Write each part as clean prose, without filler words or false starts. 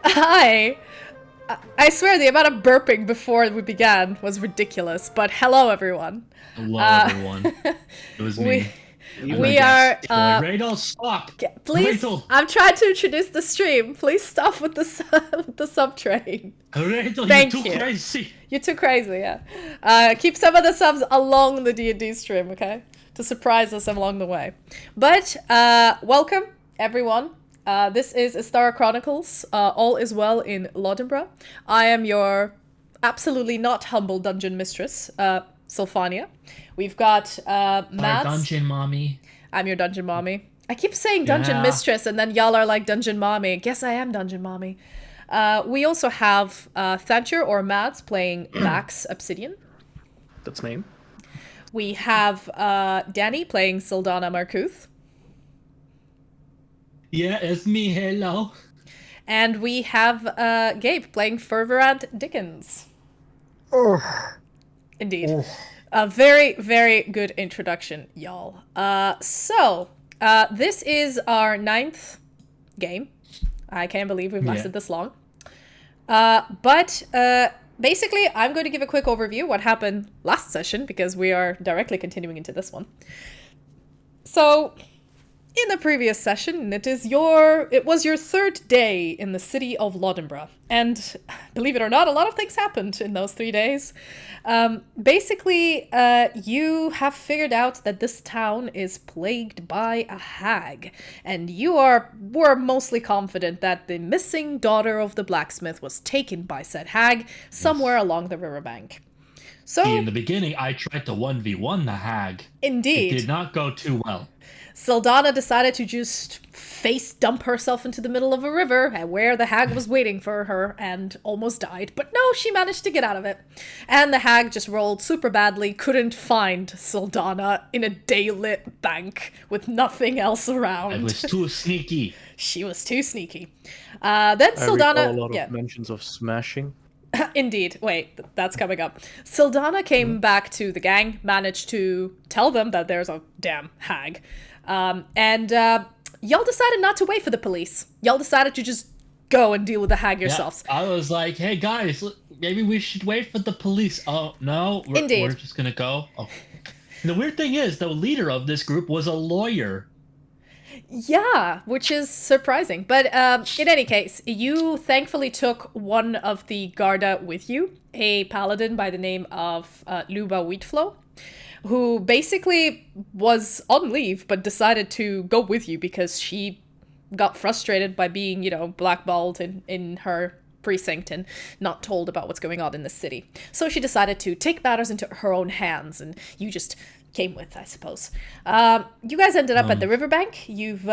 Hi! I swear the amount of burping before we began was ridiculous, but hello everyone. Hello, everyone. It was We, me. we are, Rachel, stop! please, Rachel! I'm trying to introduce the stream. Please stop with the, with the sub train. Rachel, Thank you're too you. crazy! You're too crazy, yeah. Keep some of the subs along the D&D stream, okay? To surprise us along the way. But, welcome, everyone. This is Esthara Chronicles. All is well in Lodenborough. I am your absolutely not humble dungeon mistress, Sylfania. We've got Mads. Our dungeon mommy. I'm your dungeon mommy. I keep saying dungeon mistress, and then y'all are like dungeon mommy. Guess I am dungeon mommy. We also have Thanture or Mads playing Max Obsidian. That's me. We have Danny playing Sildanna Markuth. Yeah, it's me, hello. And we have Gabe playing Fervorant Dickens. Oh. Indeed. Oh. A very, very good introduction, y'all. So, this is our 9th game. I can't believe we've lasted this long. But basically, I'm going to give a quick overview what happened last session, because we are directly continuing into this one. So, in the previous session, it was your 3rd day in the city of Lodenborough. And believe it or not, a lot of things happened in those 3 days. Basically, you have figured out that this town is plagued by a hag. And you were mostly confident that the missing daughter of the blacksmith was taken by said hag somewhere along the riverbank. So, in the beginning, I tried to 1v1 the hag. Indeed. It did not go too well. Sildanna decided to just face dump herself into the middle of a river where the hag was waiting for her and almost died. But no, she managed to get out of it. And the hag just rolled super badly, couldn't find Sildanna in a daylit bank with nothing else around. It was too sneaky. She was too sneaky. Then Sildanna... I recall a lot of mentions of smashing. Indeed. Wait, that's coming up. Sildanna came back to the gang, managed to tell them that there's a damn hag. And y'all decided not to wait for the police. Y'all decided to just go and deal with the hag yourselves. I was like, hey guys, maybe we should wait for the police. Oh, no, we're just gonna go. Oh. And the weird thing is, the leader of this group was a lawyer. Yeah, which is surprising. But in any case, you thankfully took one of the Garda with you, a paladin by the name of Luba Wheatflow, who basically was on leave but decided to go with you because she got frustrated by being, blackballed in her precinct and not told about what's going on in the city. So she decided to take matters into her own hands, and you just came with, I suppose. You guys ended up at the riverbank. You've,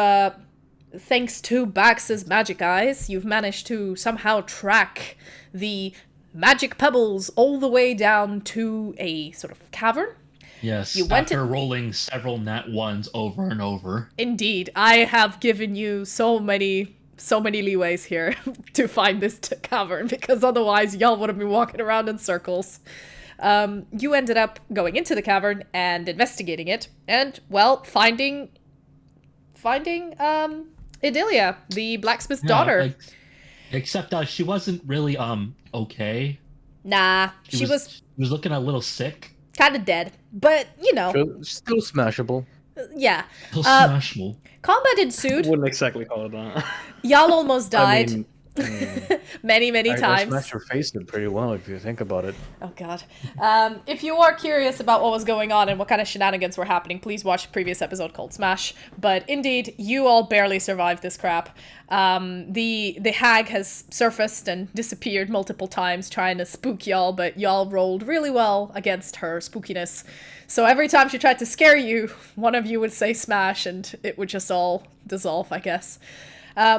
thanks to Bax's magic eyes, you've managed to somehow track the magic pebbles all the way down to a sort of cavern. Yes, after rolling several nat ones over and over. Indeed. I have given you so many leeways here to find this cavern, because otherwise y'all would have been walking around in circles. You ended up going into the cavern and investigating it, and, well, finding Idilia, the blacksmith's daughter. Except she wasn't really, okay. Nah, she was looking a little sick. Kind of dead, but, Still smashable. Yeah. Still smashable. Combat ensued. I wouldn't exactly call it that. Y'all almost died. I mean, many times. I smashed her face in pretty well, if you think about it. Oh god. If you are curious about what was going on and what kind of shenanigans were happening, please watch a previous episode called Smash. But indeed, you all barely survived this crap. The hag has surfaced and disappeared multiple times trying to spook y'all, but y'all rolled really well against her spookiness. So every time she tried to scare you, one of you would say smash and it would just all dissolve, I guess.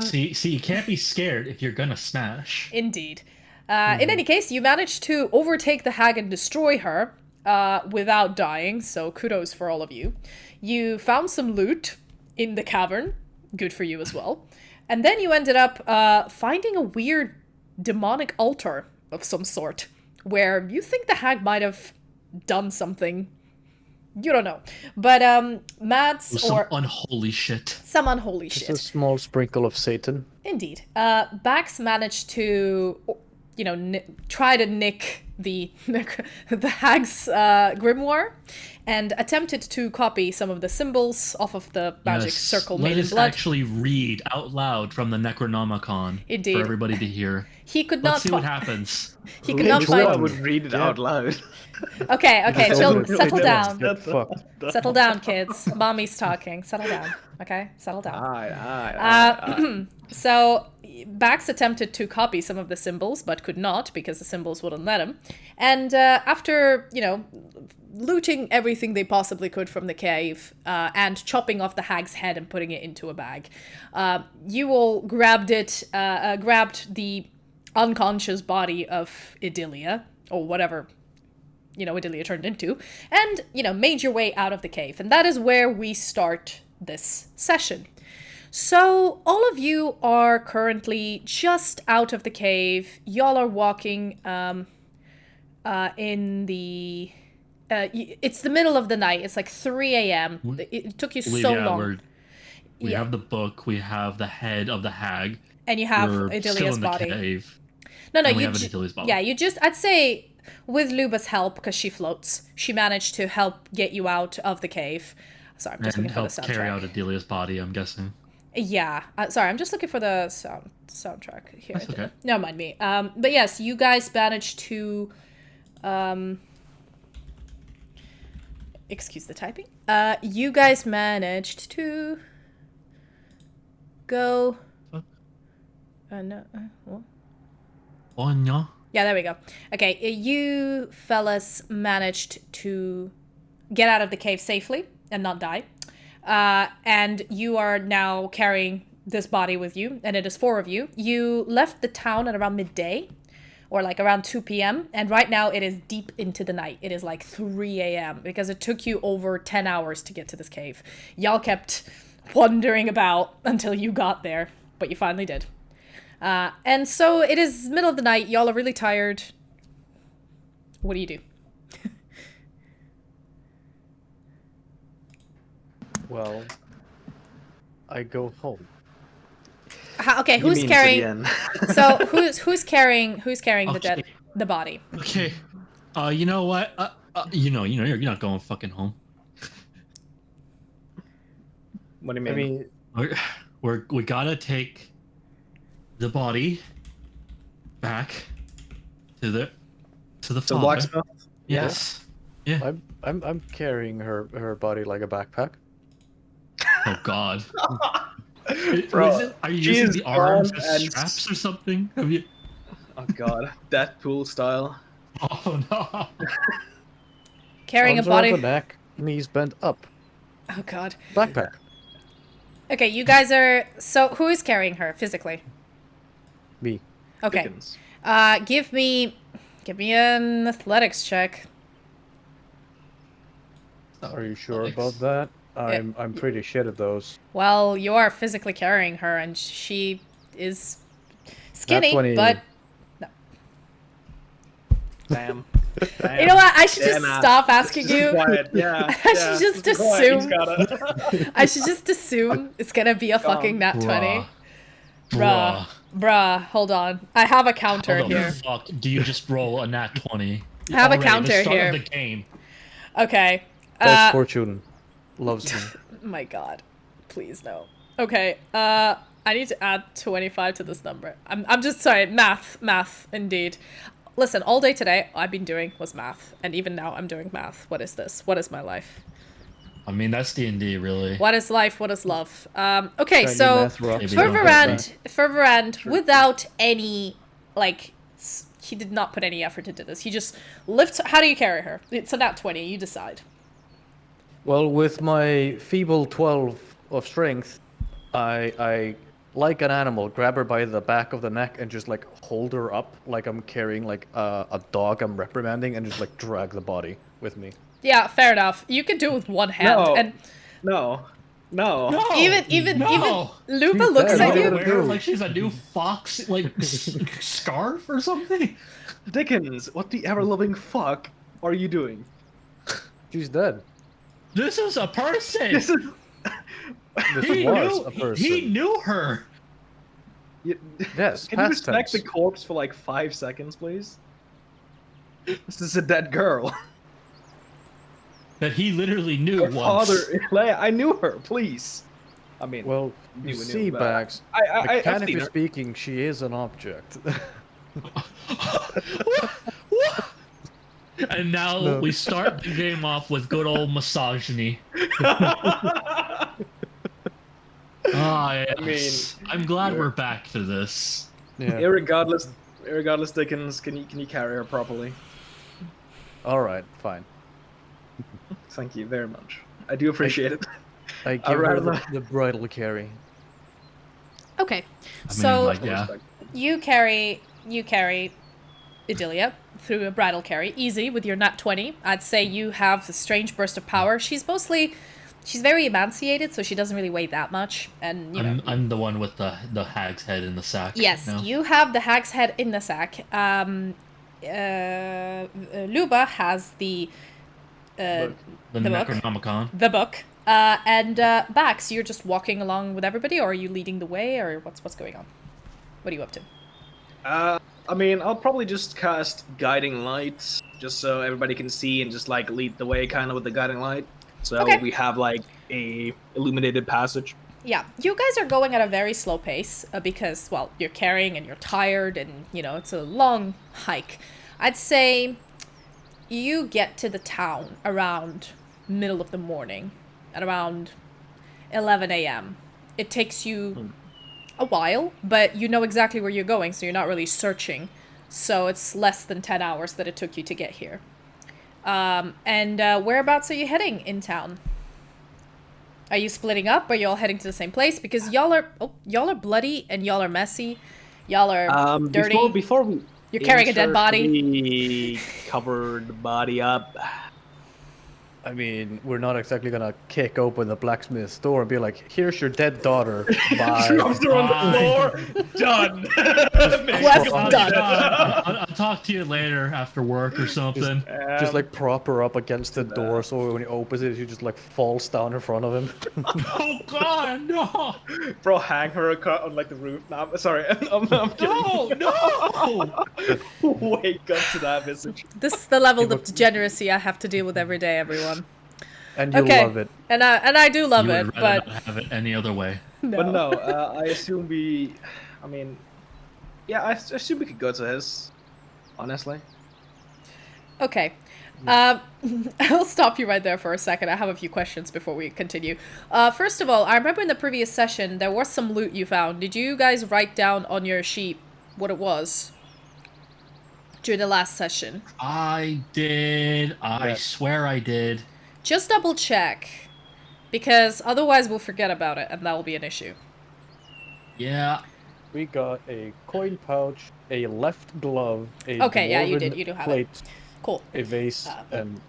See, you can't be scared if you're gonna smash. Indeed. In any case, you managed to overtake the hag and destroy her without dying, so kudos for all of you. You found some loot in the cavern. Good for you as well. And then you ended up finding a weird demonic altar of some sort, where you think the hag might have done something You don't know. But Mads Some or unholy shit. some unholy Just shit. a small sprinkle of Satan. Indeed. Bax managed to, try to nick the hag's grimoire, and attempted to copy some of the symbols off of the magic circle made in Let us blood. actually read out loud from the Necronomicon Indeed. for everybody to hear. He could Let's not see what happens. He could not Which find. one? I would read it out loud. Okay, chill, settle Get down. fucked. Settle down, kids. Mommy's talking. Settle down. Okay, settle down. Alright. So Bax attempted to copy some of the symbols, but could not because the symbols wouldn't let him. And after, looting everything they possibly could from the cave and chopping off the hag's head and putting it into a bag, you all grabbed the unconscious body of Idilia, or whatever, Idilia turned into, and, made your way out of the cave. And that is where we start this session. So all of you are currently just out of the cave. Y'all are walking in the... it's the middle of the night. It's like 3 a.m. It took you so long. We have the book. We have the head of the hag. And you have We're Idilia's still in the body. Cave, No, and we have Idilia's body. Yeah, I'd say with Luba's help, because she floats, she managed to help get you out of the cave. Sorry, I'm just And looking for the help soundtrack. carry out Idilia's body, I'm guessing. Yeah, sorry, I'm just looking for the soundtrack here. That's okay. No, mind me. But yes, you guys managed to, excuse the typing. You guys managed to go. No. What? Oh no. Yeah, there we go. Okay, you fellas managed to get out of the cave safely and not die. And you are now carrying this body with you, and it is 4 of you. You left the town at around midday, or like around 2 p.m., and right now it is deep into the night. It is like 3 a.m. because it took you over 10 hours to get to this cave. Y'all kept wandering about until you got there, but you finally did. And so it is middle of the night. Y'all are really tired. What do you do? Well, I go home. Okay, who's carrying? So who's carrying the body? Okay. You know what? You're not going fucking home. What do you mean? I mean, We gotta take the body back to the father. blacksmith? Yes. Yeah. I'm carrying her body like a backpack. Oh God. Bro, Are you she using is the arms gone as and- straps or something? Have you? Oh god, Deadpool style. Oh no. Carrying Arms a body. around the neck, knees bent up. Oh God. Backpack. Okay, you guys are. So who is carrying her physically? Me. Okay. Dickens. Give me an athletics check. Are you sure Athletics. about that? I'm pretty shit at those. Well, you are physically carrying her, and she is skinny, That's when he- but Damn. you know what? I should just Nah. stop asking you. Quiet. Yeah. I should just Be quiet, he's assume. gotta- I should just assume it's gonna be a fucking nat 20. Bruh. Bruh, hold on. I have a counter How the here. fuck do you just roll a nat 20? I have a Already, counter the start here. Of the game. Okay. Dice Fortune loves me. My God, please no. Okay. I need to add 25 to this number. I'm just sorry. Math, indeed. Listen, all day today I've been doing was math, and even now I'm doing math. What is this? What is my life? I mean, that's D&D, really. What is life? What is love? Okay, Shiny so math rocks. Maybe for don't Verand, without any, like, he did not put any effort into this. He just lifts. How do you carry her? It's a nat 20. You decide. Well, with my feeble 12 of strength, I like an animal, grab her by the back of the neck and just like hold her up like I'm carrying like a dog I'm reprimanding, and just like drag the body with me. Yeah, fair enough. You can do it with one hand, No. and No. even No. Lupa looks dead. at What are you you. gonna Wear, do? like she's a new fox, like scarf or something. Dickens, what the ever-loving fuck are you doing? She's dead. This is a person. This is. This He was knew. a person. He knew her. Yes, Can you past respect tense. the corpse for like 5 seconds, please? This is a dead girl. That he literally knew Her once. father, Leia, I knew her. Please. I mean, Well, you knew, see, but Bax, I've seen mechanically her. speaking, she is an object. What? And now No. we start the game off with good old misogyny. Ah, yes. I'm glad we're back to this. Yeah. Irregardless, Dickens, can you carry her properly? All right, fine. Thank you very much. I do appreciate it. I I'd give her rather- the bridal carry. Okay, I so mean, like, yeah. you carry Idilia through a bridal carry, easy with your nat 20. I'd say you have the strange burst of power. She's very emaciated, so she doesn't really weigh that much, and you know. I'm the one with the hag's head in the sack. Yes, now. you have the hag's head in the sack. Luba has the The book. Necronomicon. The book. And Bax, you're just walking along with everybody, or are you leading the way, or what's going on? What are you up to? I mean, I'll probably just cast Guiding Light, just so everybody can see and just like lead the way, kind of with the Guiding Light. So Okay. we have like a illuminated passage. Yeah, you guys are going at a very slow pace because, well, you're carrying and you're tired, and you know it's a long hike. I'd say you get to the town around middle of the morning, at around 11 a.m. It takes you a while, but you know exactly where you're going, so you're not really searching. So it's less than 10 hours that it took you to get here. And whereabouts are you heading in town? Are you splitting up? Or are you all heading to the same place? Because y'all are bloody and y'all are messy. Y'all are dirty. Before we You're carrying a dead body. We covered the body up. I mean, we're not exactly gonna kick open the blacksmith's door and be like, "Here's your dead daughter." Bye. Drops her on the floor. Done. Quest done. I'll talk to you later after work or something. Just like prop her up against the door, so when he opens it, she just like falls down in front of him. Oh God, no! Bro, hang her on like the roof. No, sorry, I'm kidding. No! Wake up to that visage. This is the level of degeneracy I have to deal with every day, everyone. And you Okay. love it. And I do love You it, would rather but not have it any other way. no. But no, I assume I assume we could go to his, honestly. Okay. I'll stop you right there for a second. I have a few questions before we continue. First of all, I remember in the previous session, there was some loot you found. Did you guys write down on your sheet what it was during the last session? I did. I swear I did. Just double check, because otherwise we'll forget about it, and that will be an issue. Yeah. We got a coin pouch, a left glove, a Okay, yeah, you dwarven did. You do have plate, it. Cool. a vase, and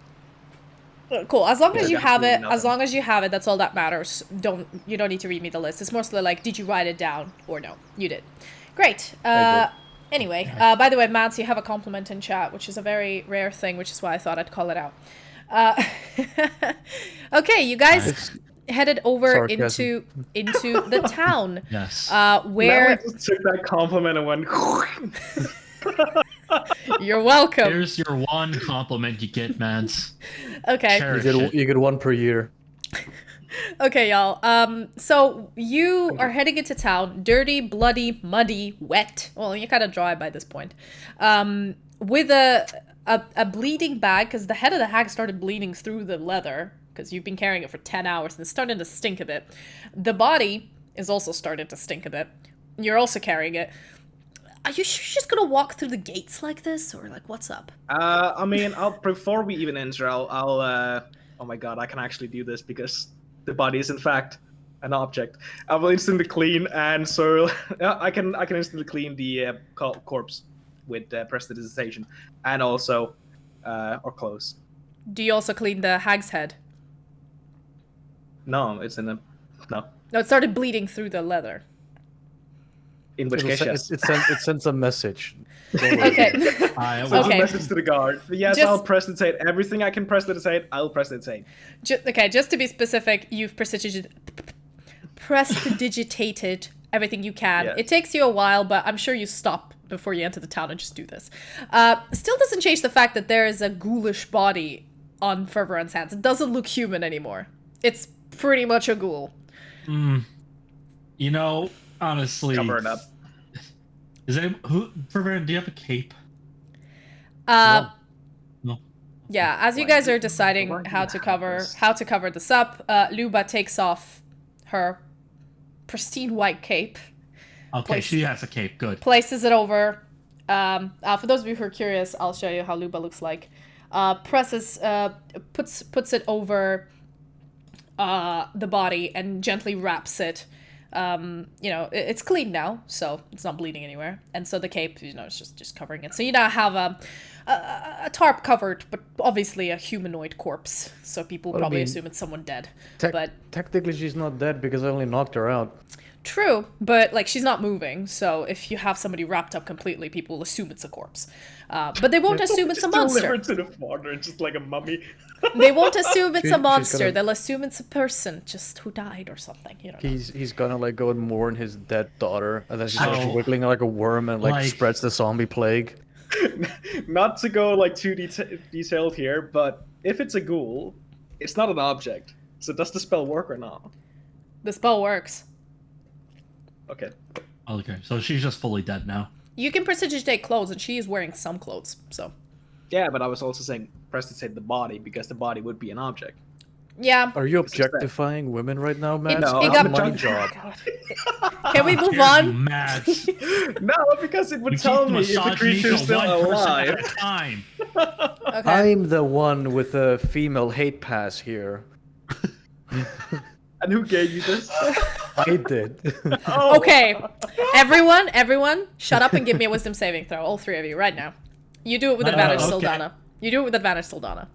Cool. As long as you have it, Absolutely as long as you have it, that's all that matters. You don't need to read me the list. It's mostly like, did you write it down or no? You did. Great. I Anyway, by the way, Mance, you have a compliment in chat, which is a very rare thing, which is why I thought I'd call it out. Okay, you guys headed over Sarcasm. into the town. Yes. Where Now I just took that compliment and went. you're welcome. Here's your one compliment you get, Mads. Okay. Cherish you it. get one per year. Okay, y'all. So you are heading into town, dirty, bloody, muddy, wet. Well, you're kind of dry by this point. With a bleeding bag, because the head of the hag started bleeding through the leather, because you've been carrying it for 10 hours, and it's starting to stink a bit. The body is also starting to stink a bit. You're also carrying it. Are you sure you're just gonna walk through the gates like this, or like, what's up? I mean, before we even enter, I'll oh my god, I can actually do this because the body is in fact an object. I will instantly clean, and so I can instantly clean the corpse with prestidigitation, and also our clothes. Do you also clean the hag's head? No, it's in a no. No, it started bleeding through the leather. In which case, yes. It sends a message. Okay. So it's a message to the guard. Yes, I'll prestidigitate everything I can prestidigitate. I'll prestidigitate. Just to be specific, you've prestidigitated everything you can. Yeah. It takes you a while, but I'm sure you stop before you enter the town and just do this. Still doesn't change the fact that there is a ghoulish body on Fervoran's hands. It doesn't look human anymore. It's pretty much a ghoul. You know, honestly, Cover it up. Fervoran, do you have a cape? No. No. Yeah, as you guys are deciding how to cover this up, Luba takes off her pristine white cape. Okay, she has a cape. Good. Places it over. For those of you who are curious, I'll show you how Luba looks like. Puts it over the body and gently wraps it. It's clean now, so it's not bleeding anywhere. And so the cape, it's just covering it. So you now have a tarp covered, but obviously a humanoid corpse. So people probably assume it's someone dead. But technically she's not dead because I only knocked her out. True, but she's not moving. So if you have somebody wrapped up completely, people will assume it's a corpse. But they won't assume it's a monster. Delivered to the father, just like a mummy. They won't assume it's a monster. They'll assume it's a person just who died or something. He's gonna go and mourn his dead daughter, and then she's wiggling like a worm and spreads the zombie plague. Not to go too detailed here, but if it's a ghoul, it's not an object. So does the spell work or not? The spell works. Okay. Okay, so she's just fully dead now. You can prestidigitate clothes, and she is wearing some clothes, so. Yeah, but I was also saying prestidigitate the body, because the body would be an object. Yeah. Are you objectifying women right now, Matt? No, it's my job. Can we move on? No, because it would tell me if the creature's still alive. Okay. I'm the one with the female hate pass here. And who gave you this? I did. Oh. Okay. Everyone, shut up and give me a wisdom saving throw. All three of you, right now. You do it with advantage, okay. Sildanna. You do it with advantage, Sildanna.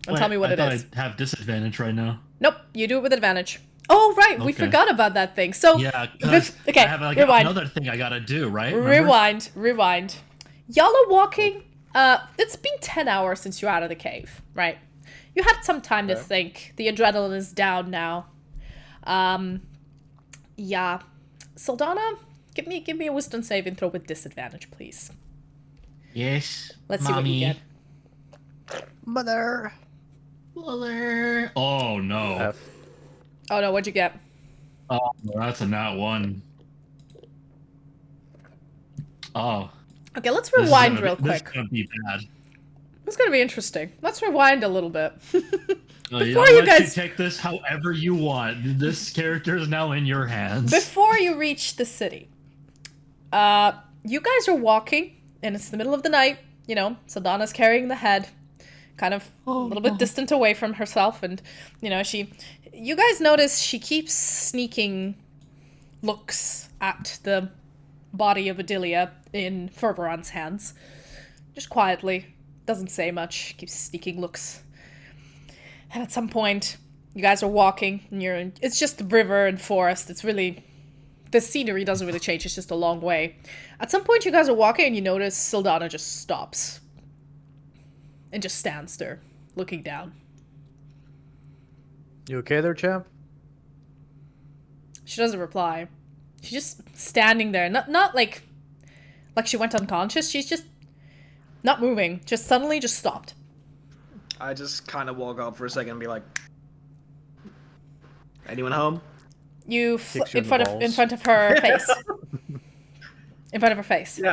And tell me what it is. I have disadvantage right now. Nope, you do it with advantage. Oh, right, we forgot about that thing. So, yeah, okay, I have rewind. another thing I gotta do, right? Remember? Rewind. Y'all are walking. It's been 10 hours since you're out of the cave, right? You had some time to think. The adrenaline is down now. Yeah. Sildanna, give me a wisdom saving throw with disadvantage, please. Yes. Let's see what you get. Mother. Oh no. F. Oh no, what'd you get? Oh, that's a nat one. Oh. Okay, let's rewind real quick. This is gonna be bad. It's gonna be interesting. Let's rewind a little bit. Before you guys take this however you want. This character is now in your hands. Before you reach the city, you guys are walking, and it's the middle of the night. Sildanna's carrying the head, kind of a little bit distant away from herself, and you guys notice she keeps sneaking looks at the body of Adelia in Fervoran's hands, just quietly. Doesn't say much. Keeps sneaking looks. And at some point, you guys are walking, and it's just the river and forest. It's really, the scenery doesn't really change. It's just a long way. At some point, you guys are walking, and you notice Sildanna just stops. And just stands there, looking down. You okay there, champ? She doesn't reply. She's just standing there. Not like she went unconscious. She's just not moving. Just suddenly just stopped. I just kind of walk up for a second and be like, anyone home? You in front of her face. In front of her face. Yeah,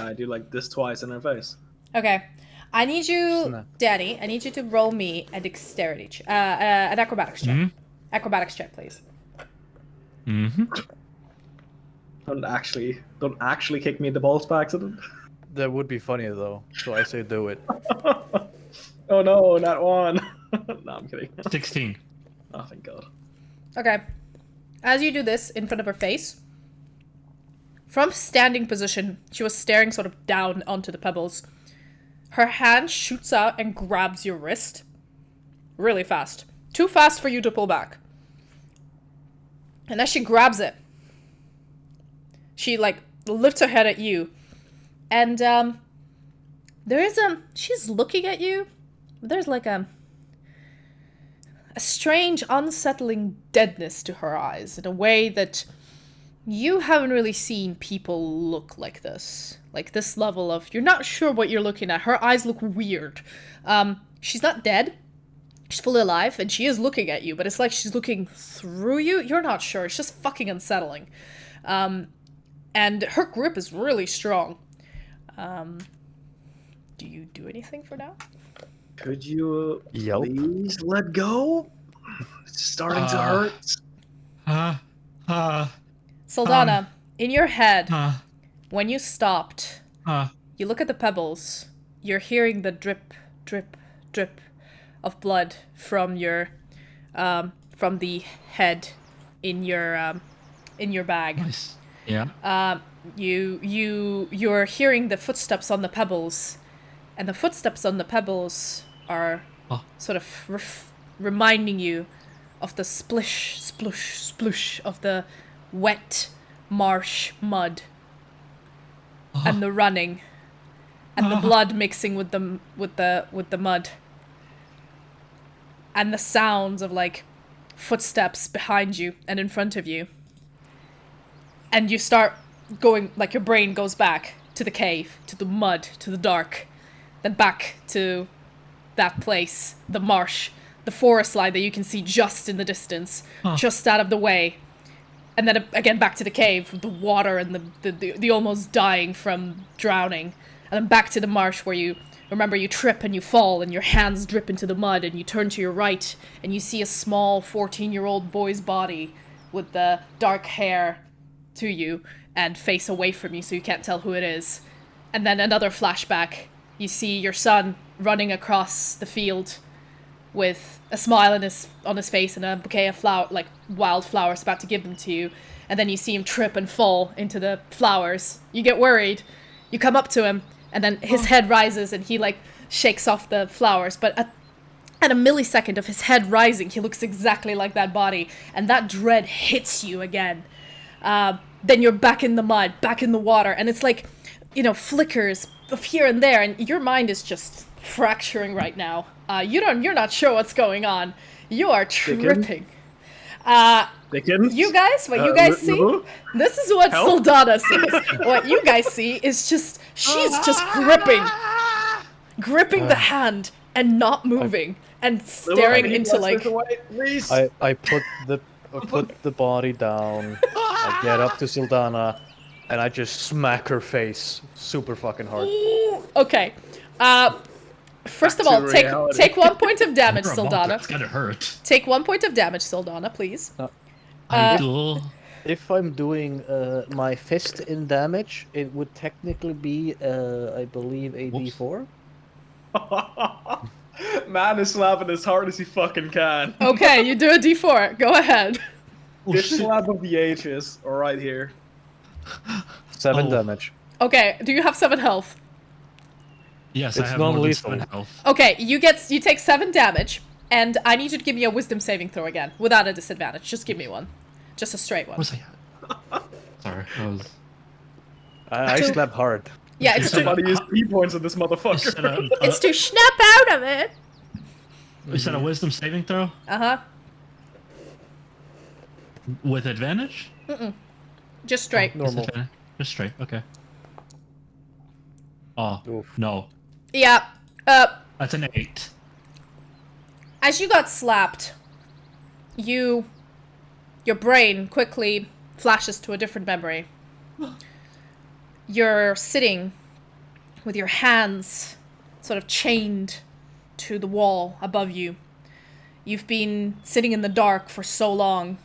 I do this twice in her face. Okay. I need you, Danny, to roll me a dexterity an acrobatics check. Mm-hmm. Acrobatics check, please. Mm-hmm. Don't actually kick me in the balls by accident. That would be funny though, so I say do it. Oh no, not one. No, I'm kidding. 16. Oh, thank God. Okay. As you do this in front of her face, from standing position, she was staring sort of down onto the pebbles. Her hand shoots out and grabs your wrist. Really fast. Too fast for you to pull back. And as she grabs it, She like lifts her head at you, and there is she's looking at you. There's like a strange, unsettling deadness to her eyes in a way that you haven't really seen people look like this. Like this level of, you're not sure what you're looking at. Her eyes look weird. She's not dead. She's fully alive, and she is looking at you, but it's like she's looking through you. You're not sure. It's just fucking unsettling. And her grip is really strong. Do you do anything for now? Could you please let go? It's starting to hurt. Sildanna, in your head, when you stopped, you look at the pebbles. You're hearing the drip, drip, drip of blood from your, from the head in your bag. Nice. Yeah. You're hearing the footsteps on the pebbles, and the footsteps on the pebbles are sort of reminding you of the splish, splush, splush of the wet marsh mud, and the running, and the blood mixing with the mud, and the sounds of like footsteps behind you and in front of you, and you start going, like your brain goes back to the cave, to the mud, to the dark, then back to that place, the marsh, the forest line that you can see just in the distance, just out of the way. And then again back to the cave with the water and the almost dying from drowning. And then back to the marsh where you trip and you fall and your hands drip into the mud, and you turn to your right and you see a small 14-year-old boy's body with the dark hair to you and face away from you so you can't tell who it is. And then another flashback. You see your son running across the field with a smile on his face and a bouquet of wild flowers about to give them to you. And then you see him trip and fall into the flowers. You get worried. You come up to him, and then his head rises and he like shakes off the flowers. But at a millisecond of his head rising, he looks exactly like that body. And that dread hits you again. Then you're back in the mud, back in the water. And it's like, flickers of here and there. And your mind is just fracturing right now. You're not sure what's going on. You are tripping. You guys, what you guys see? This is what Sildanna sees. What you guys see is just, she's just gripping the hand and not moving and staring into like. I put the body down. I get up to Sildanna, and I just smack her face super fucking hard. Okay. First of all, take 1 point of damage, Sildanna. That's gonna hurt. Take 1 point of damage, Sildanna, please. If I'm doing my fist in damage, it would technically be, I believe, a D4. Man is slapping as hard as he fucking can. Okay, you do a D4. Go ahead. This slap of the ages, right here. 7 damage. Okay, do you have 7 health? Yes, it's I have more than 7 non-lethal. health. Okay, you take 7 damage, and I need you to give me a wisdom saving throw again, without a disadvantage. Just give me one. Just a straight one. What was I? Sorry, I slap hard. Yeah, it's Somebody use key points on this motherfucker. It's to snap out of it. You said a wisdom saving throw? Uh-huh. With advantage? Just straight. Normal. Just straight, okay. Oh, Oof. no. Yeah, That's an 8. as you got slapped, your brain quickly flashes to a different memory. You're sitting with your hands sort of chained to the wall above you. You've been sitting in the dark for so long.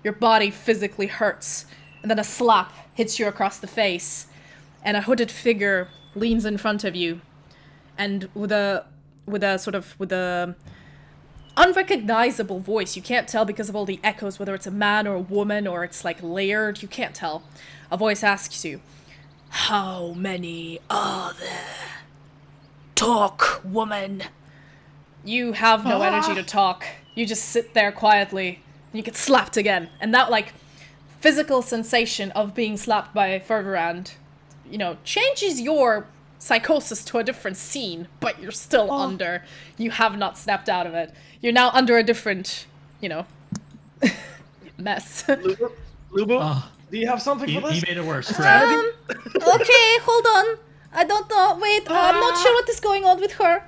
Your body physically hurts, and then a slap hits you across the face, and a hooded figure leans in front of you, and with a unrecognizable voice. You can't tell because of all the echoes whether it's a man or a woman or it's like layered. You can't tell. A voice asks you, "How many are there? Talk, woman." You have no energy to talk. You just sit there quietly, and you get slapped again. And that, like, physical sensation of being slapped by Fervurand, changes your psychosis to a different scene, but you're still under. You have not snapped out of it. You're now under a different, mess. Lubu, do you have something for this? He made it worse. Okay, hold on. I don't know. Wait, I'm not sure what is going on with her.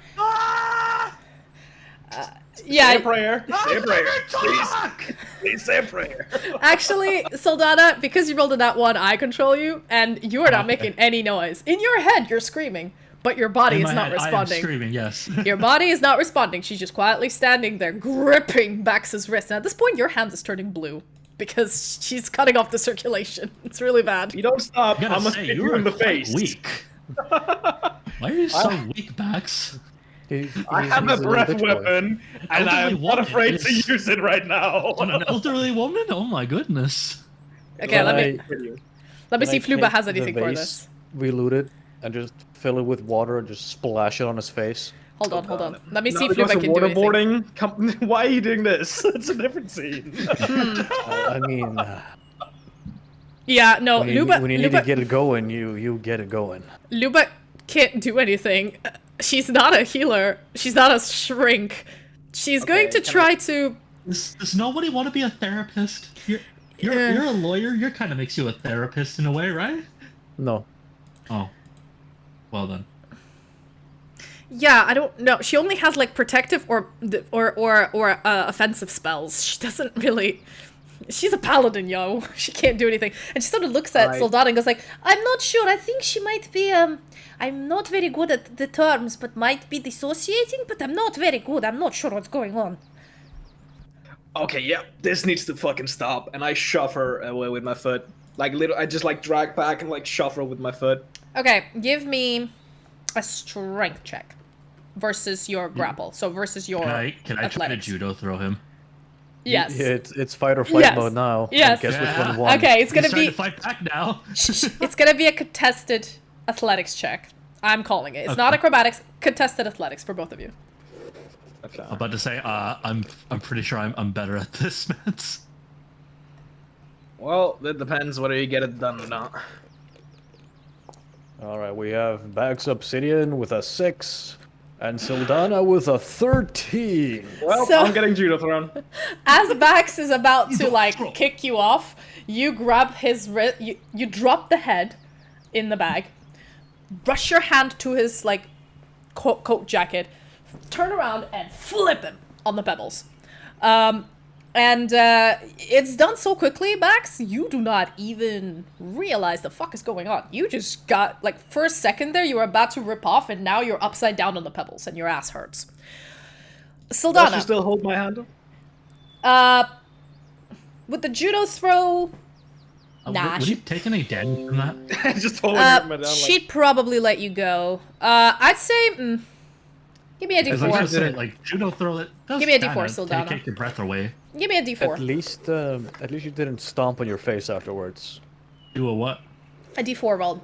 Yeah. Say a prayer. Say a prayer. Please say a prayer. Actually, Sildanna, because you rolled a nat 1, I control you, and you are not making any noise. In your head, you're screaming, but your body is not responding. I am screaming, yes. Your body is not responding. She's just quietly standing there, gripping Bax's wrist. And at this point, your hand is turning blue because she's cutting off the circulation. It's really bad. You don't stop. I'm gonna hit you in the face. Weak. Why are you so weak, Bax? I have a breath weapon, and I'm not afraid to use it right now. On an elderly woman? Oh my goodness. Okay, let me see if Fluba has anything for this. Reload it and just fill it with water and just splash it on his face. Hold on. Let me see if Fluba can do anything. Why are you doing this? It's a different scene. I mean... yeah, no, Luba... When you need to get it going, you get it going. Luba can't do anything. She's not a healer. She's not a shrink. She's going to try to... Does nobody want to be a therapist? You're a lawyer. You're kind of makes you a therapist in a way, right? No. Oh. Well then. Yeah, I don't know. She only has like protective or offensive spells. She doesn't really... She's a paladin, yo. She can't do anything. And she sort of looks at Sildanna and goes like, I'm not sure. I think she might be, I'm not very good at the terms, but might be dissociating, but I'm not very good. I'm not sure what's going on. Okay, yeah, this needs to fucking stop. And I shove her away with my foot. I just drag back and shove her with my foot. Okay, give me a strength check versus your grapple. So versus your Can I try to judo throw him? Yes. Yeah, it's fight or flight mode now. Yes. Guess which one won. Okay, it's gonna be to fight back now. It's gonna be a contested athletics check. I'm calling it. It's not acrobatics. Contested athletics for both of you. Okay. I'm about to say, I'm pretty sure I'm better at this, Mance. Well, it depends whether you get it done or not. All right, we have Bax Obsidian with a 6. And Sildanna with a 13. Well, I'm getting judo thrown. As Bax is about to kick you off, you grab his wrist. You drop the head in the bag, brush your hand to his coat jacket, turn around and flip him on the pebbles. And it's done so quickly, Bax, you do not even realize the fuck is going on. You just got, for a second there, you were about to rip off, and now you're upside down on the pebbles, and your ass hurts. Sildanna. Does she still hold my handle? With the judo throw... Nah. Would you take any damage from that? Just holding her down. She'd probably let you go. I'd say... give me a D4. I was say, judo throw it. Give me a D4, Sildanna. Take your breath away. Give me a D4. At least you didn't stomp on your face afterwards. Do a what? A D4 roll.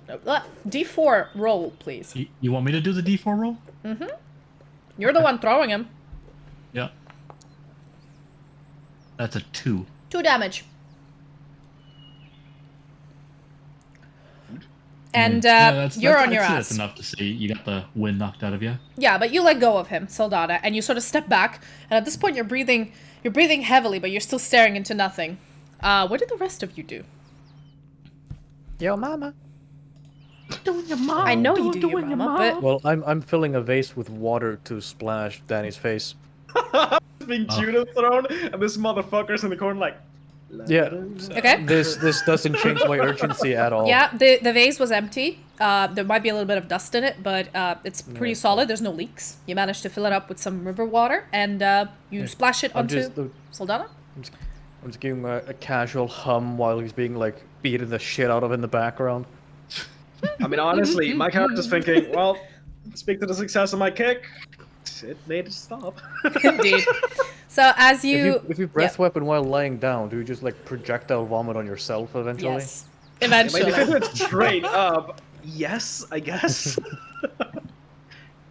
D4 roll, please. You want me to do the D4 roll? Mm-hmm. You're the one throwing him. Yeah. That's a 2. 2 damage. And you're on your ass. That's enough to see. You got the wind knocked out of you. Yeah, but you let go of him, Sildanna, and you sort of step back. And at this point, you're breathing heavily, but you're still staring into nothing. What did the rest of you do? Yo, mama. Doing your mama. I know you do your mama, but... Well, I'm filling a vase with water to splash Danny's face. Being judo thrown, and this motherfucker's in the corner Yeah. Okay. This doesn't change my urgency at all. Yeah, the vase was empty. There might be a little bit of dust in it, but it's pretty solid. There's no leaks. You managed to fill it up with some river water, and you splash it onto Sildanna. I'm just giving him a casual hum while he's being beating the shit out of in the background. I mean, honestly, my character's thinking, well, speak to the success of my kick. It made it stop. Indeed. So as if you breath weapon while lying down, do you just projectile vomit on yourself eventually? Yes. Eventually. If it's straight up, yes, I guess.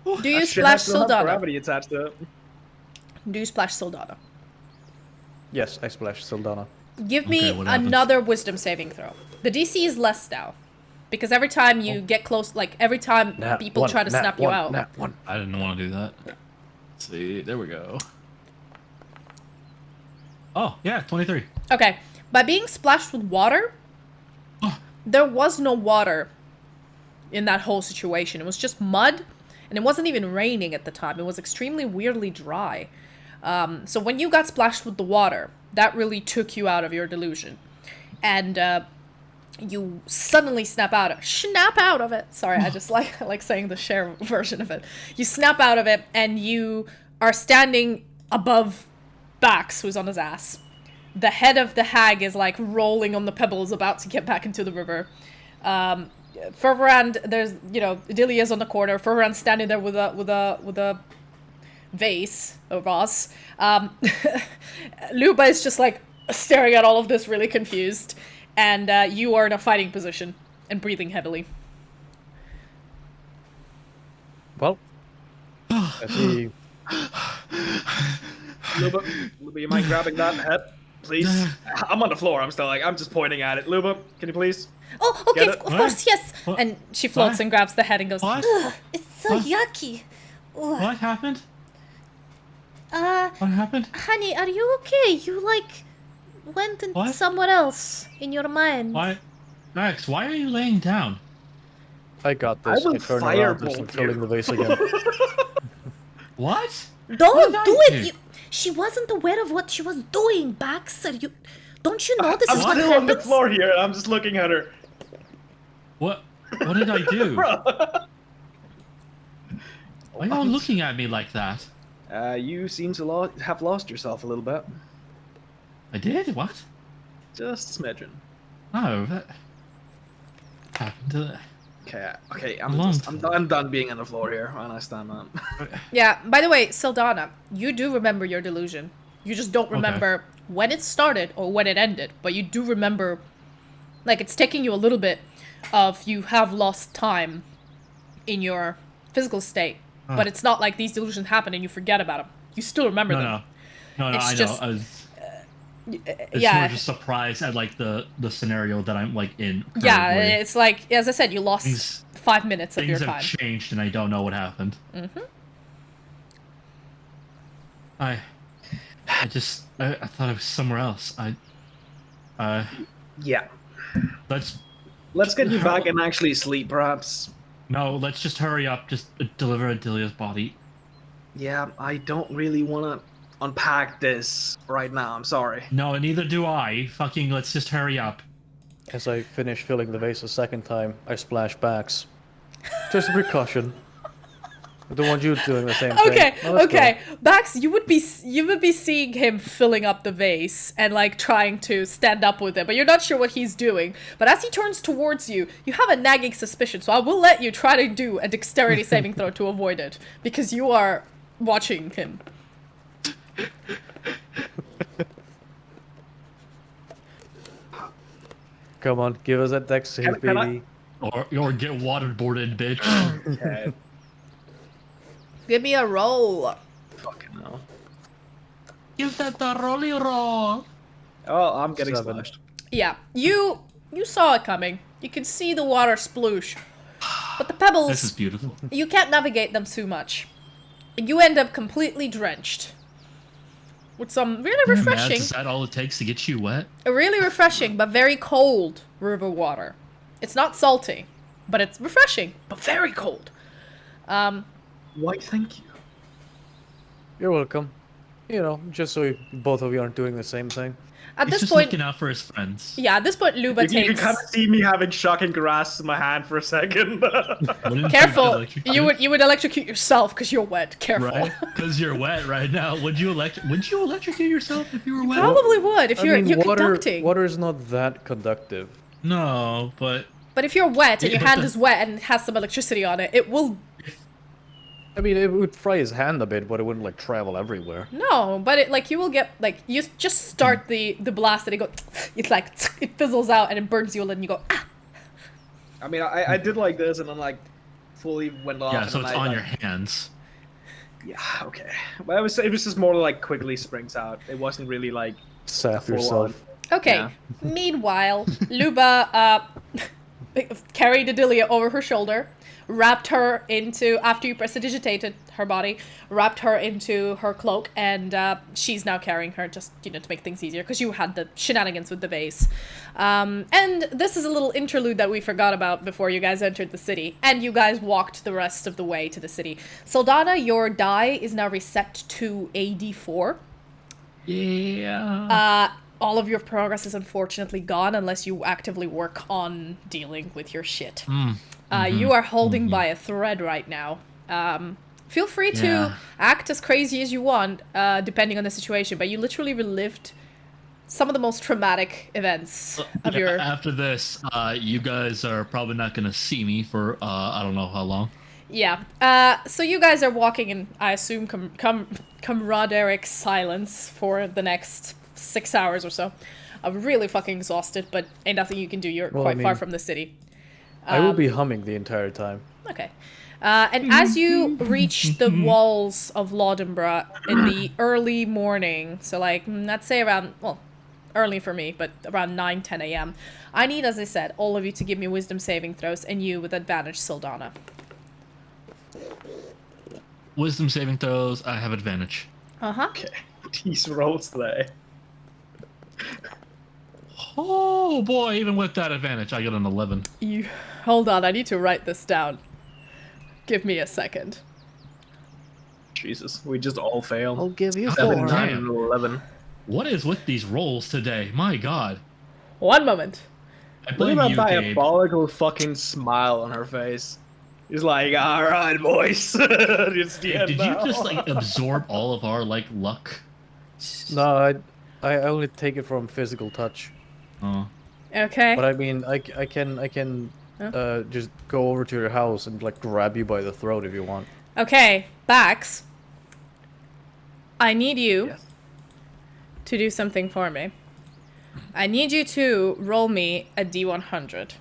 Do you splash Sildanna? Gravity attached to it. Do you splash Sildanna? Yes, I splash Sildanna. Give me another wisdom saving throw. The DC is less now. Because every time you get close, like every time people try to snap you out. I didn't want to do that. Let's see, there we go. Oh, yeah, 23. Okay. By being splashed with water, there was no water in that whole situation. It was just mud, and it wasn't even raining at the time. It was extremely weirdly dry. So when you got splashed with the water, that really took you out of your delusion. And you suddenly snap out of it. Sorry, I just like saying the share version of it. You snap out of it, and you are standing above Bax, who's on his ass. The head of the hag is like rolling on the pebbles, about to get back into the river. Fervorand, there's Delia's on the corner. Fervorand's standing there with a vase of Ross. Luba is just like staring at all of this, really confused. And you are in a fighting position and breathing heavily. Well, I see. Luba, you mind grabbing that head, please? I'm on the floor. I'm just pointing at it. Luba, can you please? Oh, okay, of course, yes. What? And she floats and grabs the head and goes, it's so yucky. What happened? What happened? Honey, are you okay? You, went somewhere else in your mind. Why? Max, why are you laying down? I got this. I turned around and filling the vase again. What? Don't do it! She wasn't aware of what she was doing, Baxter. Don't you know this is what happens? I'm still on the floor here, and I'm just looking at her. What did I do? Why are you all looking at me like that? You seem to have lost yourself a little bit. I did? What? Just a smidgen. No, that happened to that. Okay, I'm done being on the floor here, and I stand up. Yeah, by the way, Sildanna, you do remember your delusion. You just don't remember when it started or when it ended, but you do remember, it's taking you a little bit of you have lost time in your physical state, but it's not like these delusions happen and you forget about them. You still remember them. No, I know. It's more just surprised at the scenario that I'm in. Currently. Yeah, it's like, as I said, you lost 5 minutes of your time. Things have changed and I don't know what happened. Mm-hmm. I thought I was somewhere else. Yeah. Let's get you back and actually sleep, perhaps. No, let's just hurry up. Just deliver Adelia's body. Yeah, I don't really want to unpack this right now. I'm sorry. No, neither do I. Let's just hurry up. As I finish filling the vase a second time, I splash Bax. Just a precaution. I don't want you doing the same thing. Okay. Bax, you would be seeing him filling up the vase and trying to stand up with it, but you're not sure what he's doing. But as he turns towards you, you have a nagging suspicion, so I will let you try to do a dexterity saving throw to avoid it, because you are watching him. Come on, give us that dex save, baby. Or get waterboarded, bitch. Okay. Give me a roll. Fucking hell. Give that the rolly roll. Oh, I'm getting splashed. Yeah, you saw it coming. You can see the water sploosh. But the pebbles... This is beautiful. You can't navigate them too much. You end up completely drenched. With some really refreshing... Is that all it takes to get you wet? Really refreshing, but very cold river water. It's not salty, but it's refreshing, but very cold. Why, thank you. You're welcome. Just so both of you aren't doing the same thing. At He's this just point, looking out for his friends. Yeah, at this point, Luba takes... You can kind of see me having shocking grass in my hand for a second. Careful! You would electrocute yourself because you're wet. Careful. Right? Because you're wet right now. Would you electrocute yourself if you were wet? Probably would if you're conducting. Water is not that conductive. No, but if you're wet and your hand is wet and has some electricity on it, it will... I mean, it would fry his hand a bit, but it wouldn't travel everywhere. No, but it you will get you just start the blast and it fizzles out and it burns you and you go ah. I mean, I did like this and then fully went off. Yeah, so it's on your hands. Yeah, okay. But it was just more quickly springs out. It wasn't really sap yourself. Okay. Yeah. Meanwhile, Luba carried Adelia over her shoulder, wrapped her into, after you prestidigitated her body, wrapped her into her cloak, and she's now carrying her just, to make things easier, because you had the shenanigans with the vase. And this is a little interlude that we forgot about before you guys entered the city, and you guys walked the rest of the way to the city. Sildanna, your die is now reset to AD4. Yeah. All of your progress is unfortunately gone unless you actively work on dealing with your shit. You are holding by a thread right now. Feel free to act as crazy as you want, depending on the situation, but you literally relived some of the most traumatic events of your... After this, you guys are probably not going to see me for, I don't know how long. Yeah. So you guys are walking in, I assume, camaraderie silence for the next 6 hours or so. I'm really fucking exhausted, but ain't nothing you can do. You're quite far from the city. I will be humming the entire time. Okay. And as you reach the walls of Laudenborough in the early morning, so like, let's say around, well, early for me, but around 9, 10 a.m., I need, as I said, all of you to give me wisdom saving throws, and you with advantage, Sildanna. Wisdom saving throws, I have advantage. Uh-huh. Okay. These rolls today. Oh boy, even with that advantage, I get an 11. You, hold on, I need to write this down. Give me a second. Jesus, we just all fail. I'll give you 7, 4. 9, and 11. What is with these rolls today? My god. One moment. I Look blame at that you, Gabe. diabolical fucking smile on her face. He's like, alright, boys. It's the end Did now. you just like absorb all of our like luck? No, I only take it from physical touch. Oh. Okay. But I mean, I can just go over to your house and like grab you by the throat if you want. Okay, Bax. I need you Yes. to do something for me. I need you to roll me a D100,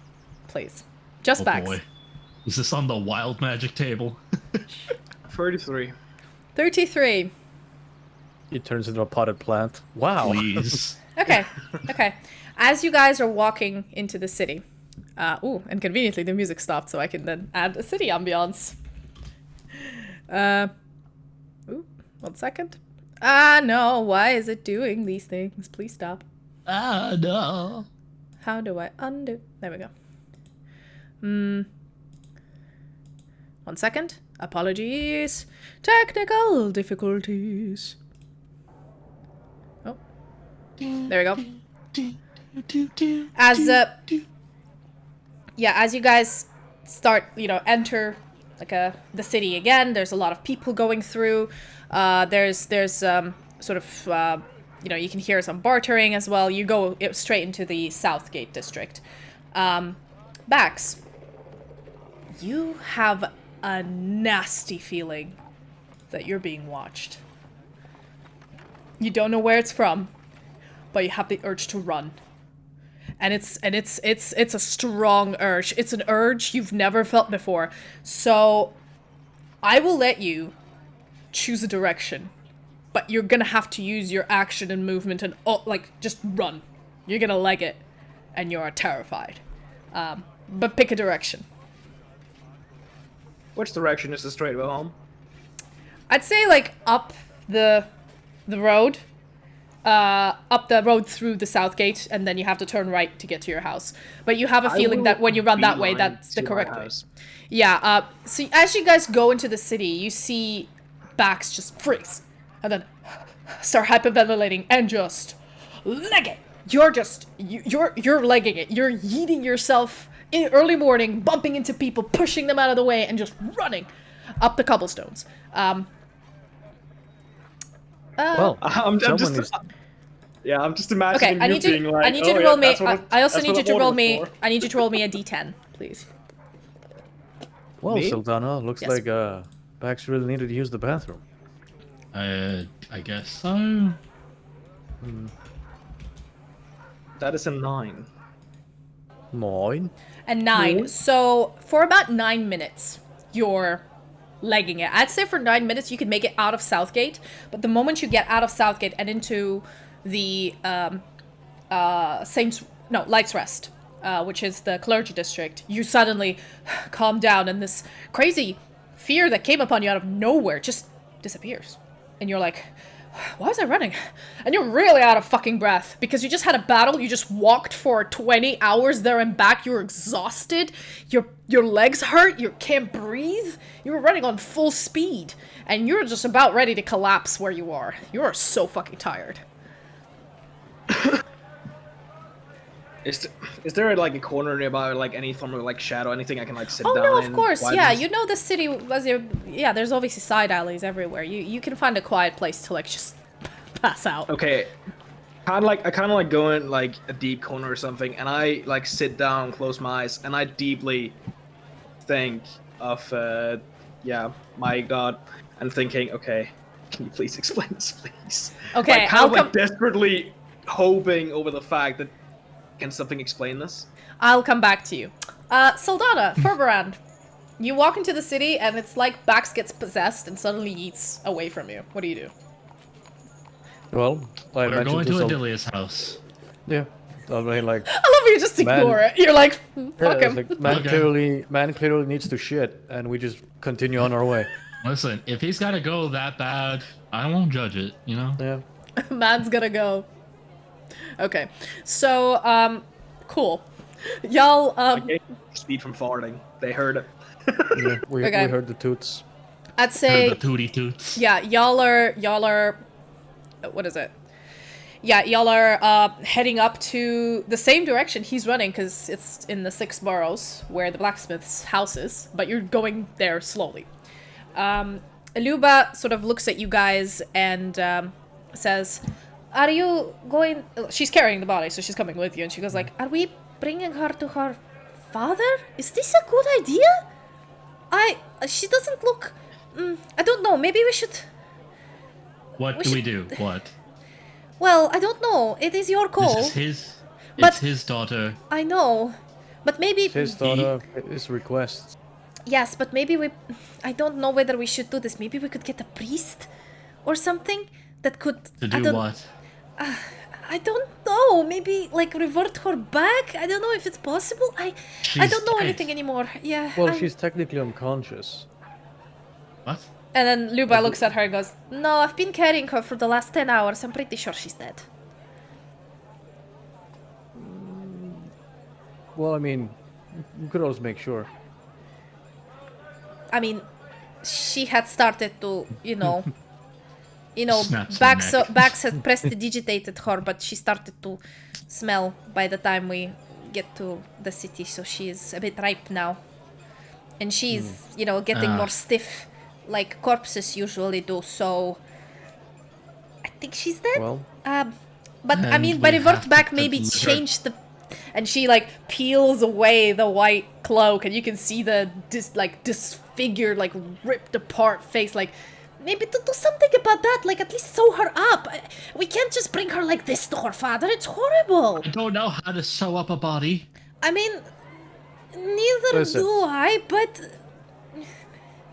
please. Just Bax. Boy. Is this on the wild magic table? 33. 33. It turns into a potted plant. Wow. Please. Okay, okay. As you guys are walking into the city, and conveniently the music stopped, so I can then add a city ambiance. 1 second. No, why is it doing these things? Please stop. No. How do I undo? There we go. 1 second. Apologies. Technical difficulties. Oh. There we go. As as you guys start, enter like the city again, there's a lot of people going through. There's sort of you can hear some bartering as well. You go straight into the Southgate district. Bax, you have a nasty feeling that you're being watched. You don't know where it's from, but you have the urge to run. And it's a strong urge. It's an urge you've never felt before. So I will let you choose a direction, but you're gonna have to use your action and movement and just run. You're gonna leg it, and you're terrified. But pick a direction. Which direction is the straight way home? I'd say like up the road. Up the road through the Southgate, and then you have to turn right to get to your house. But you have a feeling that when you run that way, that's the correct way. Yeah, so as you guys go into the city, you see Bax just freeze, and then start hyperventilating and just leg it. You're legging it. You're yeeting yourself in early morning, bumping into people, pushing them out of the way, and just running up the cobblestones. Well, I'm just imagining okay, I need being you. like, I need you to roll me. I also that's need what you to roll I'm me. for. I need you to roll me a D10, please. well, Me? Sildanna, looks Yes. like Bax really needed to use the bathroom. I guess so. That is a 9. 9. And 9. So for about 9 minutes, you're legging it. I'd say for 9 minutes you could make it out of Southgate, but the moment you get out of Southgate and into the Light's Rest, which is the clergy district, you suddenly calm down and this crazy fear that came upon you out of nowhere just disappears. And you're like, why was I running? And you're really out of fucking breath because you just had a battle. You just walked for 20 hours there and back. You're exhausted. Your legs hurt. You can't breathe. You were running on full speed. And you're just about ready to collapse where you are. You are so fucking tired. Is there like a corner nearby, like any form of like shadow, anything I can like sit down in? Oh no, of course, yeah. You know the city there's obviously side alleys everywhere. You can find a quiet place to like just pass out. Okay. I kind of like go in like a deep corner or something, and I like sit down, close my eyes, and I deeply think of my god, and thinking, okay, can you please explain this, please? Okay, like, like desperately hoping over the fact that can something explain this? I'll come back to you. Sildanna, Furberand, you walk into the city and it's like Bax gets possessed and suddenly eats away from you. What do you do? Well, we're going to Adelia's house. Yeah. I mean, like... I love you just ignore it. You're like, fuck him. Like, man clearly needs to shit, and we just continue on our way. Listen, if he's gotta go that bad, I won't judge it, you know? Yeah. Man's gonna go. Okay, so, cool. Y'all, speed from farting. They heard it. Yeah, we heard the toots. I'd say... Heard the tooty toots. Yeah, y'all are... What is it? Yeah, y'all are, heading up to the same direction he's running, because it's in the 6 boroughs, where the blacksmith's house is, but you're going there slowly. Luba sort of looks at you guys and, says... Are you going... She's carrying the body, so she's coming with you. And she goes like, are we bringing her to her father? Is this a good idea? She doesn't look... I don't know. Maybe we should... What do we do? What? Well, I don't know. It is your call. It's his daughter. I know. But maybe... It's his daughter. His requests. Yes, but maybe we... I don't know whether we should do this. Maybe we could get a priest or something that could... To do what? I don't know. Maybe like revert her back. I don't know if it's possible. I don't know anything anymore. Yeah. Well, she's technically unconscious. What? And then Luba looks at her and goes, "No, I've been carrying her for the last 10 hours. I'm pretty sure she's dead." Well, I mean, you could always make sure. I mean, she had started to, Bax had prestidigitated her, but she started to smell by the time we get to the city, so she is a bit ripe now. And she's, getting more stiff, like corpses usually do, so... I think she's dead. Well... But, I mean, by revert back, maybe change the... And she, peels away the white cloak, and you can see the, disfigured, ripped apart face, maybe to do something about that, at least sew her up. We can't just bring her like this to her father, it's horrible. I don't know how to sew up a body. I mean, neither do I, but...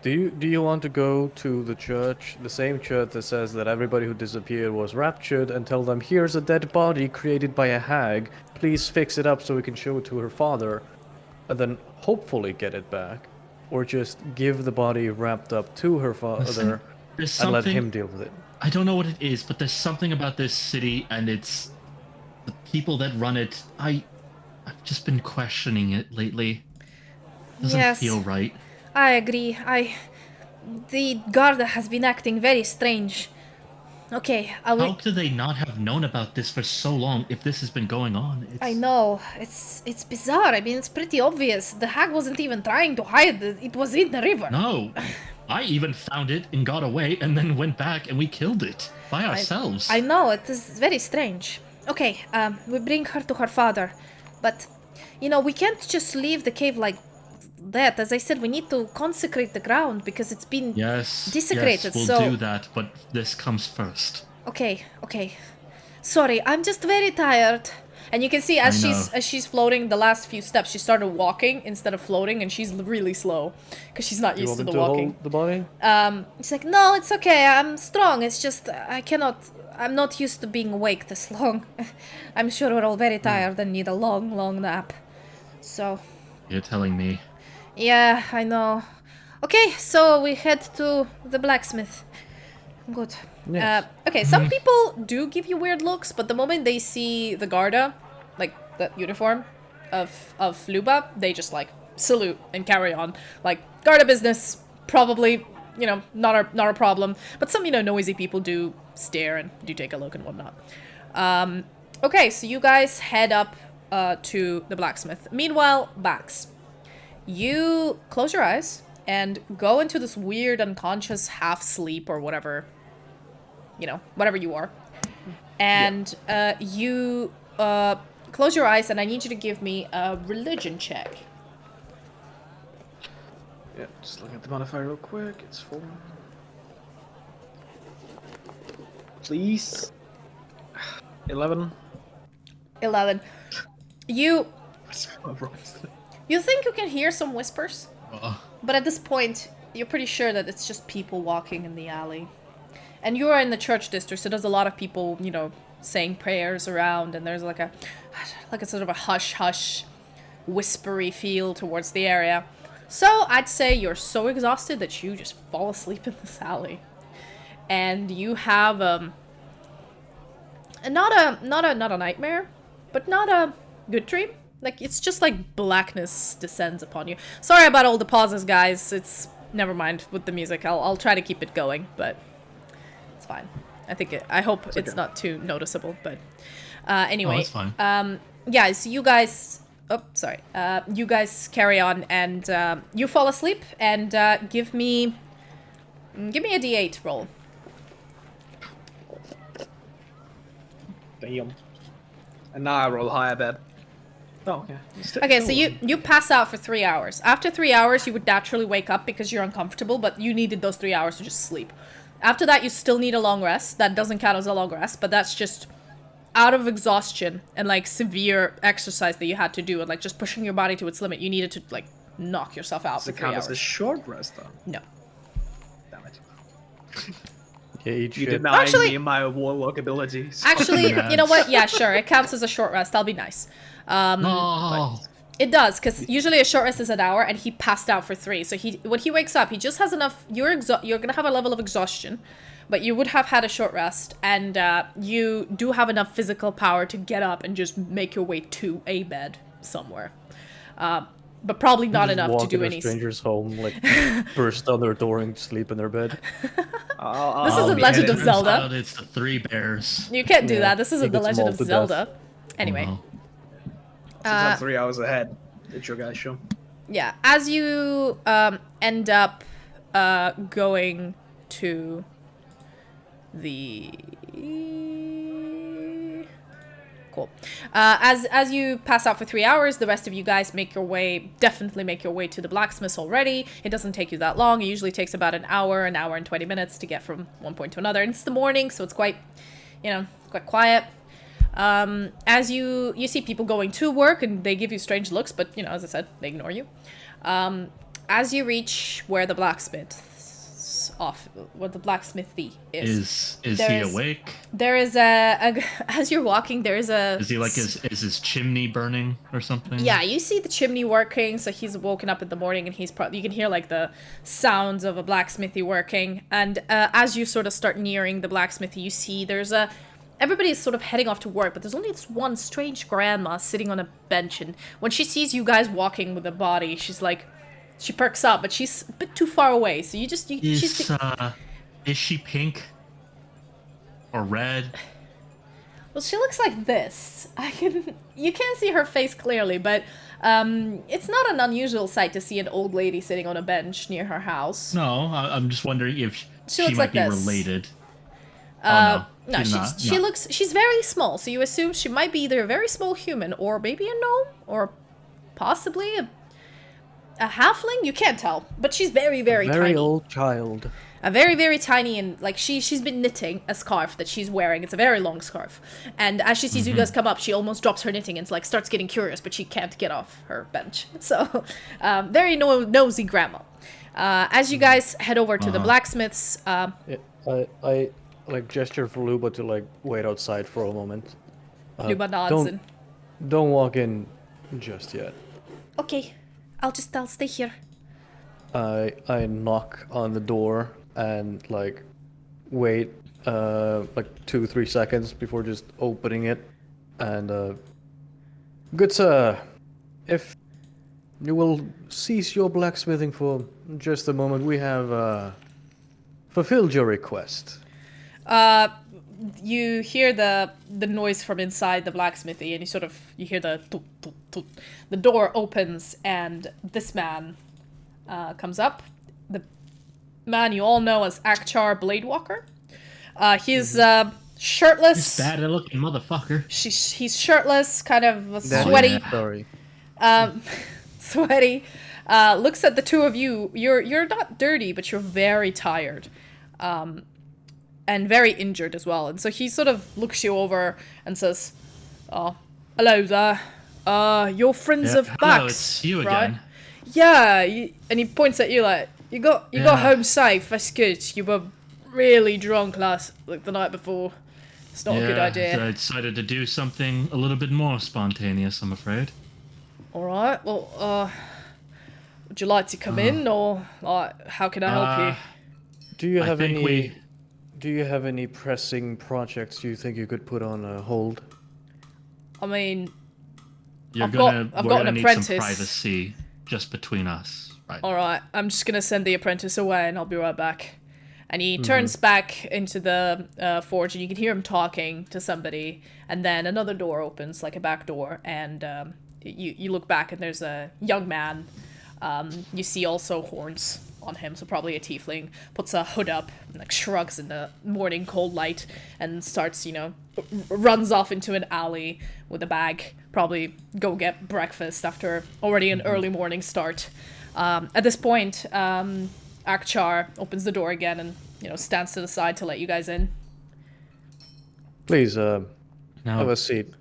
Do you want to go to the church, the same church that says that everybody who disappeared was raptured, and tell them, here's a dead body created by a hag, please fix it up so we can show it to her father, and then hopefully get it back? Or just give the body wrapped up to her father and let him deal with it? I don't know what it is, but there's something about this city and it's the people that run it. I've just been questioning it lately. It doesn't feel right. I agree. The Garda has been acting very strange. Okay, How could they not have known about this for so long if this has been going on? I know. It's bizarre. I mean, it's pretty obvious. The hag wasn't even trying to hide it. It was in the river. No. I even found it and got away and then went back and we killed it by ourselves. I know. It is very strange. Okay, we bring her to her father. But, we can't just leave the cave like that. As I said, we need to consecrate the ground because it's been desecrated. Yes, we'll do that, but this comes first. Okay. Sorry, I'm just very tired. And you can see as she's floating the last few steps, she started walking instead of floating, and she's really slow because she's not used to the walking. Hold the body? She's like, no, it's okay. I'm strong. It's just I cannot. I'm not used to being awake this long. I'm sure we're all very tired and need a long, long nap. So... You're telling me. Yeah, I know. Okay, so we head to the blacksmith. Good. Yes. Okay, some people do give you weird looks, but the moment they see the Garda, like the uniform of Luba, they just like salute and carry on. Like, Garda business, probably, you know, not a problem. But some, you know, noisy people do stare and do take a look and whatnot. Okay, so you guys head up to the blacksmith. Meanwhile, Bax, you close your eyes and go into this weird unconscious half sleep or whatever, you know, whatever you are. And you close your eyes, and I need you to give me a religion check. Yeah, just looking at the modifier real quick. It's 4. Please. 11. 11. You think you can hear some whispers, but at this point, you're pretty sure that it's just people walking in the alley. And you are in the church district, so there's a lot of people, you know, saying prayers around, and there's like a sort of a hush-hush, whispery feel towards the area. So I'd say you're so exhausted that you just fall asleep in this alley. And you have not a nightmare, but not a good dream. Like, it's just like blackness descends upon you. Sorry about all the pauses, guys. It's never mind with the music. I'll try to keep it going, but it's fine. I hope it's not too noticeable, but anyway. Oh, it's fine. Yeah, so you guys you guys carry on, and you fall asleep, and give me a D8 roll. Damn. And now I roll high, I bet. Oh, yeah. Okay, so you pass out for 3 hours. After 3 hours, you would naturally wake up because you're uncomfortable, but you needed those 3 hours to just sleep. After that, you still need a long rest. That doesn't count as a long rest, but that's just out of exhaustion and, like, severe exercise that you had to do, and, like, just pushing your body to its limit. You needed to, like, knock yourself out for 3 hours. Does it count as a short rest, though? No. Damn it. You denying me my warlock abilities. Actually, you know what? Yeah, sure. It counts as a short rest. I'll be nice. No. It does, because usually a short rest is an hour, and he passed out for 3. So when he wakes up, he just has enough. You're gonna have a level of exhaustion, but you would have had a short rest, and you do have enough physical power to get up and just make your way to a bed somewhere. But probably not enough to do any. Strangers' home, like burst down their door and sleep in their bed. This isn't Legend of Zelda. It's the 3 bears. You can't do that. This isn't the Legend of Zelda. Anyway. Oh, no. Since I'm 3 hours ahead, it's your guys' show. Yeah, as you end up going to the cool. As you pass out for 3 hours, the rest of you guys definitely make your way to the blacksmith's already. It doesn't take you that long. It usually takes about an hour and 20 minutes to get from one point to another. And it's the morning, so it's quite quiet. As you see people going to work, and they give you strange looks, but, you know, as I said, they ignore you. As you reach where the blacksmithy is he awake? There is as you're walking, there is a... Is he like, is his chimney burning or something? Yeah, you see the chimney working, so he's woken up in the morning, and you can hear, like, the sounds of a blacksmithy working. And as you sort of start nearing the blacksmithy, you see everybody is sort of heading off to work, but there's only this one strange grandma sitting on a bench, and when she sees you guys walking with a body, she's like, she perks up, but she's a bit too far away, so is she pink? Or red? Well, she looks like this. You can't see her face clearly, but it's not an unusual sight to see an old lady sitting on a bench near her house. No, I'm just wondering if she looks might like be this. Related. No, No. she's very small, so you assume she might be either a very small human, or maybe a gnome, or possibly a halfling. You can't tell, but she's very, very tiny. Very old child. A very, very tiny, and like she's been knitting a scarf that she's wearing. It's a very long scarf, and as she sees you guys come up, she almost drops her knitting and like starts getting curious, but she can't get off her bench. So, very nosy grandma. As you guys head over to the blacksmith's, like gesture for Luba to like wait outside for a moment. Luba nods and... Don't walk in just yet. Okay, I'll stay here. I knock on the door and like wait like 2-3 seconds before just opening it, and good sir, if you will cease your blacksmithing for just a moment, we have fulfilled your request. You hear the noise from inside the blacksmithy, and you hear the toot, toot, toot. The door opens, and this man comes up. The man you all know as Akchar Bladewalker. He's shirtless. This bad looking motherfucker. He's shirtless, kind of sweaty. Sorry. Sweaty. Looks at the two of you. You're not dirty, but you're very tired. And very injured as well. And so he sort of looks you over and says, "Oh, hello there. You're friends of Bax, hello, it's you right?" again. Yeah, and he points at you like, you got home safe. That's good. You were really drunk the night before. It's not a good idea. So I decided to do something a little bit more spontaneous, I'm afraid. All right. Well, would you like to come in, or how can I help you? Do you have any pressing projects you think you could put on hold? I mean, We're I've got an need apprentice. some privacy just between us, right? All right, I'm just gonna send the apprentice away, and I'll be right back. And he turns back into the forge, and you can hear him talking to somebody. And then another door opens, like a back door, and you look back, and there's a young man. You see also horns on him, so probably a tiefling. Puts a hood up, and, like, shrugs in the morning cold light, and starts, runs off into an alley with a bag. Probably go get breakfast after already an early morning start. At this point, Akchar opens the door again and, stands to the side to let you guys in. Please, have a seat.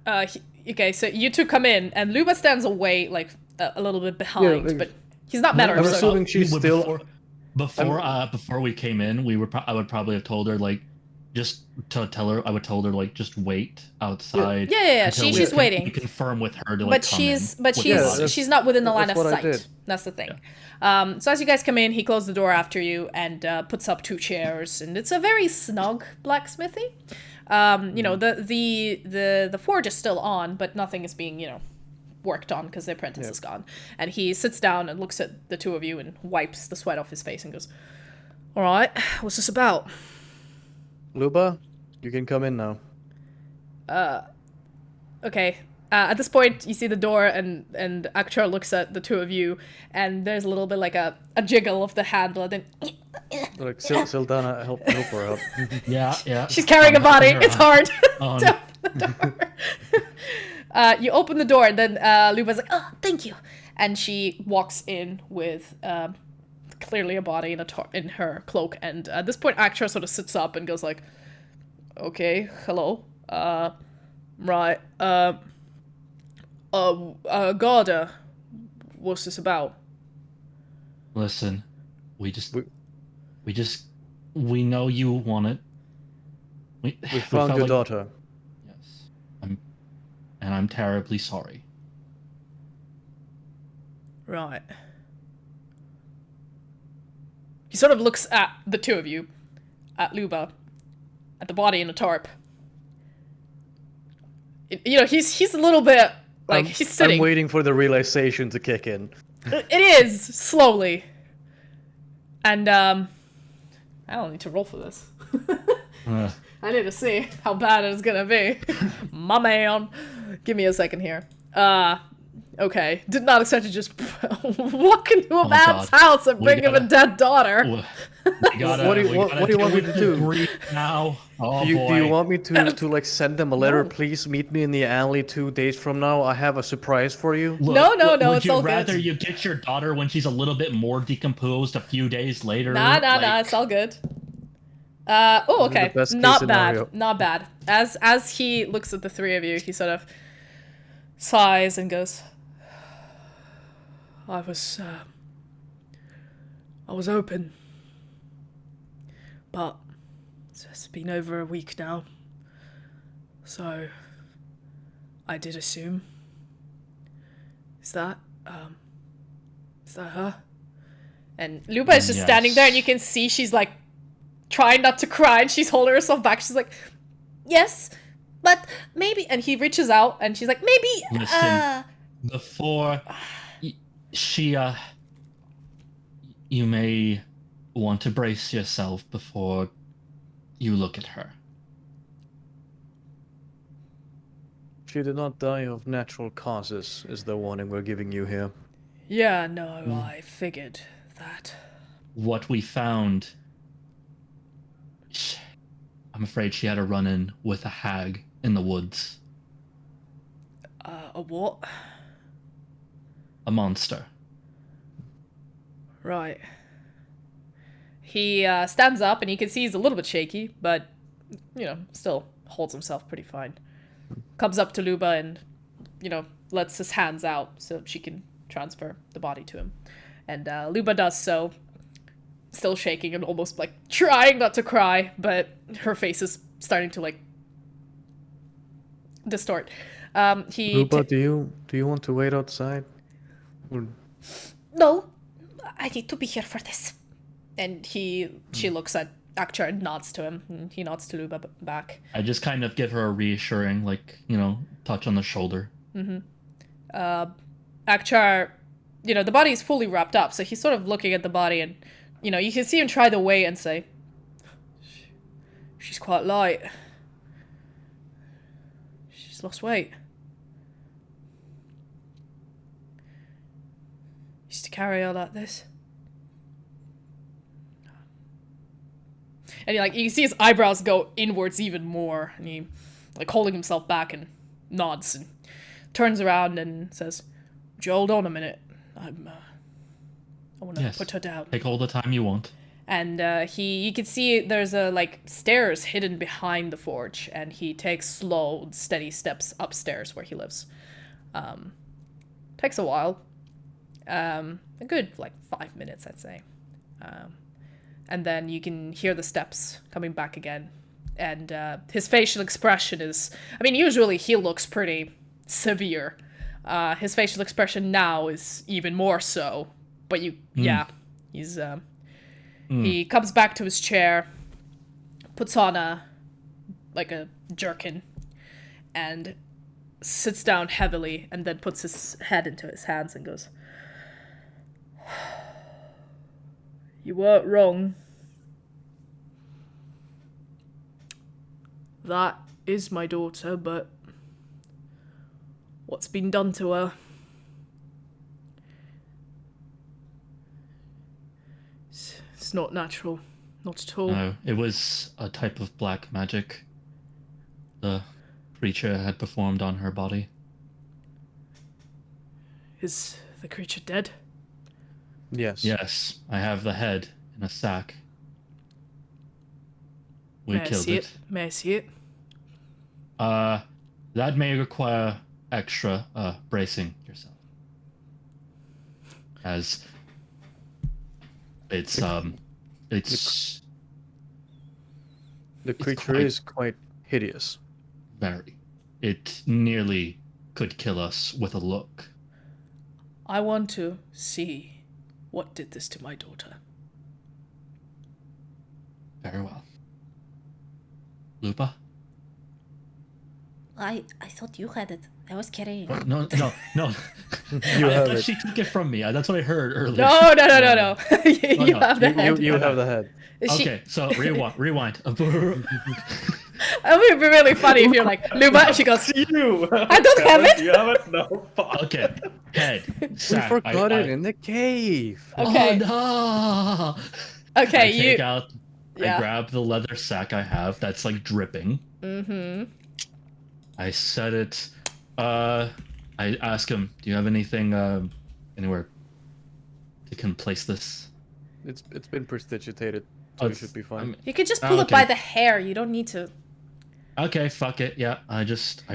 Okay, so you two come in, and Luba stands away, like, a little bit behind, but he's not met her. I'm So assuming she's still... Before we came in, I would probably have told her, like, just to tell her, I would told her, like, just wait outside. Yeah. She's waiting. We confirm with her to, like, But come in she's not within the line of what I sight. did. That's the thing. Yeah. So as you guys come in, he closes the door after you and puts up 2 chairs, and it's a very snug blacksmithy. The forge is still on, but nothing is being, worked on because the apprentice is gone. And he sits down and looks at the two of you and wipes the sweat off his face and goes, "All right, what's this about?" Luba, you can come in now. Okay. At this point, you see the door, and Akchar looks at the two of you, and there's a little bit like a jiggle of the handle, and then... Like, Sildanna, help her out. Yeah. She's carrying a body. It's hard. Oh, to open the door. You open the door, and then Luba's like, "Oh, thank you." And she walks in with clearly a body in her cloak. And at this point, Akchar sort of sits up and goes like, "Okay, hello. Right. Garda, what's this about?" Listen, we know you want it. We found your daughter. Yes. I'm terribly sorry. Right. He sort of looks at the two of you, at Luba, at the body in the tarp. He's a little bit, like, he's sitting. I'm waiting for the realization to kick in. It is, slowly. And, I don't need to roll for this. I need to see how bad it's gonna be. My man. Give me a second here. Okay. Did not expect to just walk into a man's house and bring him a dead daughter. What do you want me to do? Now? Oh, do you want me to like send them a letter? No. Please meet me in the alley 2 days from now. I have a surprise for you. Look, no, it's all good. Would you rather you get your daughter when she's a little bit more decomposed a few days later? Nah, it's all good. Okay. Not bad. As he looks at the three of you, he sort of sighs and goes, I was open. But it's been over a week now. So I did assume. Is that her? And Luba is just standing there, and you can see she's like trying not to cry, and she's holding herself back. She's like, yes, but maybe. And he reaches out, and she's like, maybe. Listen, before you may want to brace yourself before you look at her. She did not die of natural causes, is the warning we're giving you here. Yeah, no, I figured that. What we found, I'm afraid she had a run-in with a hag in the woods. A what? A monster. Right. He stands up, and you can see he's a little bit shaky, but, you know, still holds himself pretty fine. Comes up to Luba and, you know, lets his hands out so she can transfer the body to him. And Luba does so, still shaking and almost, like, trying not to cry, but her face is starting to, like, distort. Luba, do you want to wait outside? No, I need to be here for this. And she looks at Akchar and nods to him, and he nods to Luba back. I just kind of give her a reassuring, like, you know, touch on the shoulder. Akchar, you know, the body is fully wrapped up, so he's sort of looking at the body, and, you know, you can see him try the weight and say, she's quite light. She's lost weight. Used to carry her like this. And like you can see his eyebrows go inwards even more, and he, like, holding himself back, and nods and turns around and says, "Would you hold on a minute? I want to put her down." Take all the time you want. And you can see there's like stairs hidden behind the forge, and he takes slow, steady steps upstairs where he lives. Takes a while, a good like 5 minutes, I'd say. And then you can hear the steps coming back again. And his facial expression is... I mean, usually he looks pretty severe. His facial expression now is even more so. But he's... He comes back to his chair, puts on a jerkin, and sits down heavily, and then puts his head into his hands and goes... You weren't wrong. That is my daughter, but what's been done to her? It's not natural. Not at all. No, it was a type of black magic the creature had performed on her body. Is the creature dead? Yes. Yes, I have the head in a sack. We killed it. May I see it? That may require extra bracing yourself. As it's the creature is quite hideous. Very. It nearly could kill us with a look. I want to see what did this to my daughter. Very well. Lupa? I thought you had it. I was carrying Oh, it. no. You I have thought it. she took it from me. That's what I heard earlier. No. You have the head. You have the head. Okay, so rewind. That would be really funny if you're like, Luba, and she goes, You. I don't have it. You have it? No. Fuck. Okay, head. We Sack. forgot it in the cave. Okay. Oh, no. Okay, I grab the leather sack I have that's like dripping. Mm-hmm. I set it. I ask him, "Do you have anything anywhere you can place this?" It's been prestidigitated, so it should be fine. You could just pull it by the hair. You don't need to. Okay, fuck it. Yeah, I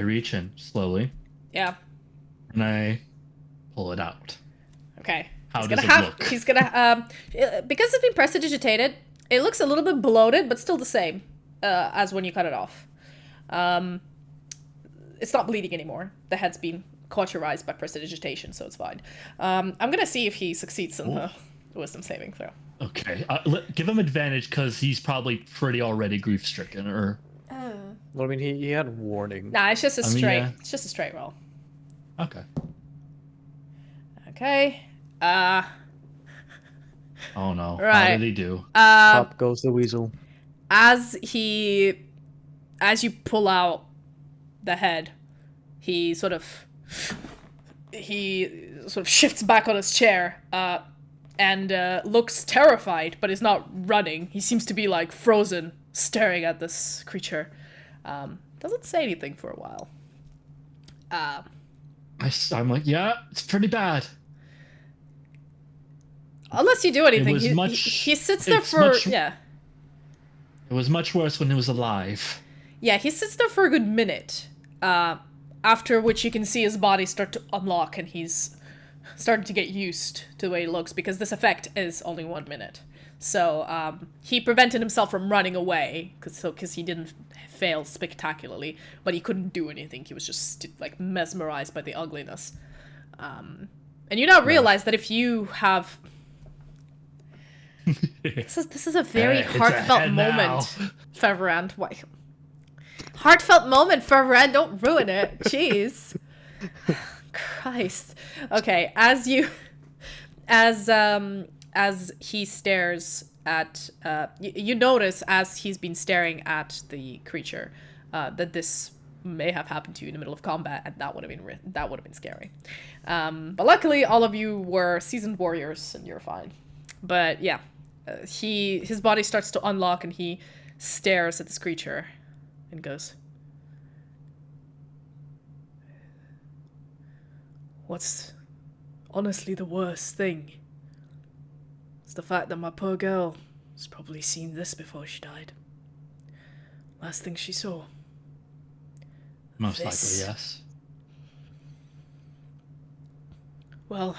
reach in slowly. Yeah. And I pull it out. Okay. How does it look? He's gonna because it's been prestidigitated. It looks a little bit bloated, but still the same as when you cut it off. It's not bleeding anymore. The head's been cauterized by prestidigitation, so it's fine. I'm gonna see if he succeeds in the wisdom saving throw. Okay, give him advantage because he's probably pretty already grief-stricken, or... Well, I mean, he had warning. Nah, it's just a straight. yeah. It's just a straight roll. Okay. Okay. Oh no. Right. How did he do? Up goes the weasel. As you pull out the head, he sort of shifts back on his chair and looks terrified, but is not running. He seems to be like frozen, staring at this creature. Doesn't say anything for a while. I'm like, yeah, it's pretty bad. Unless you do anything, It was he sits there for It was much worse when it was alive. Yeah, he sits there for a good minute. After which you can see his body start to unlock, and he's starting to get used to the way he looks, because this effect is only 1 minute. So he prevented himself from running away, because he didn't fail spectacularly, but he couldn't do anything. He was just like mesmerized by the ugliness. And you now realize that if you have... This is a very heartfelt moment, Feverand. Why? Heartfelt moment, Feverand. Don't ruin it. Jeez. Christ. Okay, as he stares at, you notice as he's been staring at the creature, that this may have happened to you in the middle of combat, and that would have been scary. But luckily, all of you were seasoned warriors, and you're fine. But yeah, his body starts to unlock, and he stares at this creature, and goes, "What's honestly the worst thing? It's the fact that my poor girl has probably seen this before she died. Last thing she saw. Most This. likely, yes. Well,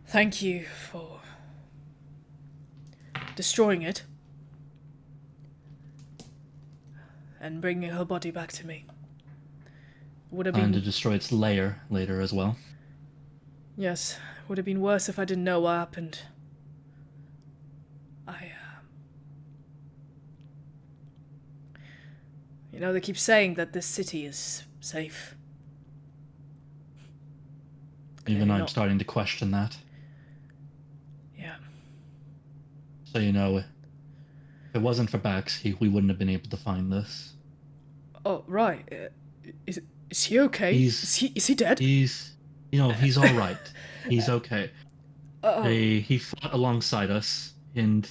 thank you for destroying it and bringing her body back to me. Would have And to been destroy its lair later as well. yes, would have been worse if I didn't know what happened. You know, they keep saying that this city is safe. Even Maybe I'm not. starting to question that. Yeah. So you know, if it wasn't for Bax, we wouldn't have been able to find this. Oh, right. Is he okay? Is he dead? He's all right. He's okay. He fought alongside us, and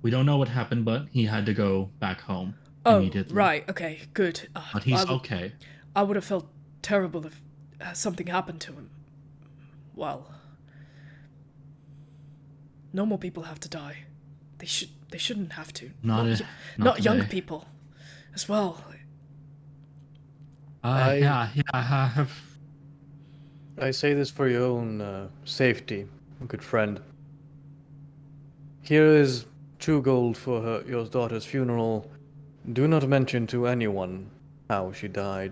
we don't know what happened, but he had to go back home immediately. Right. Okay. Good. But he's okay. I would have felt terrible if something happened to him. Well, normal people have to die. They shouldn't have to. Not young today. people, as well. I have. I say this for your own safety, good friend. Here is 2 gold for your daughter's funeral. Do not mention to anyone how she died.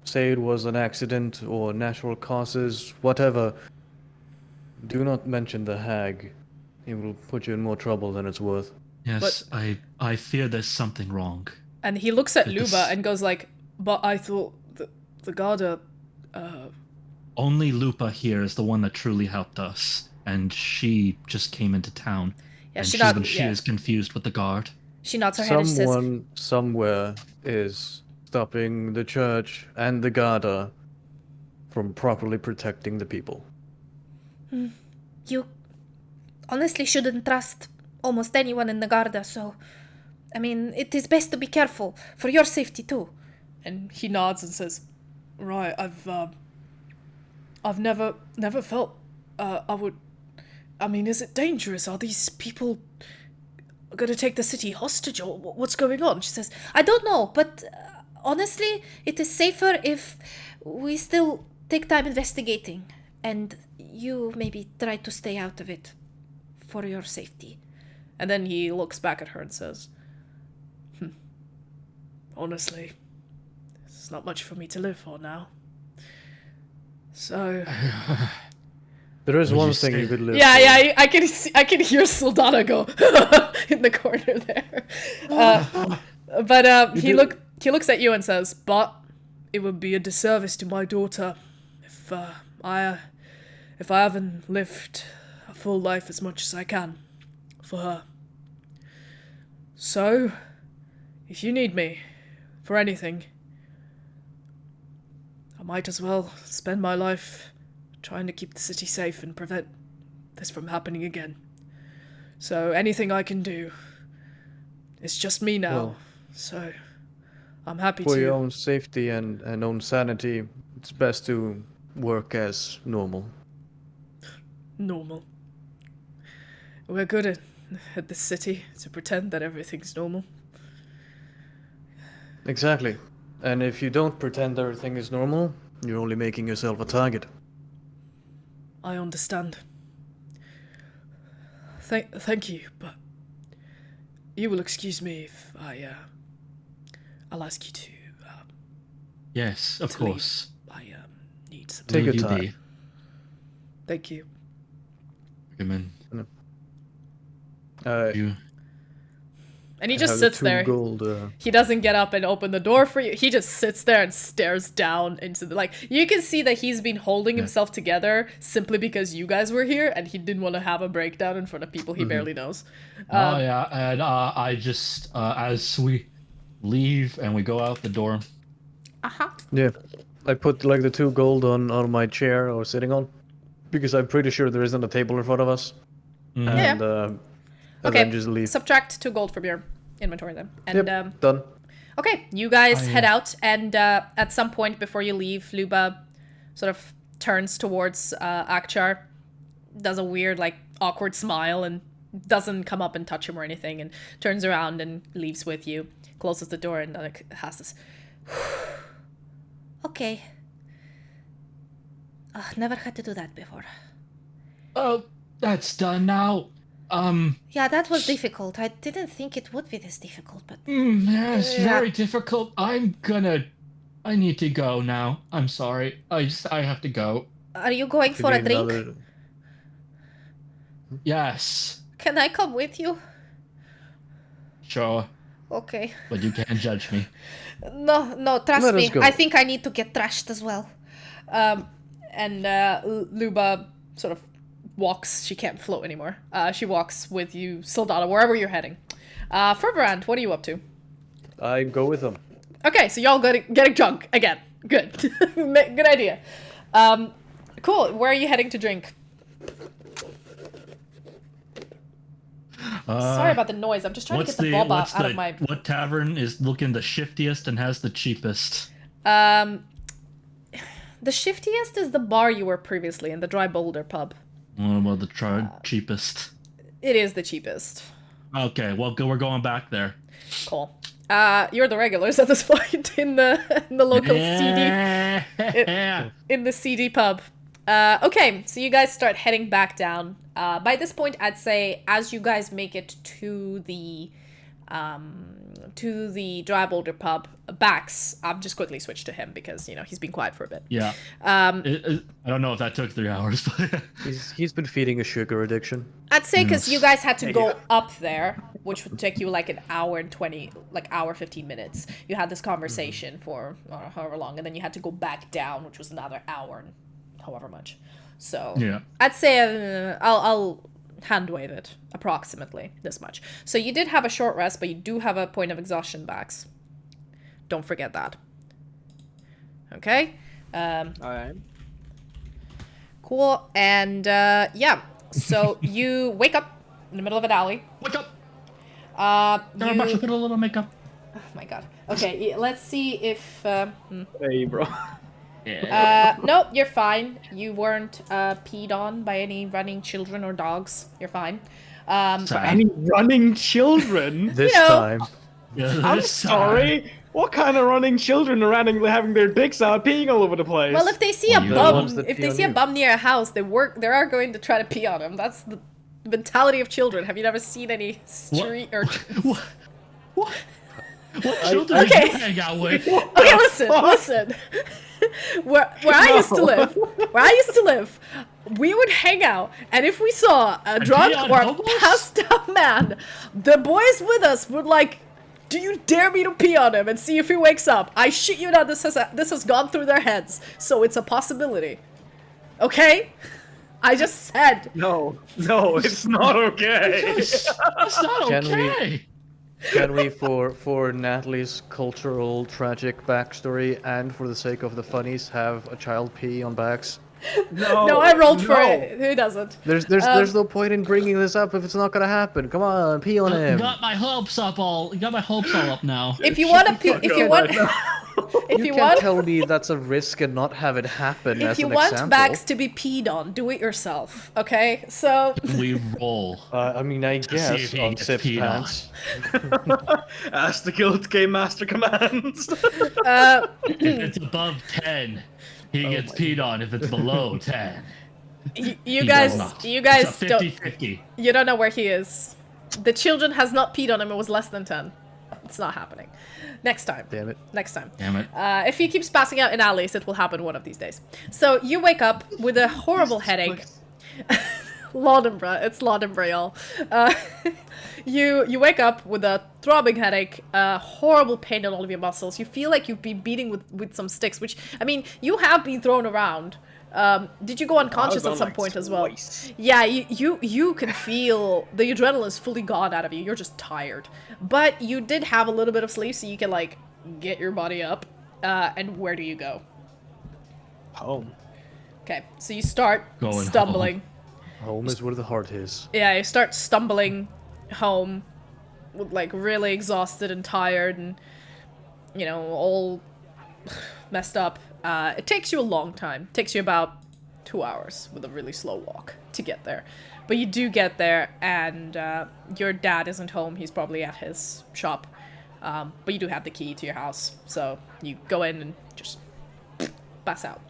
Say it was an accident or natural causes, whatever. Do not mention the hag. It will put you in more trouble than it's worth. Yes, I fear there's something wrong. And he looks at But Luba this- and goes like, "But I thought the Garda." Only Lupa here is the one that truly helped us, and she just came into town. Yeah, and she is confused with the guard. She nods her head and says, Someone somewhere is stopping the church and the Garda from properly protecting the people. You honestly shouldn't trust almost anyone in the Garda, so... I mean, it is best to be careful, for your safety too. and he nods and says, "Right, I've never felt I would. I mean, is it dangerous? Are these people going to take the city hostage, or what's going on?" She says, I don't know, but honestly, it is safer if we still take time investigating, and you maybe try to stay out of it for your safety. And then he looks back at her and says, honestly, there's not much for me to live for now. So... There is one thing you could live for. Yeah, I can hear Sildanna go in the corner there. But he looks at you and says, but it would be a disservice to my daughter if I haven't lived a full life as much as I can for her. So, if you need me for anything, I might as well spend my life trying to keep the city safe and prevent this from happening again. So anything I can do, it's just me now, so I'm happy to... For your own safety and own sanity, it's best to work as normal. Normal. We're good at this city to pretend that everything's normal. Exactly. And if you don't pretend everything is normal, you're only making yourself a target. I understand. Thank you, but you will excuse me if I'll ask you to. Yes, of course. Leave. I need some. Take your You time. be? Thank you. Recommend you. And he I just have the sits there. Gold, He doesn't get up and open the door for you. He just sits there and stares down into the... Like, you can see that he's been holding himself together simply because you guys were here, and he didn't want to have a breakdown in front of people he barely knows. Oh, yeah, and I just, as we leave and we go out the door... Yeah. I put like the 2 gold on my chair I was sitting on, because I'm pretty sure there isn't a table in front of us. And, Okay, then just leave. subtract 2 gold from your inventory then. And, Done. Okay, you guys head out, and at some point before you leave, Luba sort of turns towards Akchar, does a weird, like, awkward smile, and doesn't come up and touch him or anything, and turns around and leaves with you, closes the door, and has this... Okay. Never had to do that before. Oh, that's done now. Yeah, that was difficult. I didn't think it would be this difficult, but... Yeah, it's very difficult. I need to go now. I'm sorry. I have to go. Are you going for a drink? Yes. Can I come with you? Sure. Okay. But you can't judge me. No, trust Let us me. go. I think I need to get trashed as well. And Luba sort of walks. She can't float anymore. She walks with you, Sildanna, wherever you're heading. Furbrand, what are you up to? I go with them. Okay, so y'all getting drunk again. Good. Good idea. Cool. Where are you heading to drink? Sorry about the noise. I'm just trying to get the boba out of my... What tavern is looking the shiftiest and has the cheapest? The shiftiest is the bar you were previously in, the Dry Boulder pub. Well, the cheapest. It is the cheapest. Okay, well, we're going back there. Cool. You're the regulars at this point in the local CD in the CD pub. Okay, so you guys start heading back down. By this point, I'd say as you guys make it to the Dry Boulder pub, Bax, I've just quickly switched to him because, you know, he's been quiet for a bit. Yeah. I don't know if that took 3 hours, but... He's been feeding a sugar addiction. I'd say because you guys had to go up there, which would take you like an hour and 15 minutes. You had this conversation for however long, and then you had to go back down, which was another hour and however much. So yeah. I'd say I'll hand wave it approximately this much. So you did have a short rest, but you do have a point of exhaustion, Bax. Don't forget that. Okay. Alright. Cool. And yeah, so you wake up in the middle of an alley. Wake up! You... Brush a little makeup. Oh my god. Okay, let's see if... Hey, bro. Yeah. Nope, you're fine. You weren't peed on by any running children or dogs. You're fine. Any running children? This know. time. I'm sorry. What kind of running children are having their dicks out, peeing all over the place? Well, if they see Well, a the bum, ones that if pee they on see a you. bum near a house, they are going to try to pee on him. That's mentality of children. Have you never seen any street urchins? What children did you hang out with? Okay, listen. Where I used to live, we would hang out, and if we saw a drunk or passed out man, the boys with us would like, do you dare me to pee on him and see if he wakes up? I shit you not, this has gone through their heads, so it's a possibility. Okay? I just said. No, it's not okay. It's not okay. Can we, for Natalie's cultural tragic backstory and for the sake of the funnies, have a child pee on backs? No, I rolled for it. Who doesn't? There's no point in bringing this up if it's not gonna happen. Come on, pee on him. You got my hopes all up now. If you want to pee, You can't tell me that's a risk and not have it happen. If you want backs to be peed on, do it yourself. Okay, so we roll. I mean, I guess on Sip's pants. Ask the Guild Game Master commands. If it's above 10, he gets peed on. If it's below 10, you guys it's a 50-50. You don't know where he is. The children has not peed on him. It was less than 10. It's not happening. Next time. Damn it. Next time. Damn it. If he keeps passing out in alleys, it will happen one of these days. So you wake up with a horrible headache. Laudenborough. It's Laudenborough, y'all. You wake up with a throbbing headache, horrible pain in all of your muscles. You feel like you've been beating with some sticks, which, I mean, you have been thrown around. Did you go unconscious at some point as well? Yeah, you can feel the adrenaline's fully gone out of you. You're just tired. But you did have a little bit of sleep, so you can, like, get your body up. And where do you go? Home. Okay, so you start stumbling. Home is where the heart is. Yeah, you start stumbling home, with, like, really exhausted and tired and, you know, all messed up. It takes you a long time. It takes you about 2 hours with a really slow walk to get there. But you do get there, and your dad isn't home. He's probably at his shop. But you do have the key to your house, so you go in and just pass out.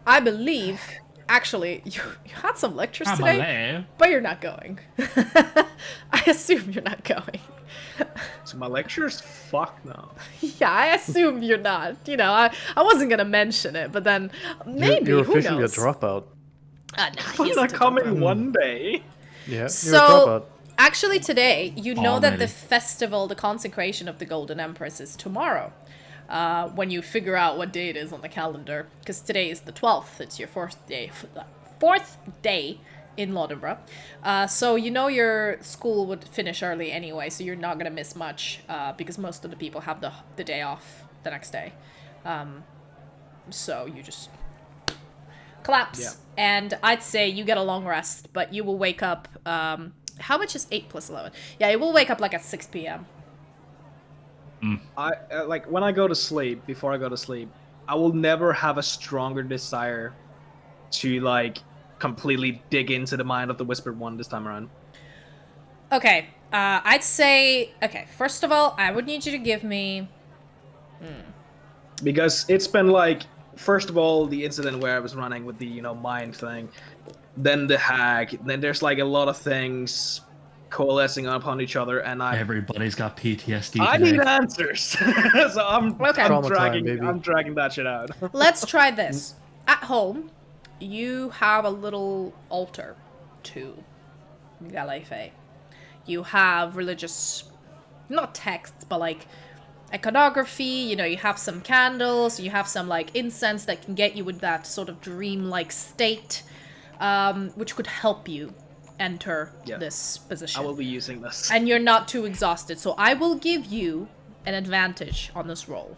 I believe, actually, you had some lectures today, but you're not going. I assume you're not going. So my lectures? Fuck no. Yeah, I assume you're not. You know, I wasn't gonna mention it, but then maybe, you're who officially knows? a dropout. Nah, I'm not coming one day. Yeah, you're a So, dropout. actually today, you know that the festival, the consecration of the Golden Empress is tomorrow. When you figure out what day it is on the calendar, because today is the 12th. It's your fourth day in Laudenborough. So you know your school would finish early anyway, so you're not gonna miss much, because most of the people have the day off the next day. So you just collapse, and I'd say you get a long rest, but you will wake up. How much is 8 plus 11? Yeah, you will wake up like at 6 p.m. I like when I go to sleep. Before I go to sleep, I will never have a stronger desire to like completely dig into the mind of the Whispered One this time around. Okay, I'd say, okay, first of all, I would need you to give me... Because it's been like, first of all, the incident where I was running with the, you know, mind thing, then the hack, then there's like a lot of things coalescing upon each other, and everybody's got PTSD I today. need answers. So I'm dragging that shit out. Let's try this. At home, you have a little altar to Galefe. You have religious, not texts, but like iconography, you know, you have some candles, you have some like incense that can get you with that sort of dream-like state, which could help you enter this position. I will be using this. And you're not too exhausted, so I will give you an advantage on this roll.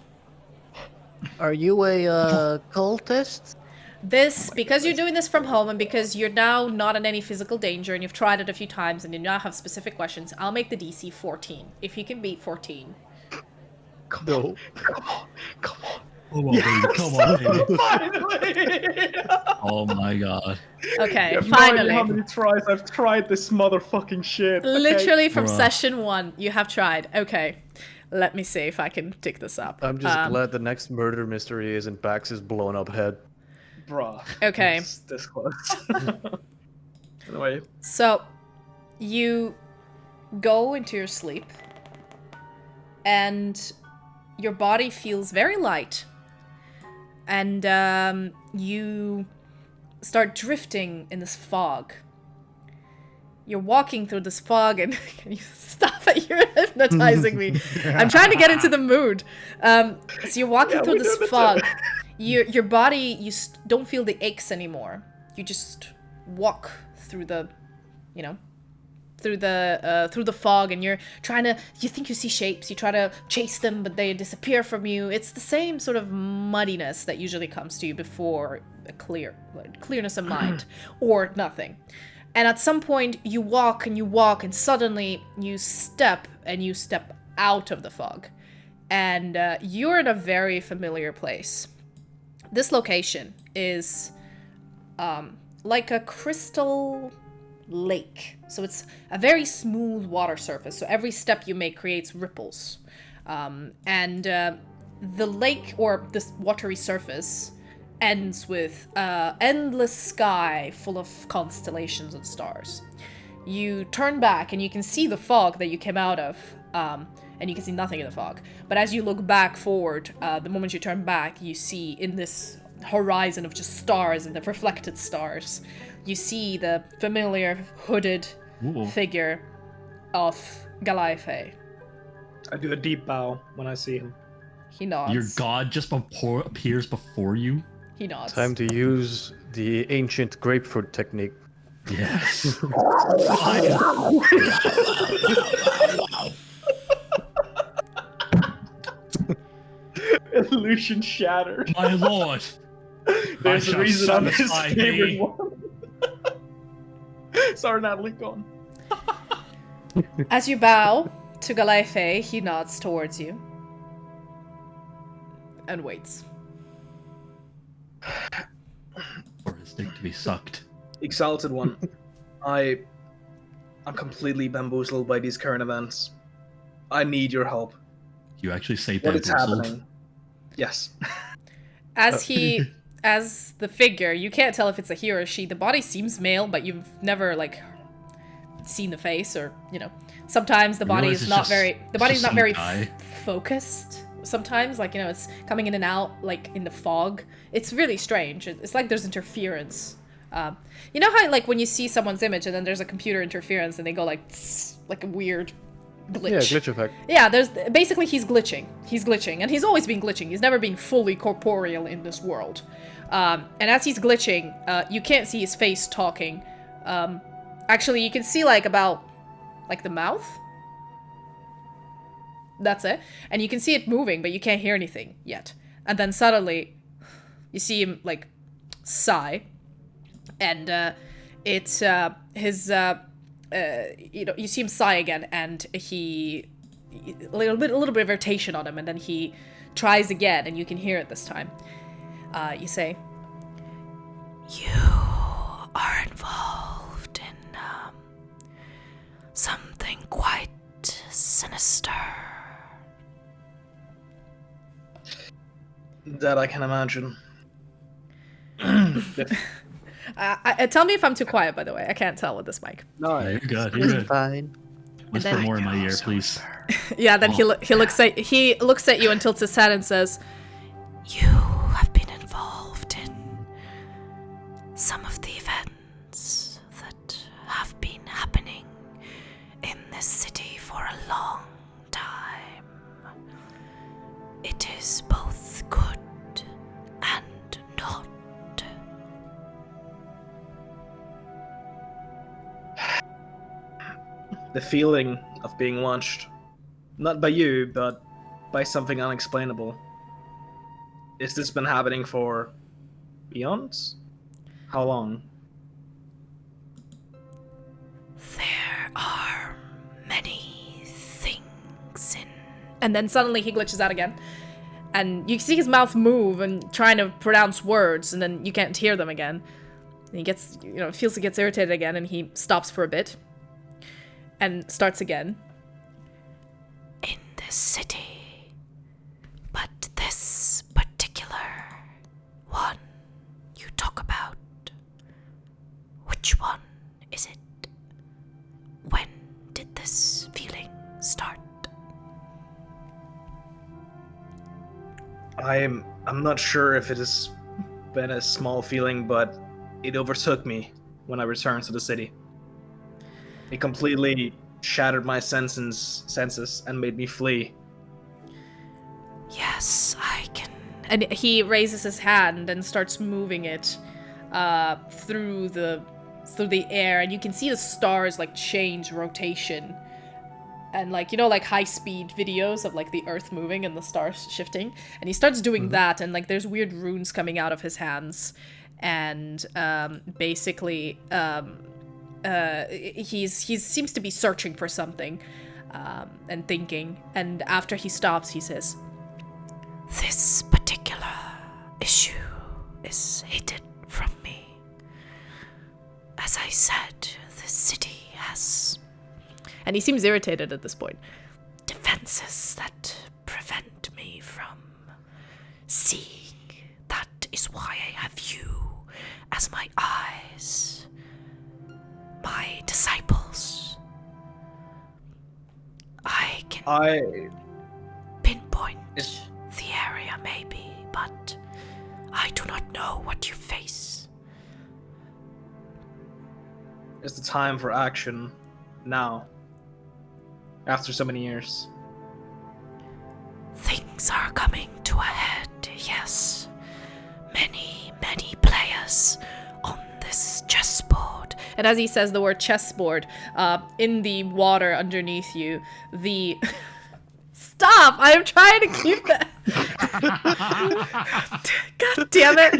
Are you a cultist? This, because you're doing this from home and because you're now not in any physical danger and you've tried it a few times and you now have specific questions, I'll make the DC 14. If you can beat 14. Come on. Come on, baby. Come on, baby. Finally! Oh my god. Okay, You have no finally. idea how many tries I've tried this motherfucking shit. Okay. Literally from Bruh. session 1, you have tried. Okay, let me see if I can dig this up. I'm just glad the next murder mystery isn't Bax's blown up head. Bruh. Okay. It's this close. Anyway. So, you go into your sleep, and your body feels very light, and you start drifting in this fog. You're walking through this fog, and can you stop it? You're hypnotizing me. I'm trying to get into the mood. So you're walking through this fog. Your body, don't feel the aches anymore. You just walk through the, through the fog, and you think you see shapes. You try to chase them, but they disappear from you. It's the same sort of muddiness that usually comes to you before a clearness of mind, or nothing. And at some point, you walk, and suddenly you step out of the fog. And you're in a very familiar place. This location is like a crystal lake. So it's a very smooth water surface. So every step you make creates ripples. And the lake, or this watery surface, ends with endless sky full of constellations and stars. You turn back and you can see the fog that you came out of, and you can see nothing in the fog. But as you look back forward, the moment you turn back, you see in this horizon of just stars and the reflected stars, you see the familiar hooded figure of Galaife. I do a deep bow when I see him. He nods. Your god just appears before you? He nods. Time to use the ancient grapefruit technique. Yes. Illusion shattered. My lord. There's a reason I'm his satisfy favorite thee. one. Sorry, Natalie, go on. As you bow to Galaife, he nods towards you. And waits. For his dick to be sucked. Exalted One, I'm completely bamboozled by these current events. I need your help. You actually say What is bamboozled? happening? Yes. As the figure, you can't tell if it's a he or a she. The body seems male, but you've never, seen the face, or, sometimes the body is not very, focused. Sometimes, it's coming in and out, in the fog. It's really strange. It's like there's interference. You know how, when you see someone's image and then there's a computer interference and they go tss, like a weird glitch. Yeah, glitch effect. Yeah, basically he's glitching. He's glitching, and he's always been glitching. He's never been fully corporeal in this world. And as he's glitching, you can't see his face talking. Actually, you can see about the mouth. That's it. And you can see it moving, but you can't hear anything yet. And then suddenly, you see him sigh, and it's his. You see him sigh again, and a little bit of irritation on him, and then he tries again, and you can hear it this time. You say, "You are involved in something quite sinister." That I can imagine. Tell me if I'm too quiet, by the way. I can't tell with this mic. No, Yeah, you're good. You're good. Fine. Whisper more in my ear, please. Yeah, then he looks at you and tilts his head and says, "You have been involved in some of the events that have been happening in this city for a long time. It is both good and not." the feeling of being watched, not by you, but by something unexplainable. Has this been happening for eons? How long? There are many things in... And then suddenly he glitches out again. And you see his mouth move and trying to pronounce words, and then you can't hear them again. And he gets, feels he gets irritated again, and he stops for a bit. And starts again. In this city, but this particular one you talk about, which one is it? this feeling start? I'm not sure if it has been a small feeling, but it overtook me when I returned to the city. It completely shattered my senses and made me flee. Yes, I can. And he raises his hand and starts moving it through the air, and you can see the stars like change rotation. And like, you know, like high-speed videos of like the earth moving and the stars shifting. And he starts doing that, and like there's weird runes coming out of his hands. And basically, he seems to be searching for something and thinking. And after he stops, he says, "This particular issue is hidden from me. As I said, the city has..." And he seems irritated at this point. "Defenses that prevent me from seeing. That is why I have you as my eyes. My disciples. I can pinpoint the area maybe, but I do not know what you face." It's the time for action now. After so many years. Things are coming to a head, yes. Many, many players on this chessboard. And as he says the word chessboard, in the water underneath you, the... Stop! I am trying to keep that... God damn it!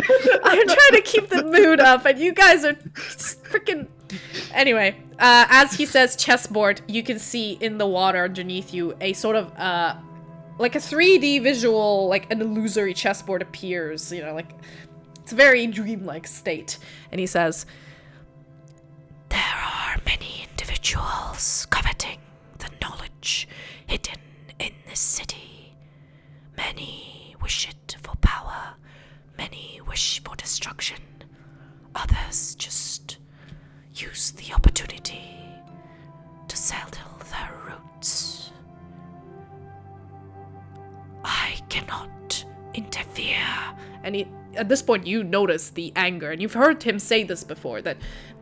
I am trying to keep the mood up, and you guys are freaking... Anyway, as he says chessboard, you can see in the water underneath you a sort of, like a 3D visual, like an illusory chessboard appears, you know, like, it's a very dreamlike state. And he says, "There are many individuals coveting the knowledge hidden in this city. Many wish it for power, many wish for destruction. Others just use the opportunity to settle their roots. I cannot interfere." and at this point you notice the anger, and you've heard him say this before, that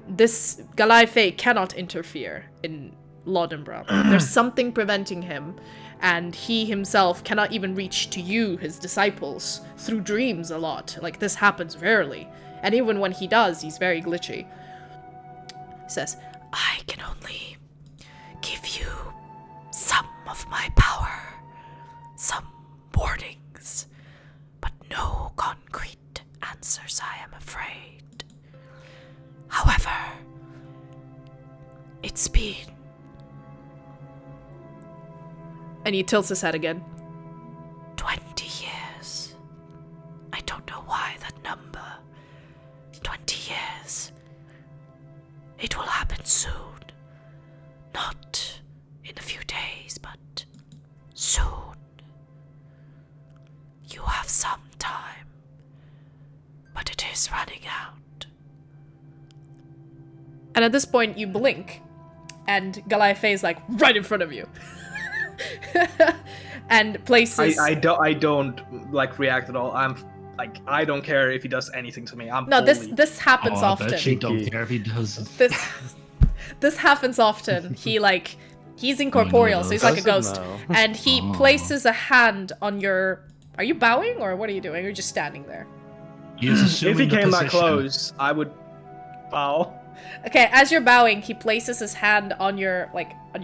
this Galai cannot interfere in Lodenbra. There's something preventing him, and he himself cannot even reach to you, his disciples, through dreams a lot. Like, this happens rarely, and even when he does, he's very glitchy. He says, "I can only give you some of my power, some warnings, but no concrete answers, I am afraid. However, it's been..." And he tilts his head again. 20 years. I don't know why that number. 20 years. It will happen soon. Not in a few days, but soon. You have some time, but it is running out. And at this point, you blink, and Galai is like right in front of you. And places... I don't like react at all. I'm like, I don't care if he does anything to me. This happens often. I bet you don't care if he does. This happens often. He's incorporeal, so he's like a ghost. And he places a hand on your... Are you bowing, or what are you doing? You're just standing there. If he came that close, I would bow. Okay, as you're bowing, he places his hand on your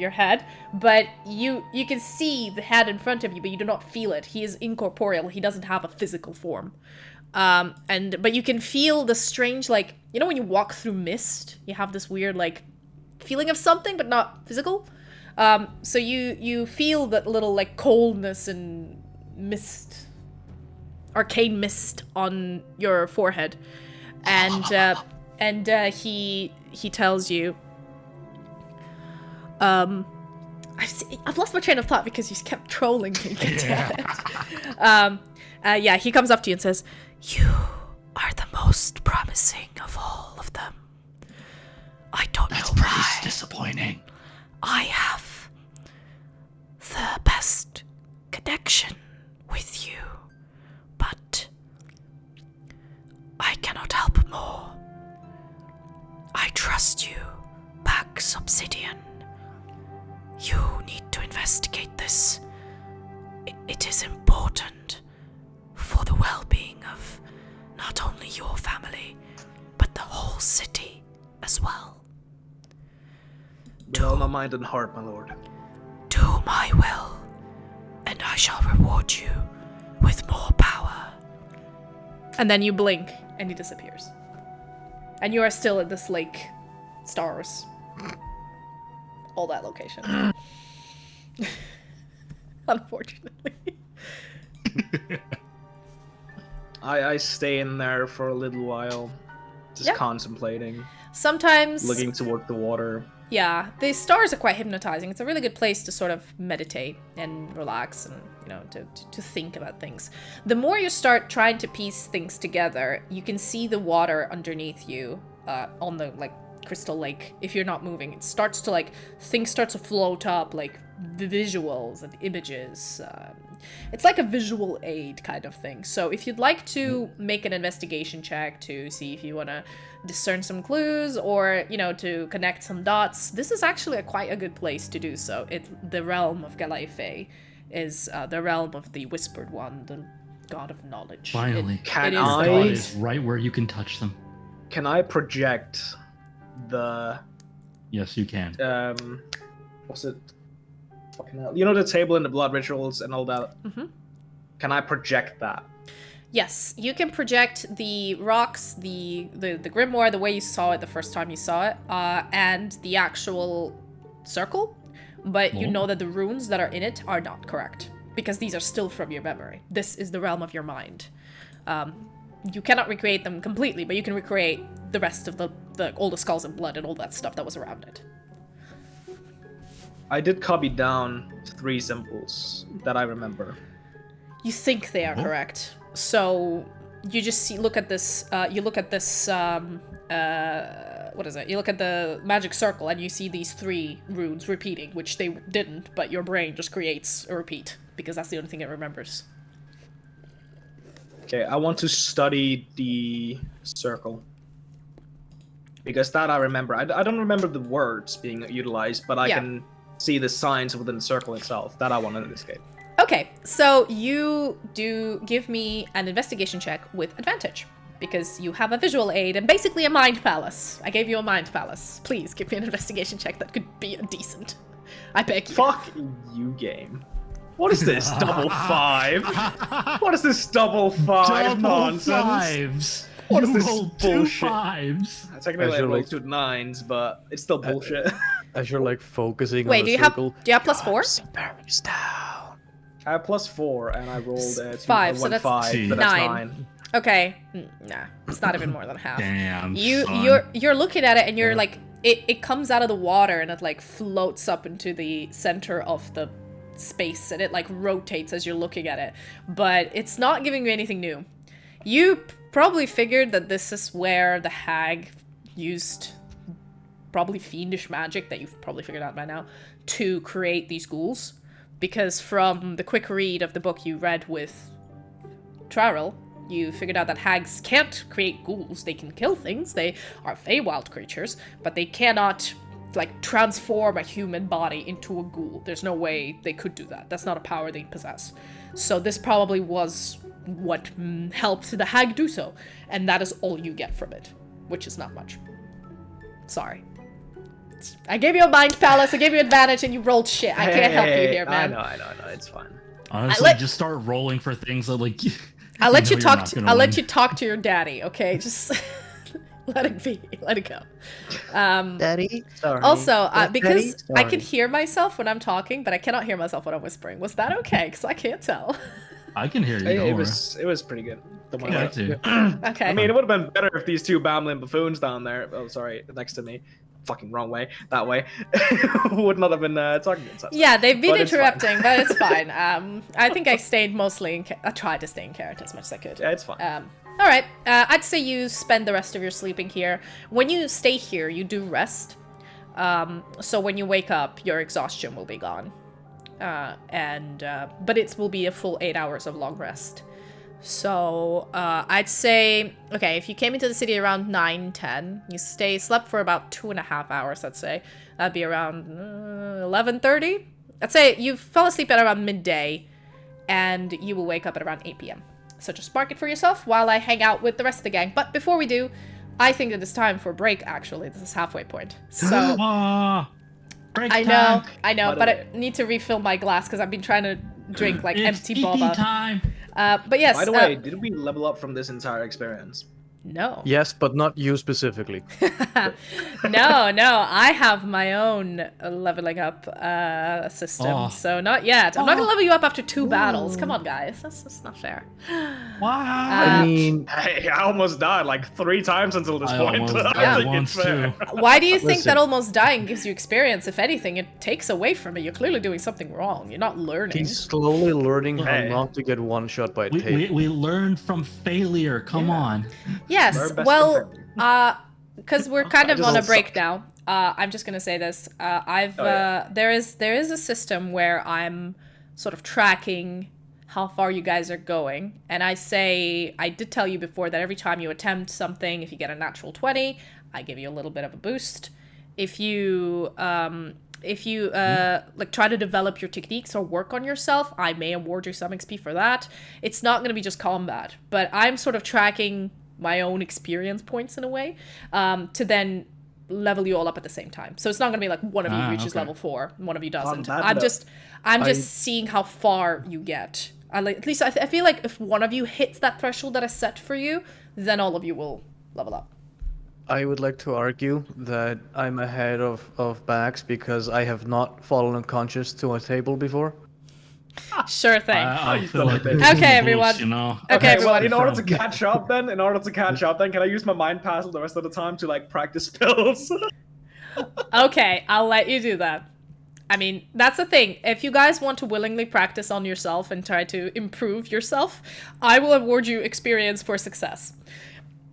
head, but you can see the hand in front of you, but you do not feel it. He is incorporeal. He doesn't have a physical form. But you can feel the strange, like, you know when you walk through mist, you have this weird, like, feeling of something, but not physical? So you feel that little, like, coldness and mist, arcane mist on your forehead. And he tells you, I've lost my train of thought because you kept trolling me. He comes up to you and says, "You are the most promising of all of them. I don't know why. That's pretty disappointing. I have connection with you, but I cannot help more. I trust you, Pax Obsidian. You need to investigate this. It is important for the well-being of not only your family, but the whole city as well. With all my mind and heart, my lord. Do my will, and I shall reward you with more power. And then you blink, and he disappears. And you are still in this lake. Stars. All that location. Unfortunately. I stay in there for a little while, just contemplating, Sometimes... looking toward the water. Yeah, the stars are quite hypnotizing. It's a really good place to sort of meditate and relax and, you know, to think about things. The more you start trying to piece things together, you can see the water underneath you on the, like, crystal lake. If you're not moving, it starts to, like, things start to float up, like, the visuals and images. It's like a visual aid kind of thing. So if you'd like to make an investigation check to see if you want to discern some clues or, you know, to connect some dots, this is actually quite a good place to do so. The realm of Galaife is the realm of the Whispered One, the god of knowledge. Finally. Can The I- god is right where you can touch them. Can I project the Yes, you can. what's it? Fucking hell. You know the table and the blood rituals and all that? Mm-hmm. Can I project that? Yes, you can project the rocks, the grimoire, the way you saw it the first time you saw it, and the actual circle, but you know that the runes that are in it are not correct, because these are still from your memory. This is the realm of your mind. You cannot recreate them completely, but you can recreate the rest of all the skulls and blood and all that stuff that was around it. I did copy down 3 symbols that I remember. You think they are correct. So you just look at this, what is it? You look at the magic circle and you see these 3 runes repeating, which they didn't, but your brain just creates a repeat, because that's the only thing it remembers. Okay, I want to study the circle. Because that I remember. I don't remember the words being utilized, but I can see the signs within the circle itself. That I want to investigate. Okay, so you do give me an investigation check with advantage, because you have a visual aid and basically a mind palace. I gave you a mind palace. Please give me an investigation check that could be decent. I beg you. Fuck you, game. What is this? Double 5? What is this double 5 nonsense? What is this bullshit? 5s. Technically, I rolled 2 9s, but it's still bullshit. As you're like focusing Wait, on do the you have circle. +4? I have +4, and I rolled 5, so that's 5, but 9. that's 9. Okay, nah, it's not even more than half. Damn. You're looking at it and you're like, it comes out of the water and it like floats up into the center of the space and it like rotates as you're looking at it, but it's not giving you anything new. You probably figured that this is where the hag used probably fiendish magic that you've probably figured out by now to create these ghouls, because from the quick read of the book you read with Trarel, you figured out that hags can't create ghouls. They can kill things. They are Feywild creatures, but they cannot like transform a human body into a ghoul. There's no way they could do that. That's not a power they possess. So this probably was what helped the hag do so, and that is all you get from it, which is not much. Sorry. I gave you a mind palace, I gave you advantage, and you rolled shit. I can't help you here, man. I know, it's fine. Honestly, just start rolling for things that like. I'll let you talk to your daddy, okay? Just let it be. Let it go. Daddy, sorry. Also, because Daddy, I can hear myself when I'm talking, but I cannot hear myself when I'm whispering. Was that okay? Because I can't tell. I can hear you. It was pretty good. Yeah, too. Okay. I mean, it would have been better if these 2 Bamlin buffoons down there, next to me, fucking wrong way, that way, would not have been talking against us. Yeah, they've been But it's interrupting, but it's fine. I think I stayed mostly I tried to stay in character as much as I could. Yeah, it's fine. All right. I'd say you spend the rest of your sleeping here. When you stay here, you do rest. So when you wake up, your exhaustion will be gone. but it will be a full 8 hours of long rest. So I'd say, okay, if you came into the city around 9, 10, you slept for about 2.5 hours, let's say. That'd be around 11:30. I'd say you fell asleep at around midday, and you will wake up at around 8 p.m. So just mark it for yourself while I hang out with the rest of the gang. But before we do, I think that it's time for a break, actually. This is halfway point. So break I time. know, but I need to refill my glass because I've been trying to drink like It's empty boba. time. But yes. By the way, did we level up from this entire experience? No. Yes, but not you specifically. No, I have my own leveling up system, so not yet. I'm not gonna level you up after 2 battles. Come on, guys, that's not fair. Wow. I mean, Hey, I almost died like 3 times until this point. Almost I died think once it's fair. too. Why do you think Listen. that almost dying gives you experience? If anything, it takes away from it. You're clearly doing something wrong. You're not learning. he's slowly learning how Hey. not to get one shot by a We, tape. we learned from failure. Come on. Yes, Learn best well, defender. because we're kind of just on a suck. break now. I'm just gonna say this. There is a system where I'm sort of tracking how far you guys are going, and I did tell you before that every time you attempt something, if you get a natural 20, I give you a little bit of a boost. If you like try to develop your techniques or work on yourself, I may award you some XP for that. It's not going to be just combat, but I'm sort of tracking my own experience points in a way, to then level you all up at the same time. So it's not going to be like one of you reaches okay. level 4, and one of you doesn't. that I'm note- just seeing how far you get. At least I feel like if one of you hits that threshold that I set for you, then all of you will level up. I would like to argue that I'm ahead of Bax because I have not fallen unconscious to a table before. Sure thing. I feel done like a bit. losing the Okay, everyone. boost, you know. Okay, well, everyone. in order to catch up, can I use my mind pass the rest of the time to like practice spells? Okay, I'll let you do that. I mean, that's the thing. If you guys want to willingly practice on yourself and try to improve yourself, I will award you experience for success.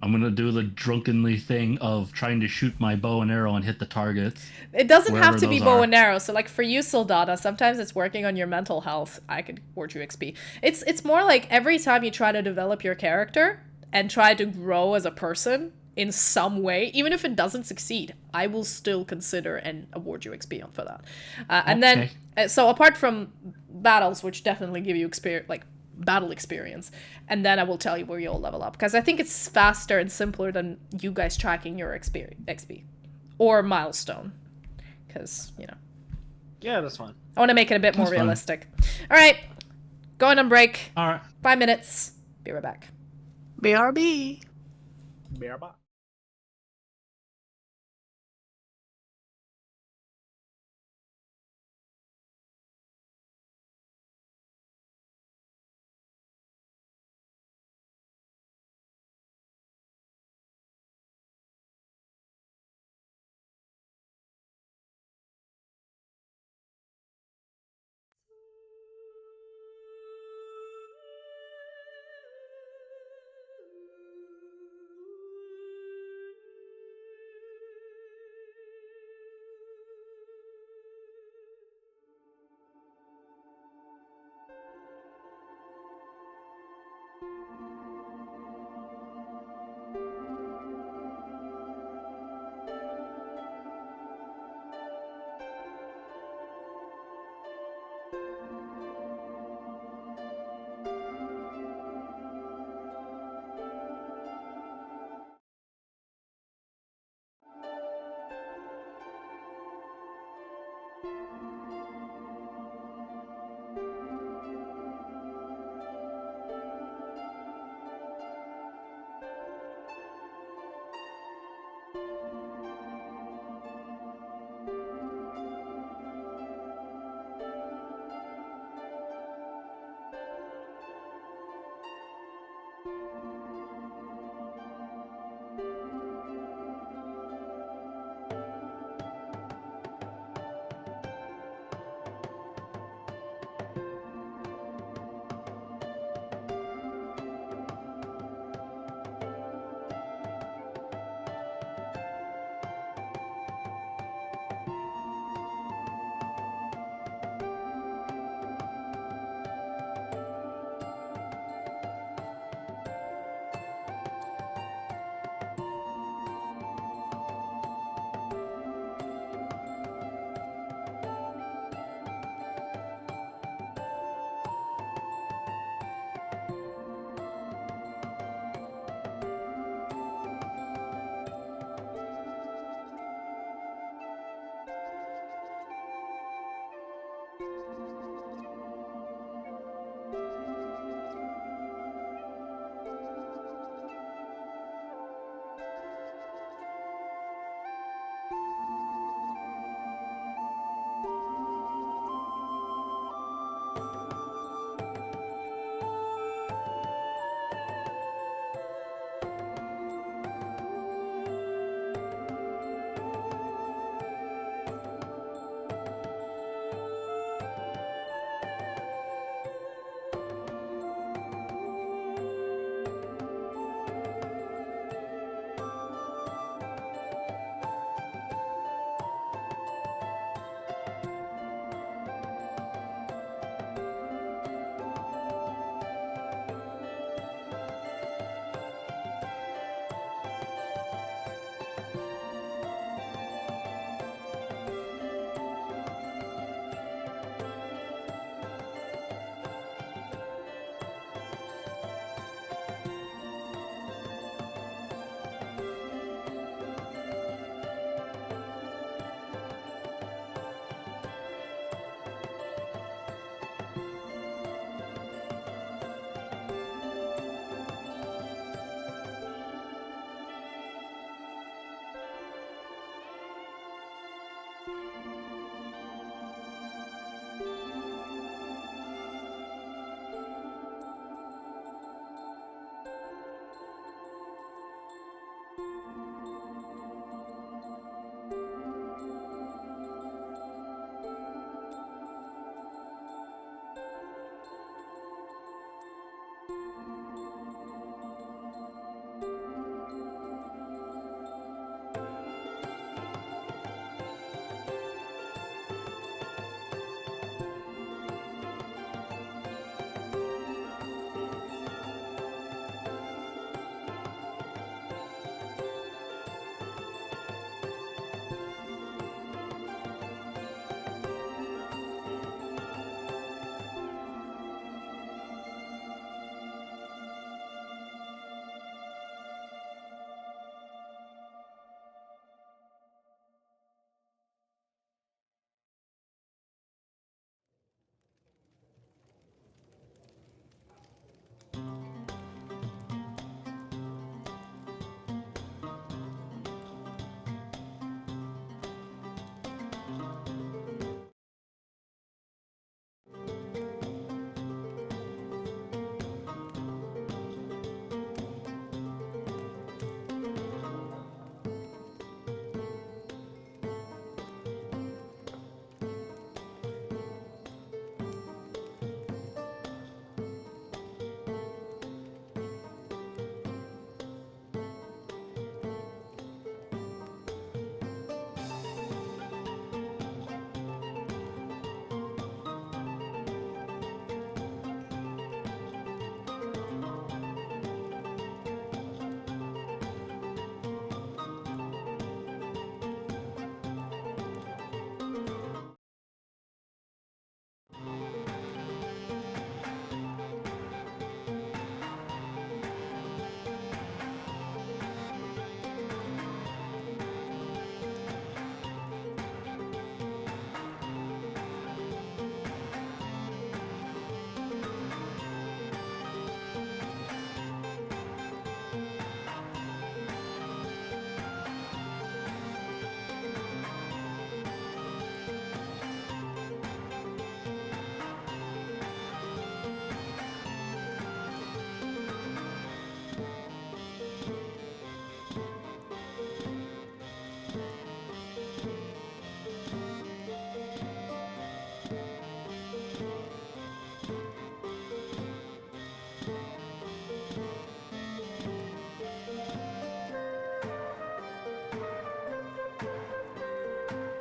I'm gonna do the drunkenly thing of trying to shoot my bow and arrow and hit the targets. It doesn't have Wherever to be those bow are. and arrow. So, like for you, Sildanna, sometimes it's working on your mental health. I could award you XP. It's more like every time you try to develop your character and try to grow as a person in some way, even if it doesn't succeed, I will still consider and award you XP for that. And then, so apart from battles, which definitely give you experience, like battle experience, and then I will tell you where you'll level up, because I think it's faster and simpler than you guys tracking your XP or milestone, because Yeah, that's fine. I want to make it a bit more That's fine. realistic. All right, going on break. All right. 5 minutes. Be right back. BRB. Bearba.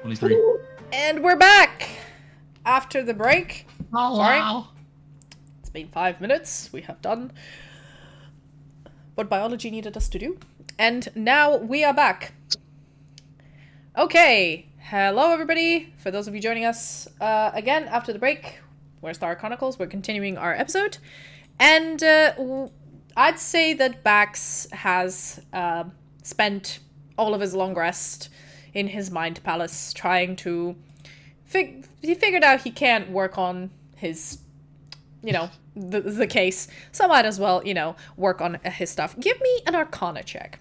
23. And we're back after the break. Oh, Sorry. wow. It's been 5 minutes. We have done what biology needed us to do. And now we are back. Okay. Hello, everybody. For those of you joining us again after the break, we're Esthara Chronicles. We're continuing our episode. And I'd say that Bax has spent all of his long rest in his mind palace trying to... he figured out he can't work on his, the case. So might as well, work on his stuff. Give me an Arcana check.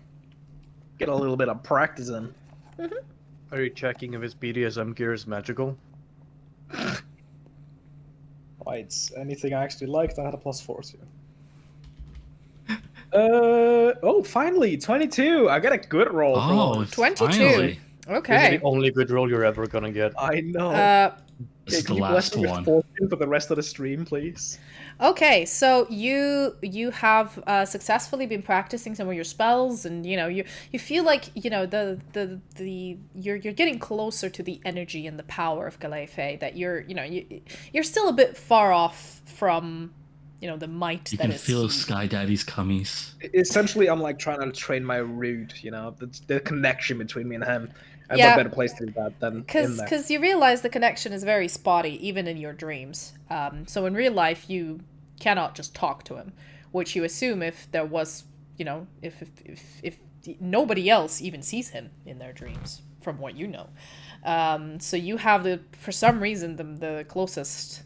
Get a little bit of practice in. Mm-hmm. Are you checking if his BDSM gear is magical? Why, it's anything I actually liked, I had a +4 to. Finally, 22. I got a good roll for once. 22. Finally. Okay. This is the only good roll you're ever gonna get. I know. This is Can the you bless last me with one. fortune for the rest of the stream, please? Okay, so you have successfully been practicing some of your spells, and you feel like you're getting closer to the energy and the power of Galefe. That you're still a bit far off from the might You that can is feel he. Sky Daddy's cummies. Essentially, I'm like trying to train my root, the connection between me and him. And Yeah. what better place to do that than in there? Because you realize the connection is very spotty, even in your dreams. So in real life, you cannot just talk to him, which you assume if there was, if nobody else even sees him in their dreams, from what you know. So you have for some reason, the closest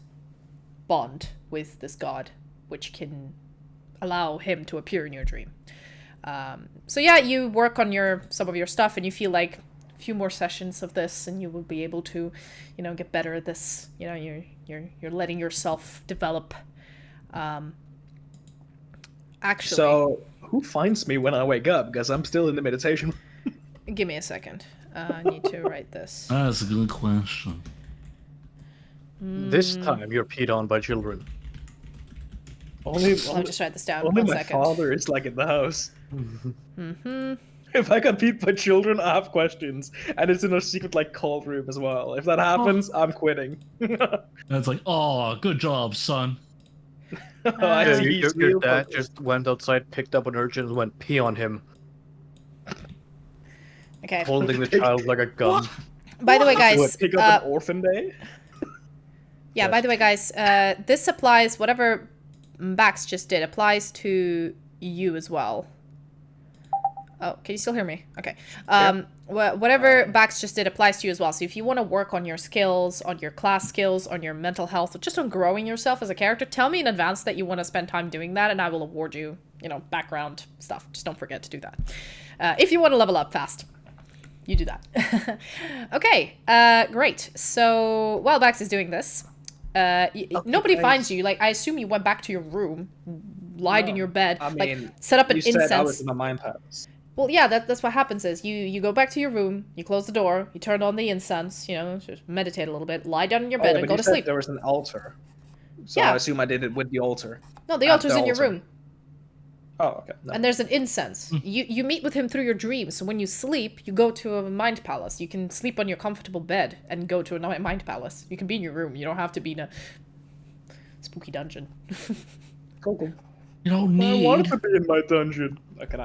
bond with this god, which can allow him to appear in your dream. So yeah, you work on some of your stuff, and you feel like few more sessions of this, and you will be able to, get better at this. You're letting yourself develop. Actually, So, who finds me when I wake up? Because I'm still in the meditation. give me a second. I need to write this. That's a good question. This time you're peed on by children. Only I'll just write this down. only 1 my second. father is like in the house. If I got beat by children, I have questions, and it's in a secret like cold room as well. If that happens, I'm quitting. That's like, oh, good job, son. I Yeah, see he's your real dad focused. just went outside, picked up an urchin, and went pee on him, Okay. holding the child like a gun. By the way, guys. Pick up an orphan day. Yeah, by the way, guys, this applies, whatever Bax just did, applies to you as well. Oh, can you still hear me? Okay. Whatever Bax just did applies to you as well. So if you want to work on your skills, on your class skills, on your mental health, or just on growing yourself as a character, tell me in advance that you want to spend time doing that, and I will award you, background stuff. Just don't forget to do that. If you want to level up fast. You do that. Okay, great. So while Bax is doing this, nobody finds you. Like, I assume you went back to your room, lied in your bed, I mean, set up an you said I was incense. in my mind palace. Well, yeah, that's what happens is you go back to your room, you close the door, you turn on the incense, just meditate a little bit, lie down in your bed, and but go you to said sleep. there was an altar. So Yeah. I assume I did it with the altar. No, the At altar's the in your altar. room, Oh, okay. No. and there's an incense. You meet with him through your dreams, so when you sleep, you go to a mind palace. You can sleep on your comfortable bed and go to a mind palace. You can be in your room. You don't have to be in a spooky dungeon. Cool. You don't I need. wanted to be in my dungeon.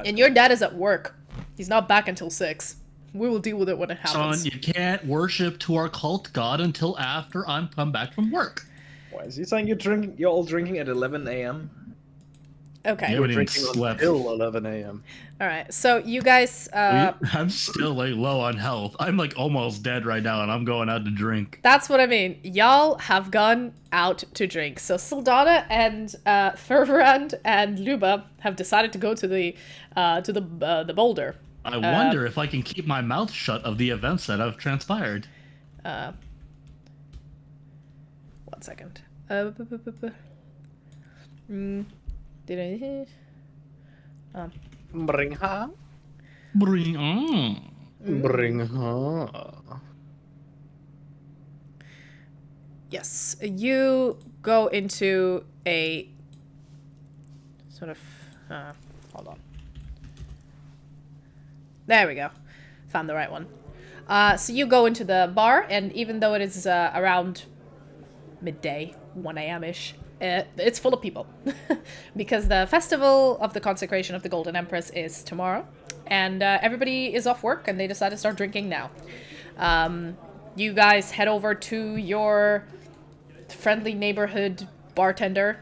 And your dad is at work. He's not back until 6. We will deal with it when it Son, happens. you can't worship to our cult god until after I'm come back from work. Why is he saying you're all drinking at 11 a.m.? Okay. Yeah, You were didn't drinking slept. until 11 a.m. All right. So you guys, I'm still like low on health. I'm like almost dead right now, and I'm going out to drink. that's what I mean. Y'all have gone out to drink. So Sildanna and Fervorand and Luba have decided to go to the boulder. I wonder if I can keep my mouth shut of the events that have transpired. 1 second. Did I? Bring her. Bring on. Bring her. Yes, you go into a sort of. Hold on. There we go. Found the right one. So you go into the bar, and even though it is around midday, 1 a.m.-ish, it's full of people. Because the festival of the consecration of the Golden Empress is tomorrow, and everybody is off work, and they decide to start drinking now. You guys head over to your friendly neighborhood bartender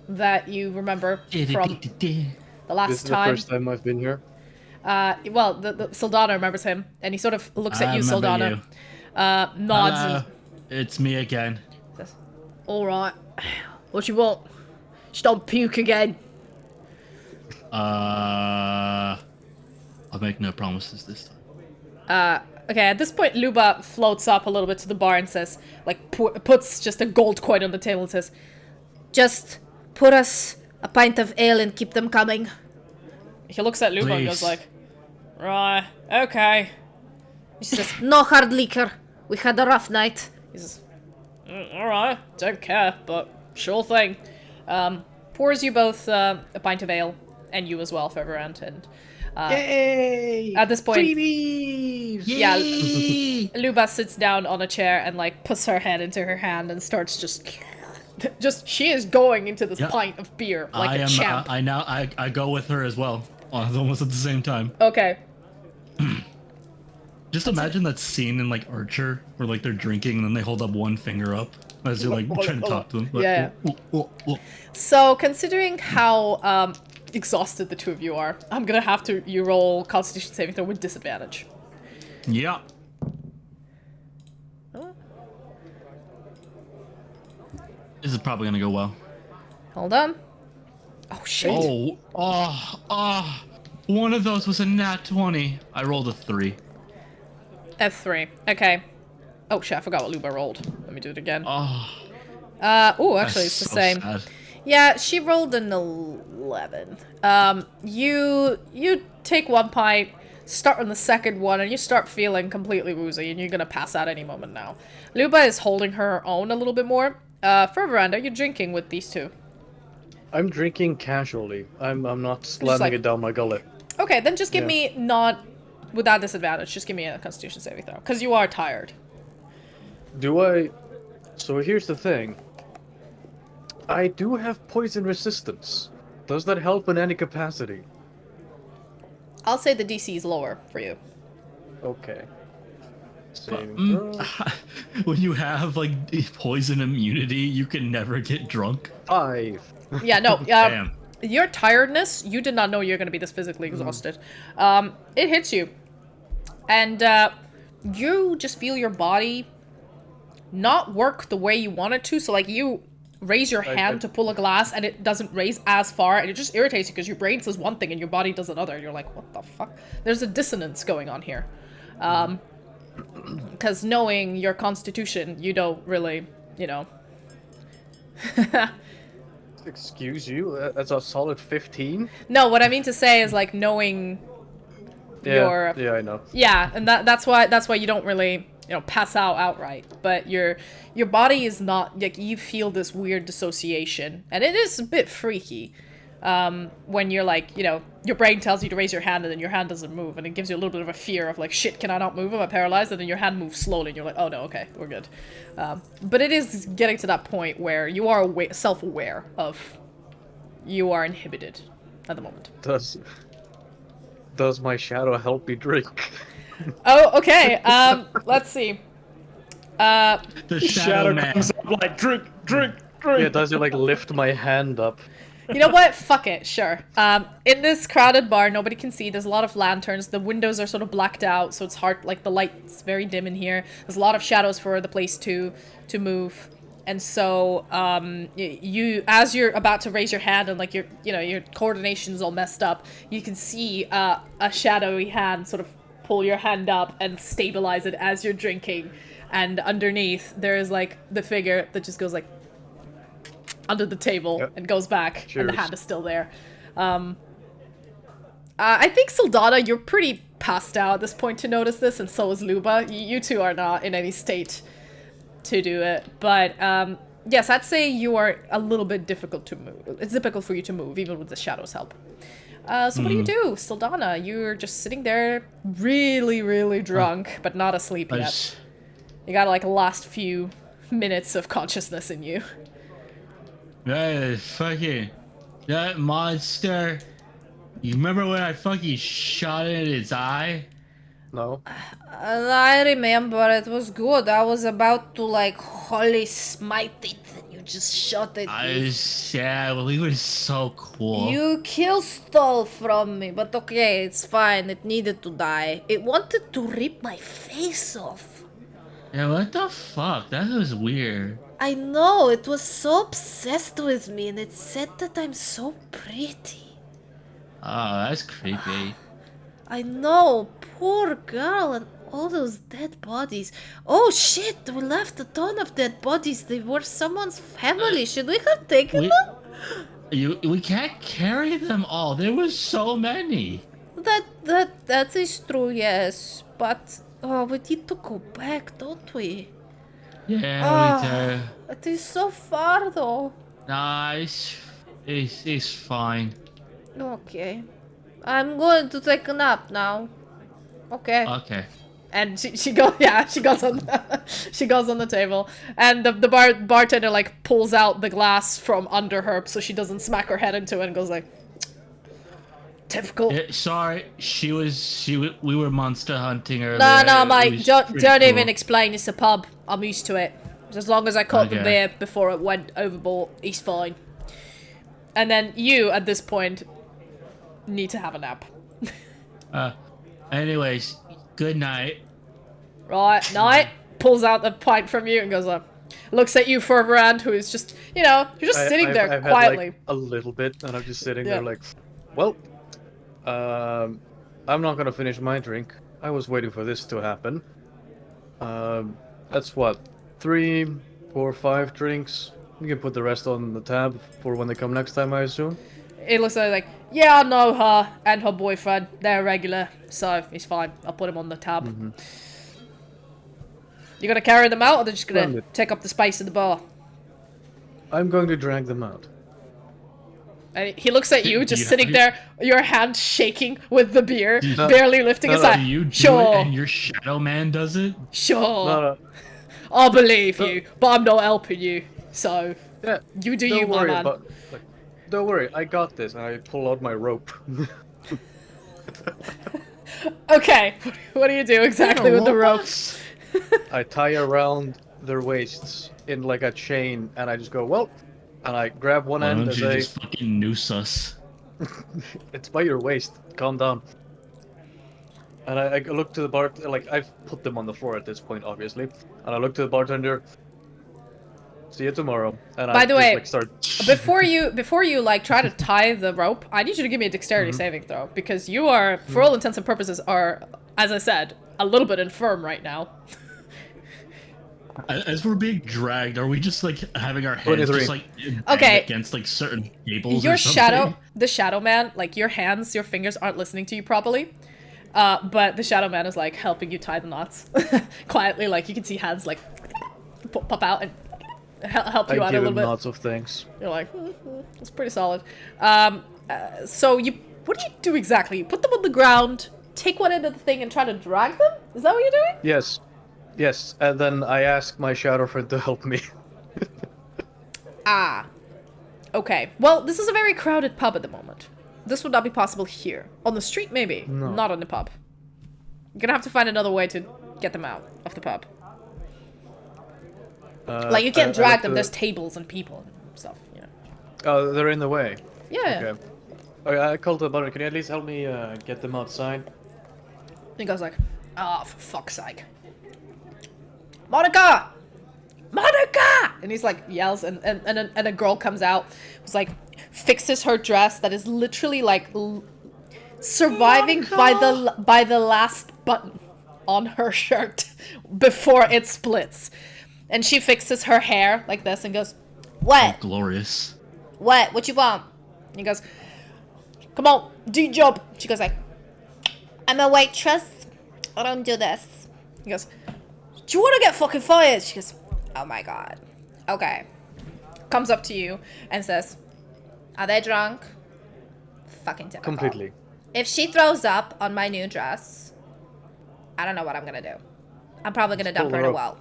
that you remember from the last This is time. the first time I've been here. Well, the Sildanna remembers him, and he sort of looks at you, remember Sildanna, you. nods, Hello. and It's me again. says, "All right, what you want? Just don't puke again." I'll make no promises this time. Okay, at this point, Luba floats up a little bit to the bar and says, puts just a gold coin on the table and says, "Just put us a pint of ale and keep them coming." He looks at Luba and goes Please. like, "Right, okay." She says, No hard liquor. We had a rough night. He says, "Alright, don't care, but sure thing." Pours you both a pint of ale, and you as well, Fervorand, and Yay! at this point, Freebies! yeah, Luba sits down on a chair and puts her head into her hand and starts just she is going into this Yeah. pint of beer like I a am. champ. I go with her as well. Almost at the same time. Okay. Just imagine that scene in Archer where they're drinking and then they hold up one finger up as you're trying to talk to them. Yeah. Oh. So, considering how exhausted the two of you are, I'm gonna have you roll Constitution saving throw with disadvantage. Yeah. This is probably gonna go well. Hold on. Oh shit. One of those was a nat 20. I rolled a 3. F3. Okay. Oh shit, I forgot what Luba rolled. Let me do it again. Oh, Oh, actually, it's the so same. sad. Yeah, she rolled an 11. You take one pint, start on the second one, and you start feeling completely woozy, and you're gonna pass out any moment now. Luba is holding her own a little bit more. For Veranda, you're drinking with these two. I'm drinking casually. I'm not slamming like- it down my gullet. Okay, then just give Yeah. me not without disadvantage. Just give me a Constitution saving throw, because you are tired. Do I? So here's the thing. I do have poison resistance. Does that help in any capacity? I'll say the DC is lower for you. Okay. Saving throw. When you have like poison immunity, you can never get drunk. 5. Yeah, no. Damn. Your tiredness, you did not know you're going to be this physically exhausted. It hits you. And you just feel your body not work the way you want it to. So, like, you raise your hand to pull a glass and it doesn't raise as far. And it just irritates you because your brain says one thing and your body does another. And you're like, what the fuck? There's a dissonance going on here. Because knowing your constitution, you don't really, you know... Excuse you? That's a solid 15? No, what I mean to say is, like, knowing your... Yeah, I know. Yeah, and that's why you don't really, you know, pass out outright. But your body is not, like, you feel this weird dissociation. And it is a bit freaky. When you're like, you know, your brain tells you to raise your hand and then your hand doesn't move. And it gives you a little bit of a fear of like, shit, can I not move? Am I paralyzed? And then your hand moves slowly and you're like, oh no, okay, we're good. But it is getting to that point where you are self-aware of you are inhibited at the moment. Does my shadow help me drink? Oh, okay. Let's see. The shadow man. comes up like, drink. Yeah, does it like lift my hand up? You know what? Fuck it. Sure. In this crowded bar, nobody can see. There's a lot of lanterns. The windows are sort of blacked out, so it's hard. Like the light's very dim in here. There's a lot of shadows for the place to move. And so, you as you're about to raise your hand and like your coordination's all messed up, you can see a shadowy hand sort of pull your hand up and stabilize it as you're drinking. And underneath there is like the figure that just goes like under the table and goes back. Cheers. And the hand is still there. I think Sildanna, you're pretty passed out at this point to notice this, and so is Luba. You two are not in any state to do it, but yes, I'd say you are a little bit difficult to move. It's difficult for you to move, even with the shadow's help. So what do you do, Sildanna? You're just sitting there, really, really drunk, but not asleep yet. You got like last few minutes of consciousness in you. Hey, fucking that monster. You remember when I fucking shot it in its eye? No. I remember, it was good. I was about to like holy smite it and you just shot it. Yeah, well, he was so cool. You stole from me, but okay, it's fine. It needed to die. It wanted to rip my face off. Yeah, what the fuck? That was weird. I know, it was so obsessed with me and it said that I'm so pretty. Oh, that's creepy. I know, poor girl and all those dead bodies. Oh shit, we left a ton of dead bodies. They were someone's family. Should we have taken them? We can't carry them all. There was so many. That is true, yes. But we need to go back, don't we? Yeah, we do. It is so far though. Nah, it's fine. Okay. I'm going to take a nap now. Okay. Okay. And she goes on the table, and the bartender like pulls out the glass from under her so she doesn't smack her head into it and goes like, typical. Sorry, we were monster hunting earlier. No, mate, don't cool. even explain. It's a pub. I'm used to it. As long as I caught the beer before it went overboard, he's fine. And then you, at this point, need to have a nap. Anyways, good night. Right, night. Pulls out the pint from you and goes up. Looks at you for Verand, who is just, you're just sitting there I've quietly. Had, like, a little bit, and I'm just sitting there like, well, I'm not gonna finish my drink. I was waiting for this to happen. That's what, 3, 4, 5 drinks. You can put the rest on the tab for when they come next time, I assume. It looks like, yeah, I know her and her boyfriend. They're regular, so it's fine. I'll put him on the tab. You gonna carry them out, or they're just gonna take up the space in the bar? I'm going to drag them out. And he looks at you, just sitting there, your hand shaking with the beer, barely lifting his Do hand. you do Sure. it and your shadow man does it? Sure. No. I'll believe you, but I'm not helping you, so Yeah. you do you, my man. Don't worry, I got this. And I pull out my rope. Okay, what do you do exactly with the rope? I tie around their waists in like a chain, and I just go, well, and I grab one Why end don't as you I... just fucking noose us? It's by your waist. Calm down. And I look to the bar, like, I've put them on the floor at this point, obviously. And I look to the bartender. See you tomorrow. And By the way, start... before you like try to tie the rope, I need you to give me a dexterity saving throw, because you are, for all intents and purposes, are, as I said, a little bit infirm right now. As we're being dragged, are we just like having our heads 23. just like Okay. against like certain cables Your or something? the shadow man, like your hands, your fingers aren't listening to you properly. But the shadow man is like helping you tie the knots quietly. Like you can see hands like pop out and help you out a little bit. Lots of things. You're like, it's pretty solid. So what do you do exactly? You put them on the ground, take one end of the thing, and try to drag them? Is that what you're doing? Yes, and then I ask my shadow friend to help me. Okay. Well, this is a very crowded pub at the moment. This would not be possible here. On the street, maybe. No. Not on the pub. You're gonna have to find another way to get them out of the pub. Like, you can't drag them. There's tables and people and stuff, you know. Oh, they're in the way. Yeah. Okay, I called the butler. Can you at least help me get them outside? He goes like, for fuck's sake. Monica! Monica! And he's like, yells, and a girl comes out, who's like, fixes her dress that is literally like surviving by the last button on her shirt before it splits. And she fixes her hair like this and goes, what? Oh, glorious. What you want? And he goes, come on, do your job. She goes like, I'm a waitress. I don't do this. He goes, do you want to get fucking fired? She goes, oh my god. Okay. Comes up to you and says, are they drunk? Fucking typical. Completely. If she throws up on my new dress, I don't know what I'm gonna do. I'm probably gonna dump her in a well.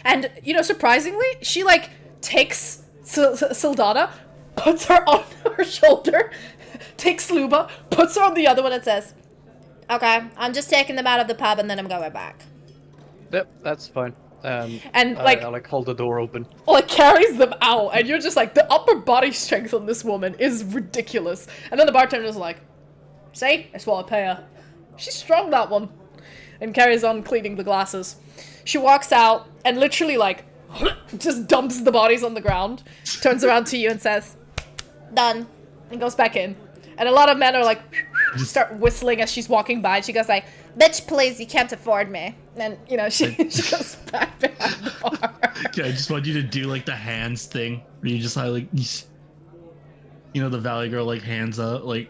And, you know, surprisingly, she, like, takes Sildanna, puts her on her shoulder, takes Luba, puts her on the other one and says, okay, I'm just taking them out of the pub and then I'm going back. Yep, that's fine. And, like, I hold the door open. Like, carries them out, and you're just like, the upper body strength on this woman is ridiculous. And then the bartender's like, see? That's what I pay her. She's strong, that one. And carries on cleaning the glasses. She walks out and literally, like, just dumps the bodies on the ground, turns around to you and says, done, and goes back in. And a lot of men are like, start whistling as she's walking by, and she goes like, bitch, please, you can't afford me. And, you know, she goes back behind the bar. Okay, I just want you to do, like, the hands thing, where you just, like, you know, the Valley Girl, like, hands up, like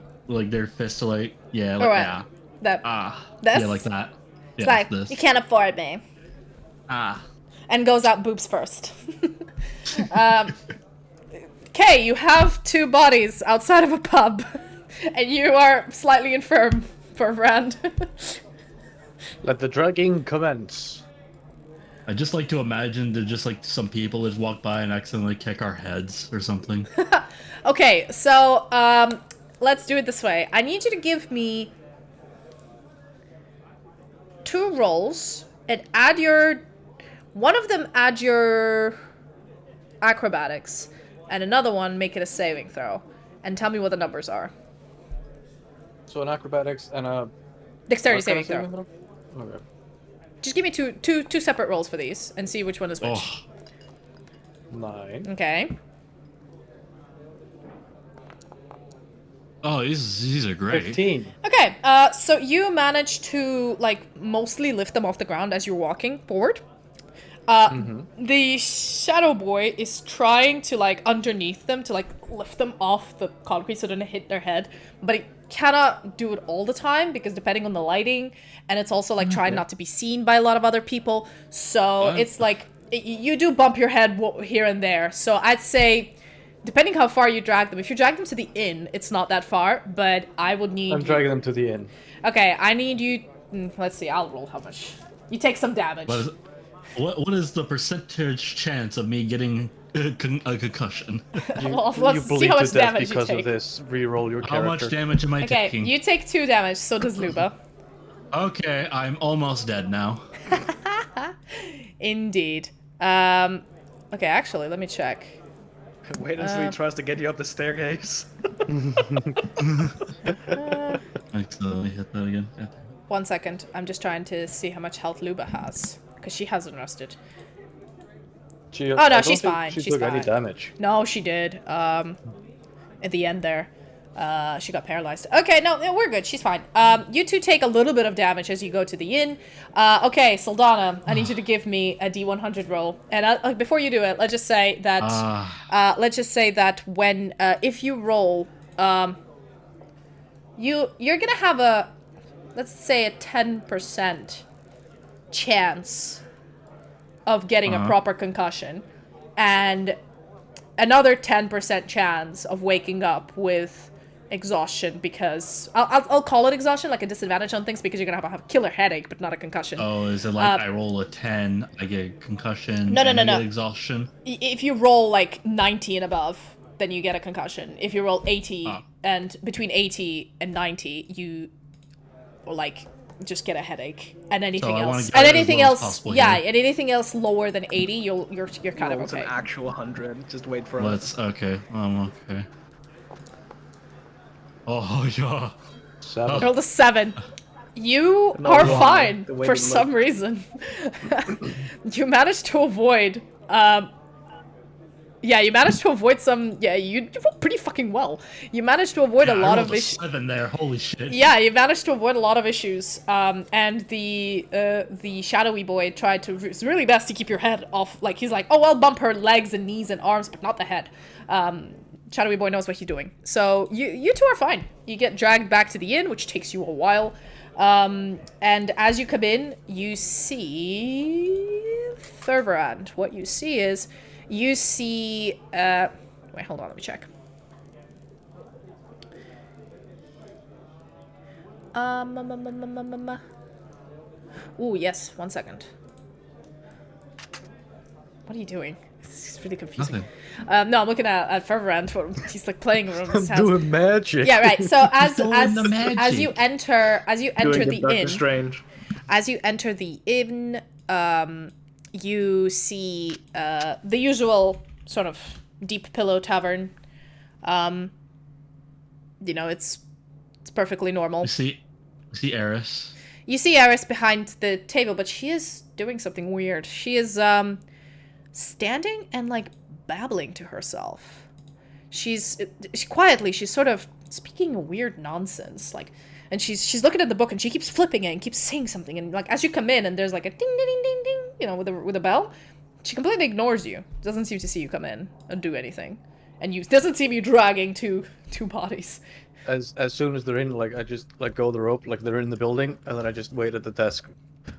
their fists are, like, yeah, like, right. yeah. This? Yeah, like that. It's Yeah, like, this. you can't afford me. And goes out boobs first. Okay, you have 2 bodies outside of a pub, and you are slightly infirm for a round. Let the dragging commence. I just like to imagine that just like some people just walk by and accidentally kick our heads or something. Okay, so let's do it this way. I need you to give me 2 rolls and add your... One of them add your acrobatics, and another one make it a saving throw. And tell me what the numbers are. So an acrobatics and a... Dexterity saving throw. Okay. Just give me two separate rolls for these, and see which one is which. Oh. 9. Okay. Oh, these are great. 15. Okay, so you manage to, like, mostly lift them off the ground as you're walking forward. The shadow boy is trying to, like, underneath them to, like, lift them off the concrete so they don't hit their head, but he cannot do it all the time because depending on the lighting, and it's also, like, trying not to be seen by a lot of other people, so it's, like, you do bump your head here and there, so I'd say, depending how far you drag them, if you drag them to the inn, it's not that far, but I would need I'm dragging them to the inn. Okay, I need you... let's see, I'll roll how much. You take some damage. What is the percentage chance of me getting a concussion? Well, let's see how much damage you because take. of this. Reroll your character. How much damage am I taking? Okay, you take 2 damage, so does Luba. Okay, I'm almost dead now. Indeed. Okay, actually, let me check. Wait until he tries to get you up the staircase. Accidentally hit that again. Yeah. 1 second, I'm just trying to see how much health Luba has. Because she hasn't rested. Oh no, she's fine. She She's took any fine. damage. No, she did. At the end there. She got paralyzed. Okay, no, we're good. She's fine. You two take a little bit of damage as you go to the inn. Okay, Sildanna, I need you to give me a D100 roll. And before you do it, let's just say that when if you roll, you're gonna have a, let's say, a 10% chance of getting a proper concussion, and another 10% chance of waking up with exhaustion, because I'll call it exhaustion, like a disadvantage on things, because you're gonna have a killer headache but not a concussion. Oh, is it like I roll a 10, I get concussion, No. I get exhaustion? If you roll like 90 and above, then you get a concussion. If you roll 80 and between 80 and 90, you like just get a headache, and anything else, and anything else, and anything else lower than 80, you're kind of okay. It's an actual 100. Just wait for Let's okay. I'm okay. Oh yeah. 7. Roll the 7. You are fine for some reason. You managed to avoid. You managed to avoid some. Yeah, you rolled pretty fucking well. You managed to avoid a lot of issues. 7 there. Holy shit. Yeah, you managed to avoid a lot of issues. And the shadowy boy tried to his really best to keep your head off. Like, he's like, oh, well, bump her legs and knees and arms, but not the head. Shadowy boy knows what he's doing. So you two are fine. You get dragged back to the inn, which takes you a while. And as you come in, you see Thurverand. What you see is wait, hold on, let me check. Ooh, yes, 1 second. What are you doing? It's really confusing. No, I'm looking at Ferverand. He's like playing around his house. Doing magic. Yeah, right. So as you enter the inn, strange. As you enter the inn, you see the usual sort of deep pillow tavern. It's perfectly normal. You see Eris. You see Eris behind the table, but she is doing something weird. She is standing and like babbling to herself. She's quietly, she's sort of speaking weird nonsense, like, and she's looking at the book and she keeps flipping it and keeps saying something, and like as you come in and there's like a ding ding ding ding ding, with a bell, she completely ignores you. Doesn't seem to see you come in and do anything, and doesn't seem you dragging two bodies. As soon as they're in, like, I just let go of the rope, like they're in the building, and then I just wait at the desk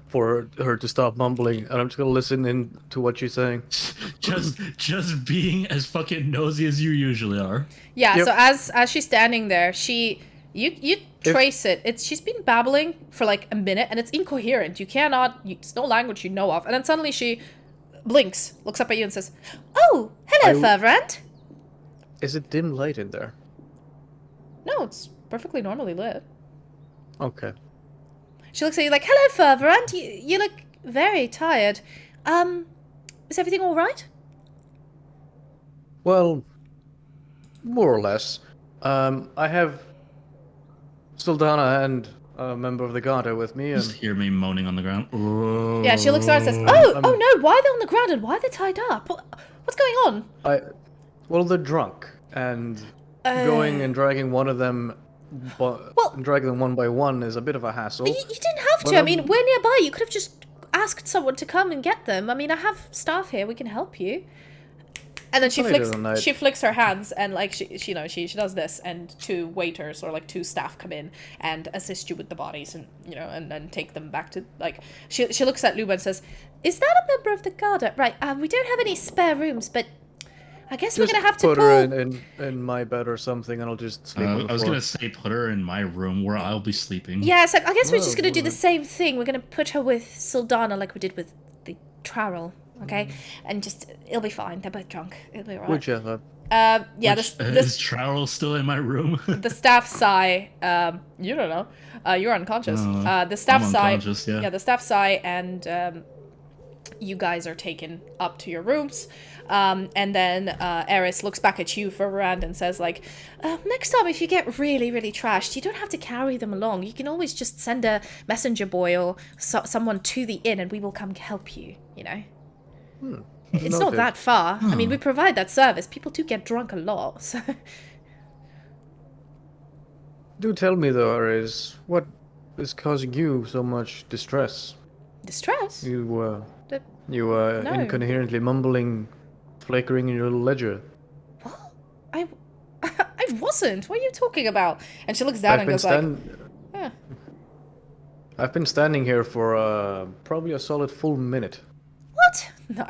for her to stop mumbling, and I'm just gonna listen in to what she's saying. just being as fucking nosy as you usually are. Yeah. Yep. So as she's standing there, you trace it. She's been babbling for like a minute, and it's incoherent. It's no language you know of, and then suddenly she blinks, looks up at you, and says, "Oh, hello, Ferverand." Is it dim light in there? No, it's perfectly normally lit. Okay. She looks at you like, "Hello, Ferverand. You look very tired. Is everything all right?" Well, more or less. I have Sildanna and a member of the Garda with me, and Just hear me moaning on the ground. Yeah, she looks around and says, "Oh no! Why are they on the ground and why are they tied up? What's going on?" well, they're drunk, and going and dragging one of them, dragging them one by one is a bit of a hassle. You didn't have to. I mean, we're nearby. You could have just asked someone to come and get them. I mean, I have staff here. We can help you. And then she flicks her hands, and like she does this, and 2 waiters or like 2 staff come in and assist you with the bodies, and and then take them back to like she looks at Luba and says, "Is that a member of the Garda? Right. We don't have any spare rooms, but I guess we're gonna have to put her in my bed or something, and I'll just sleep on the floor." I was gonna say put her in my room where I'll be sleeping. Yeah, it's like I guess we're just gonna do the same thing. We're gonna put her with Sildanna like we did with the Trowel. Okay, and just it'll be fine. They're both drunk. It'll be alright. Whichever. Is Trowel still in my room? The staff sigh. You don't know. You're unconscious. The staff sigh. Yeah, the staff sigh, and you guys are taken up to your rooms. And then Eris looks back at you for around and says, like, next time if you get really, really trashed, you don't have to carry them along. You can always just send a messenger boy or someone to the inn, and we will come help you. It's not that far. I mean, we provide that service. People do get drunk a lot, so... Do tell me, though, Ares, what is causing you so much distress? Distress? You No. incoherently mumbling, flickering in your little ledger. What? I wasn't. What are you talking about? And she looks down and goes like... Yeah. I've been standing here for probably a solid full minute. What? No.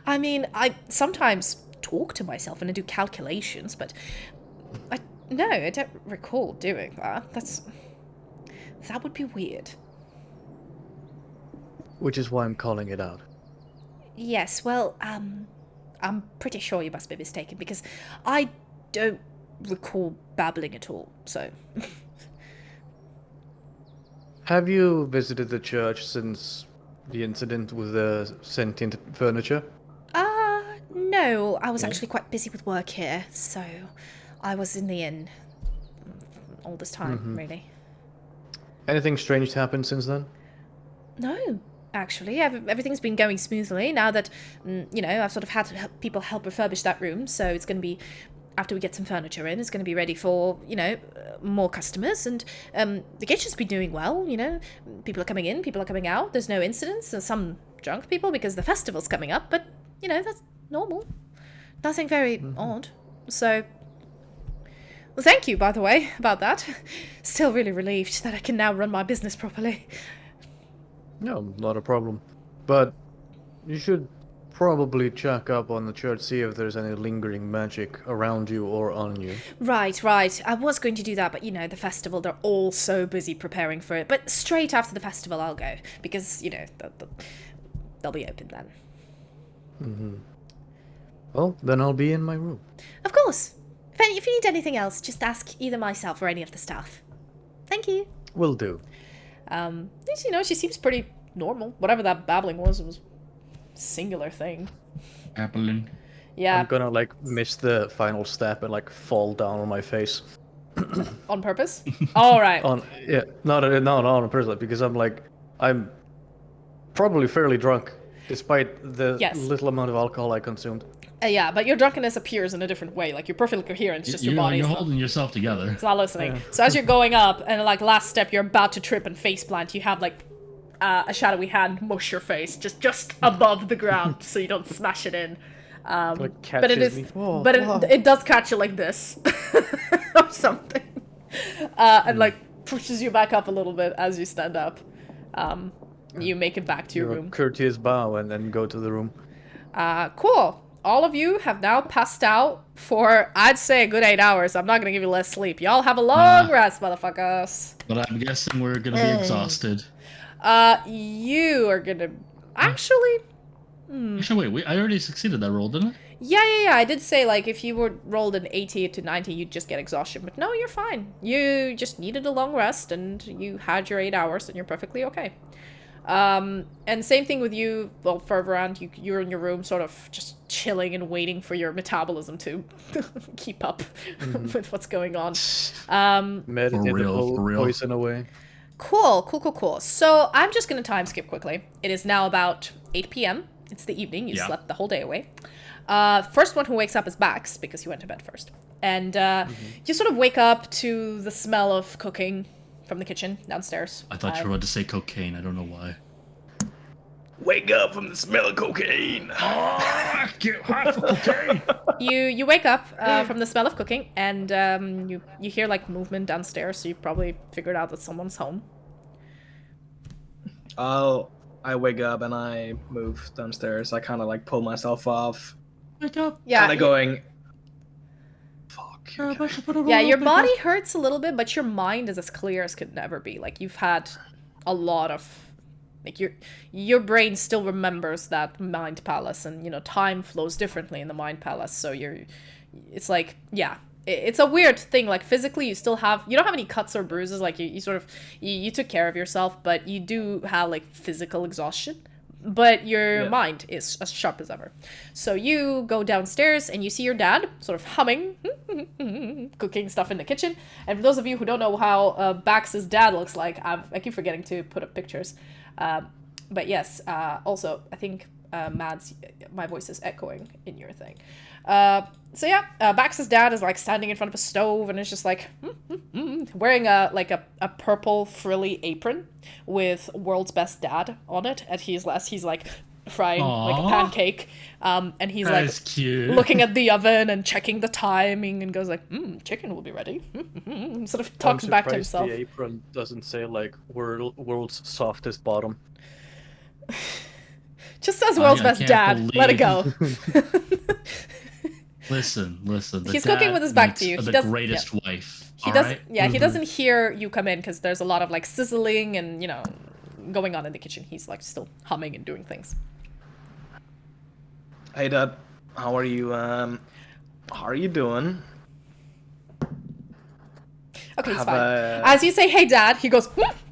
I mean, I sometimes talk to myself and I do calculations, but I don't recall doing that. That would be weird. Which is why I'm calling it out. Yes, well, I'm pretty sure you must be mistaken, because I don't recall babbling at all, so... Have you visited the church since the incident with the sentient furniture? No, I was actually quite busy with work here, so I was in the inn all this time, really. Anything strange happened since then? No, actually, everything's been going smoothly now that, I've sort of had people help refurbish that room, so it's going to be, after we get some furniture in, it's going to be ready for, more customers, and the kitchen's been doing well, people are coming in, people are coming out, there's no incidents, there's some drunk people because the festival's coming up, but, that's normal. Nothing very odd, so... Well, thank you, by the way, about that. Still really relieved that I can now run my business properly. No, not a problem. But you should probably check up on the church, see if there's any lingering magic around you or on you. Right. I was going to do that, but the festival, they're all so busy preparing for it. But straight after the festival, I'll go, because, they'll be open then. Mm-hmm. Well, then I'll be in my room. Of course. If you need anything else, just ask either myself or any of the staff. Thank you. Will do. She seems pretty normal. Whatever that babbling was, it was a singular thing. Babbling. Yeah. I'm gonna miss the final step and fall down on my face. On purpose? All right. Not on purpose, because I'm probably fairly drunk, despite the little amount of alcohol I consumed. Yeah, but your drunkenness appears in a different way. You're perfectly coherent. It's just your body. You're holding yourself together. It's not listening. Yeah. So as you're going up, and last step, you're about to trip and face plant. You have a shadowy hand mush your face just above the ground, so you don't smash it in. But it is. It does catch you like this, or something, and pushes you back up a little bit as you stand up. You make it back to your room. Courteous bow and then go to the room. Cool. All of you have now passed out for, I'd say, a good 8 hours. I'm not going to give you less sleep. Y'all have a long rest, motherfuckers. But I'm guessing we're going to be exhausted. You are going to... Actually... Actually, wait. I already succeeded that roll, didn't I? Yeah. I did say, if you were rolled an 80 to 90, you'd just get exhaustion. But no, you're fine. You just needed a long rest, and you had your 8 hours, and you're perfectly okay. And same thing with you, further around, you're in your room sort of just chilling and waiting for your metabolism to keep up with what's going on. Meditate the whole poison away. Cool. So I'm just going to time skip quickly. It is now about 8 p.m. It's the evening. You Yeah. slept the whole day away. First one who wakes up is Bax, because he went to bed first. And you sort of wake up to the smell of cooking from the kitchen downstairs. I thought you were about to say cocaine. I don't know why. Wake up from the smell of cocaine. Get high for cocaine. You wake up from the smell of cooking, and you hear like movement downstairs, so you probably figured out that someone's home. I wake up and I move downstairs. I kind of like pull myself off. Wake up. Yeah, Kind of going. Fuck. yeah, your body hurts a little bit, but your mind is as clear as could never be. Like, you've had a lot of, like, your brain still remembers that mind palace, and, you know, time flows differently in the mind palace, so it's like, yeah, it's a weird thing. Like, physically, you don't have any cuts or bruises, like, you sort of, you took care of yourself, but you do have, like, physical exhaustion. But your mind is as sharp as ever. So you go downstairs and you see your dad sort of humming, cooking stuff in the kitchen. And for those of you who don't know how Bax's dad looks like, I keep forgetting to put up pictures. But yes, also, I think, Mads, my voice is echoing in your thing. So yeah, Bax's dad is like standing in front of a stove and is just like wearing a purple frilly apron with "World's Best Dad" on it, and he's like frying like a pancake, and he's That like is cute. looking at the oven and checking the timing and goes like, "Chicken will be ready." Sort of talks back to himself. The apron doesn't say like world's softest bottom. Just says "World's Best Dad." Let it go. Listen. He's cooking with his back to you. The He doesn't- greatest wife. He doesn't. Yeah, he doesn't hear you come in because there's a lot of like sizzling and, you know, going on in the kitchen. He's like still humming and doing things. Hey, Dad. How are you? How are you doing? Okay, it's Have fine. a- As you say, "Hey, Dad," he goes,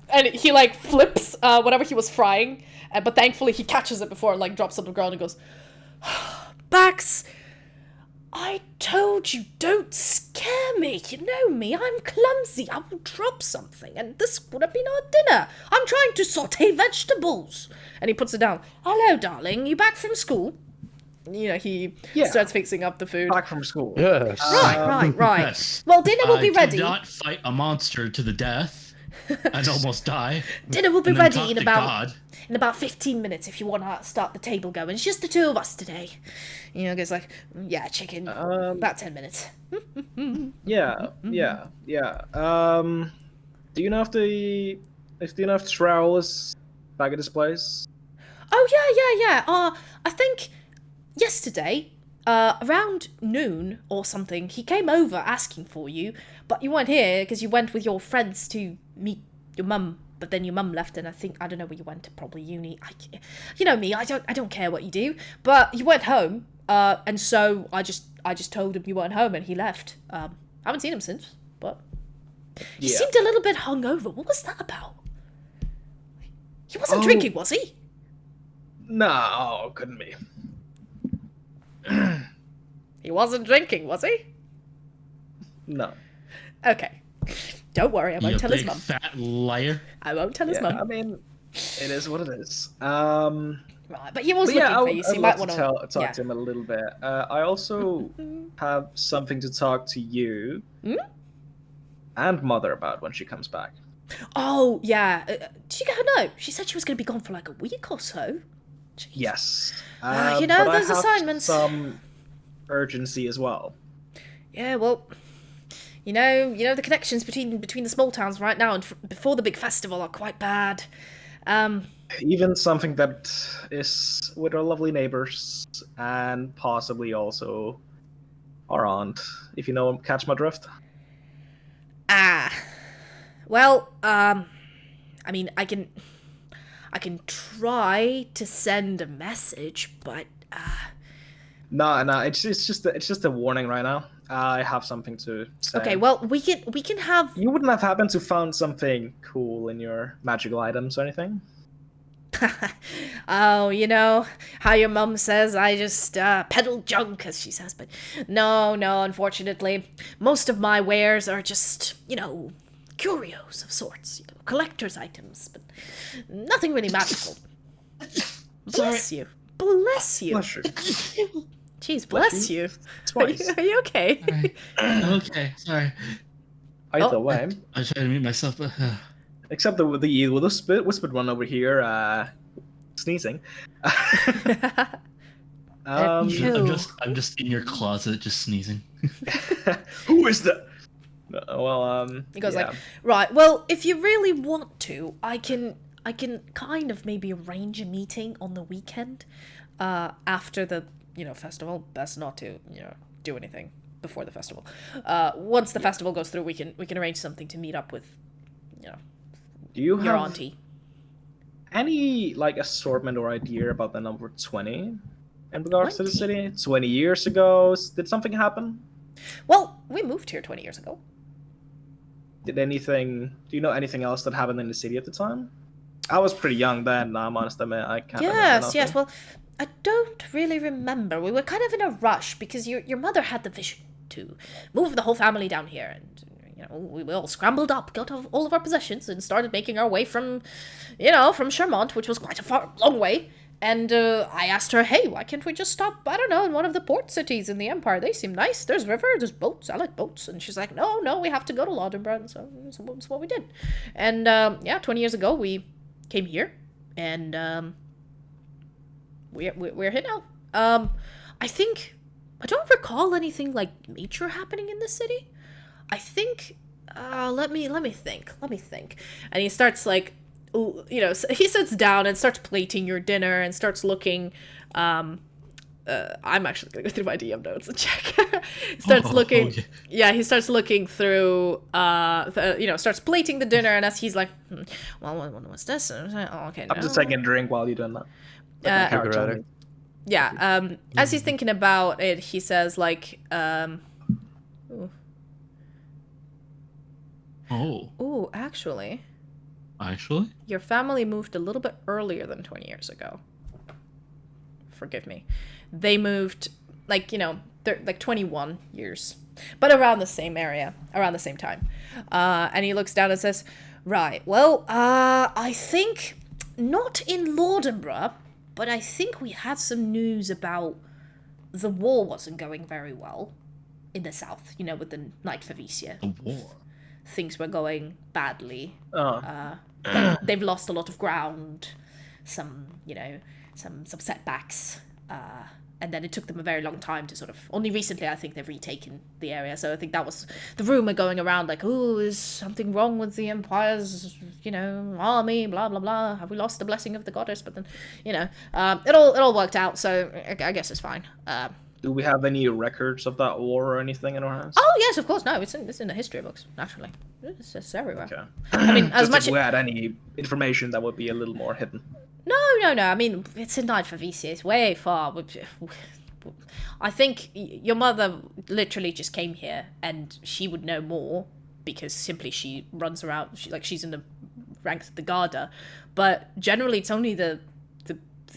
and he like flips whatever he was frying, but thankfully he catches it before it like drops on the ground and goes, "Bax, I told you, don't scare me. You know me, I'm clumsy. I will drop something, and this would have been our dinner. I'm trying to saute vegetables." And he puts it down. "Hello, darling. You back from school?" You know, he starts fixing up the food. Back from school. Yes. Right. Yes. Well, dinner will be ready. I did not fight a monster to the death and almost die. Dinner will be and then ready talk in to about God. in about 15 minutes if you want to start the table going. It's just the two of us today. You know, goes like, "Yeah, chicken, about 10 minutes." Yeah. Do you know if the trowel is back at his place? Oh, yeah. I think yesterday, around noon or something, he came over asking for you, but you weren't here because you went with your friends to meet your mum. But then your mum left, and I don't know where you went, probably uni. You know me, I don't care what you do. But you went home, and so I just told him you weren't home, and he left. I haven't seen him since, but he seemed a little bit hungover. What was that about? He wasn't drinking, was he? No, couldn't be. He wasn't drinking, was he? No. Okay. Don't worry, I won't tell his mum. Fat liar. I won't tell his mum. I mean, it is what it is. Right, but he was But looking yeah, for you, so you might want to talk to him a little bit. I also have something to talk to you and Mother about when she comes back. Oh, yeah. Did you get her note? She said she was going to be gone for like a week or so. Jeez. Yes. You know, but those I have assignments. some urgency as well. Yeah, well, you know the connections between the small towns right now and before the big festival are quite bad. Even something that is with our lovely neighbors and possibly also our aunt, if you know, catch my drift. Well, I mean, I can try to send a message, but No, it's just a warning right now. I have something to say. okay. Well, we can have. You wouldn't have happened to found something cool in your magical items or anything? Oh, you know how your mum says I just peddle junk, as she says, but no, unfortunately, most of my wares are just, you know, curios of sorts, you know, collector's items, but nothing really magical. Bless you. bless you. Bless you. Jeez, bless you. Twice. Are you okay? All right. Okay, sorry. Either way. I tried to mute myself, but Except the whispered one over here, sneezing. I'm just in your closet, just sneezing. Who is that? He goes like, right, well, if you really want to, I can kind of maybe arrange a meeting on the weekend, after the, festival. Best not to, do anything before the festival. Once the festival goes through, we can arrange something to meet up with, Do you your have auntie. any assortment or idea about the number 20 in regards to the 20? city? 20 years ago, did something happen? Well, we moved here 20 years ago. Do you know anything else that happened in the city at the time? I was pretty young then, I'm honest, I can't remember nothing. Yes, well, I don't really remember. We were kind of in a rush because your mother had the vision to move the whole family down here, and we all scrambled up, got all of our possessions, and started making our way from Charmont, which was quite a long way. And I asked her, hey, why can't we just stop, I don't know, in one of the port cities in the Empire? They seem nice. There's river, there's boats. I like boats. And she's like, no, we have to go to Laudenborough. And so that's what we did. And 20 years ago, we came here, and we're here now. I don't recall anything major happening in the city. I think, let me think. And he starts he sits down and starts plating your dinner and starts looking, I'm actually gonna go through my DM notes and check. He starts looking, okay. Yeah, he starts looking through, starts plating the dinner, and as he's like, well, what's this? And I was like, oh, okay, no. I'm just taking a drink while you're doing that. As he's thinking about it, he says ooh, actually, your family moved a little bit earlier than 20 years ago. Forgive me. They moved, they're 21 years. But around the same area, around the same time. And he looks down and says, right, well, I think not in Laudenborough, but I think we had some news about the war wasn't going very well in the south, with the Knight Favisia. The war? Things were going badly. Oh. They've lost a lot of ground, some setbacks, and then it took them a very long time to only recently I think they've retaken the area. So I think that was the rumor going around, is something wrong with the Empire's, army, blah, blah, blah. Have we lost the blessing of the goddess? But then, it all worked out, so I guess it's fine. Do we have any records of that war or anything in our hands? Oh, yes, of course. No, it's in the history books, naturally. It's everywhere. Okay. I mean, as much if we had any information that would be a little more hidden. No. I mean, it's in Knight Favisia. It's way far. I think your mother literally just came here, and she would know more because simply she runs around. She's in the ranks of the Garda, but generally it's only the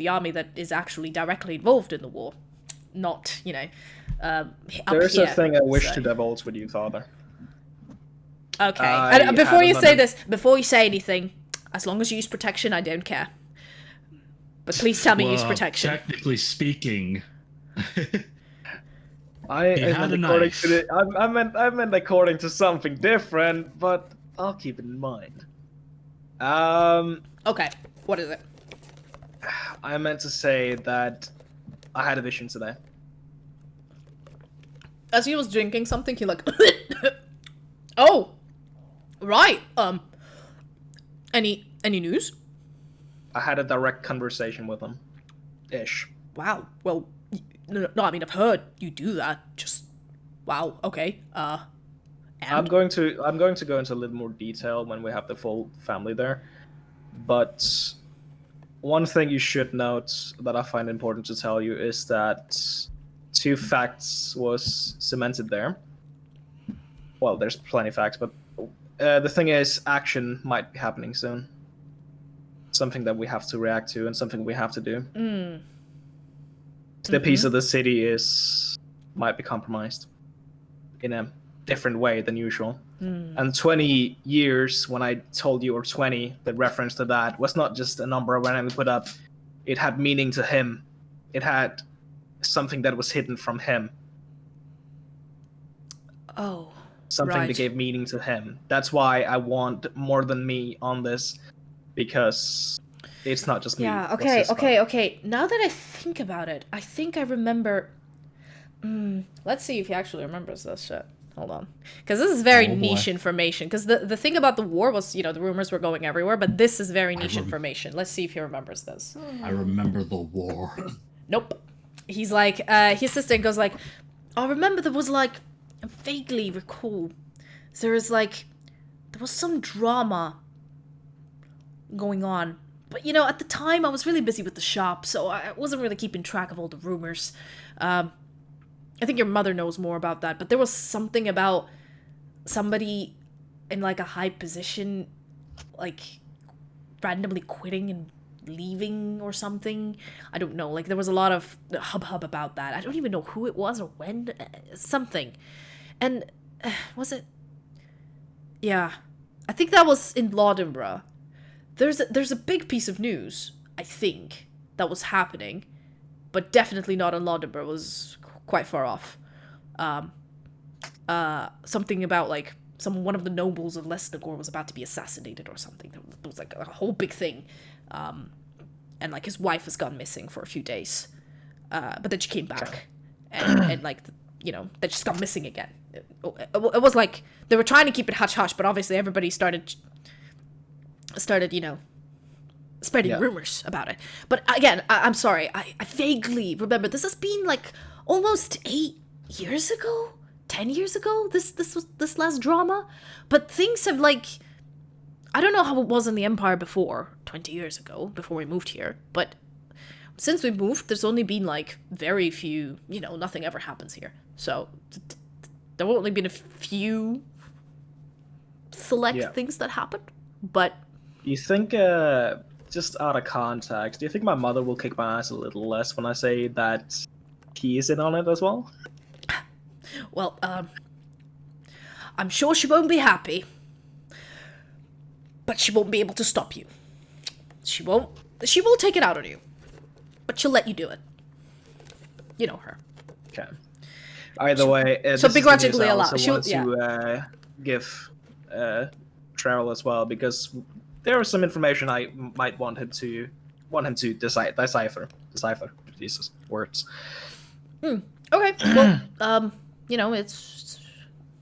army that is actually directly involved in the war, not There's a thing I wish to divulge with you, Father. Okay. And before you say anything, as long as you use protection, I don't care. But please tell me use protection. Technically speaking, I meant according to something different, but I'll keep it in mind. Okay. What is it? I meant to say that I had a vision today. As he was drinking something, he oh, right. Any news? I had a direct conversation with him. Ish. Wow. Well, no. I mean, I've heard you do that. Just wow. Okay. And? I'm going to go into a little more detail when we have the full family there. But one thing you should note that I find important to tell you is that 2 facts was cemented there. Well, there's plenty of facts, but the thing is, action might be happening soon. Something that we have to react to and something we have to do. The piece of the city might be compromised in a different way than usual. And 20 years, when I told you, or 20, the reference to that was not just a number I randomly put up. It had meaning to him it had something that was hidden from him. Oh. Something right. that gave meaning to him. That's why I want more than me on this, because it's not just me. Yeah, okay. Now that I think about it, I think I remember... let's see if he actually remembers this shit. Hold on. Because this is very niche information. Because the thing about the war was, the rumors were going everywhere, but this is very niche information. Let's see if he remembers this. I remember the war. Nope. He's like, his sister goes like, I remember there was like, I vaguely recall, there was some drama going on. But, at the time I was really busy with the shop, so I wasn't really keeping track of all the rumors. I think your mother knows more about that, but there was something about somebody in like a high position, like randomly quitting and leaving or something. I don't know. Like there was a lot of hubbub about that. I don't even know who it was or when. Something. And was it? Yeah, I think that was in Laudenborough. There's a big piece of news, I think, that was happening, but definitely not in Laudenborough. It was quite far off. Something about like one of the nobles of Lesnagor was about to be assassinated or something. It was like a whole big thing. And like his wife has gone missing for a few days. But then she came back and like, they just got missing again. It was like they were trying to keep it hush hush, but obviously everybody started, spreading rumors about it. But again, I'm sorry, I vaguely remember this has been like almost 8 years ago, 10 years ago. This last drama, but things have like, I don't know how it was in the Empire before 20 years ago, before we moved here, but since we moved, there's only been like very few, nothing ever happens here. So there have only been a few select things that happened, but... You think, just out of context, do you think my mother will kick my ass a little less when I say that he is in on it as well? Well, I'm sure she won't be happy, but she won't be able to stop you. She won't take it out on you, but she'll let you do it. You know her. Okay. Either way, so begrudgingly allow. I wanted to give Trevor as well, because there is some information I might want him to decipher. Jesus, words. Okay. Well, it's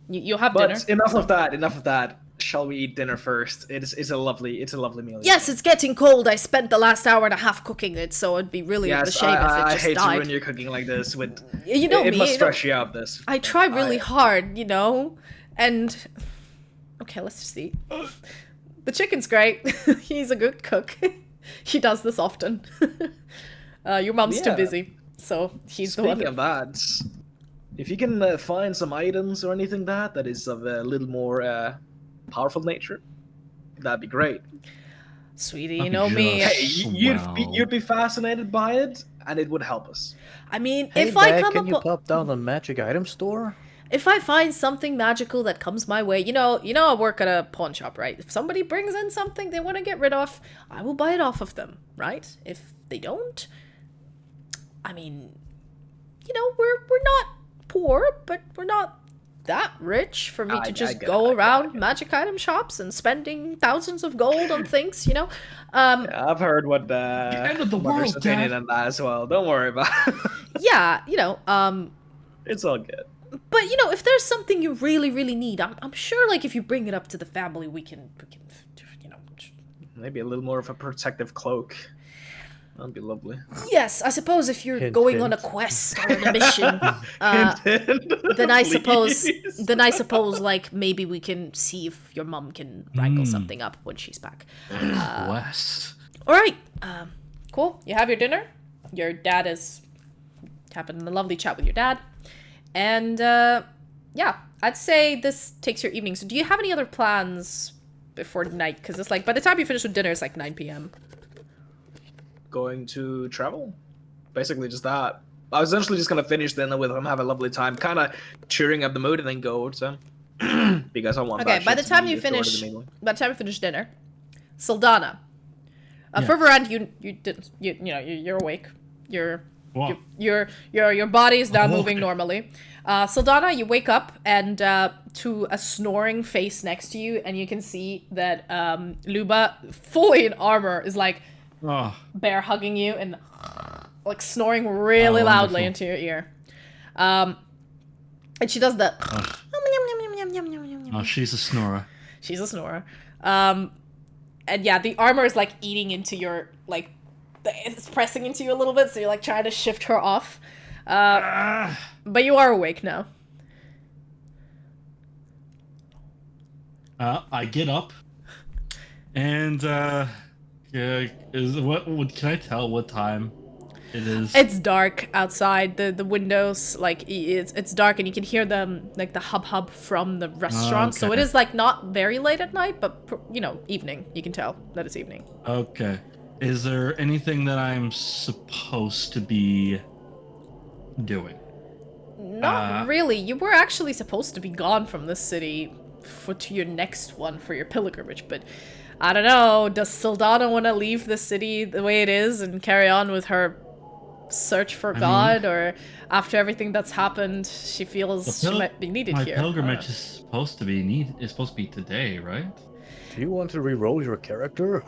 you'll have dinner. But enough of that. Shall we eat dinner first? It's a lovely meal. Yes, it's getting cold. I spent the last hour and a half cooking it, so it'd be really a shame if it just died. I hate to ruin your cooking like this. It must stress you out. This. I try really hard, and okay, let's just see. The chicken's great. He's a good cook. He does this often. Your mom's too busy, so he's the one. Speaking of that, if you can find some items or anything that is of a little more powerful nature, that'd be great. Sweetie, you know me. Hey, you'd be fascinated by it, and it would help us. I mean, hey, if I come can you pop down the magic item store? If I find something magical that comes my way, I work at a pawn shop, right? If somebody brings in something they want to get rid of, I will buy it off of them, right? If they don't, I mean, we're not poor, but we're not that rich for me to just go around magic item shops and spending thousands of gold on things, I've heard what the end of the world, opinion on that as well. Don't worry about it. Yeah, it's all good. But if there's something you really, really need, I'm sure like if you bring it up to the family, we can maybe a little more of a protective cloak. That'd be lovely. Yes, I suppose if you're going on a quest or on a mission, then I suppose like maybe we can see if your mom can wrangle something up when she's back. Quest. All right, cool. You have your dinner. Your dad is having a lovely chat with your dad, and I'd say this takes your evening. So, do you have any other plans before night? Because it's like by the time you finish with dinner, it's like 9 p.m. Going to travel, basically just that. I was essentially just gonna finish dinner with him, have a lovely time, kind of cheering up the mood, and then go. So because I want. Okay, by the time you finish dinner, Sildanna. For Varand, you're awake. You're Wow. Your body is now Okay. moving normally. Sildanna, you wake up and to a snoring face next to you, and you can see that Luba, fully in armor, is like Oh, bear hugging you and like snoring really Oh, loudly wonderful. into your ear. And she does the. oh, she's a snorer. She's a snorer. And yeah, the armor is like eating into your like. It's pressing into you a little bit, so you're like trying to shift her off. But you are awake now. I get up, and yeah, what can I tell what time it is? It's dark outside. The windows, like it's dark, and you can hear them like the hub from the restaurant. So it Okay. is like not very late at night, but evening. You can tell that it's evening. Okay. Is there anything that I'm supposed to be doing? Not really. You were actually supposed to be gone from this city to your next one for your pilgrimage, but I don't know. Does Sildanna want to leave the city the way it is and carry on with her search for God, or after everything that's happened, she feels she might be needed my here? pilgrimage is supposed to be today, right? Do you want to re-roll your character?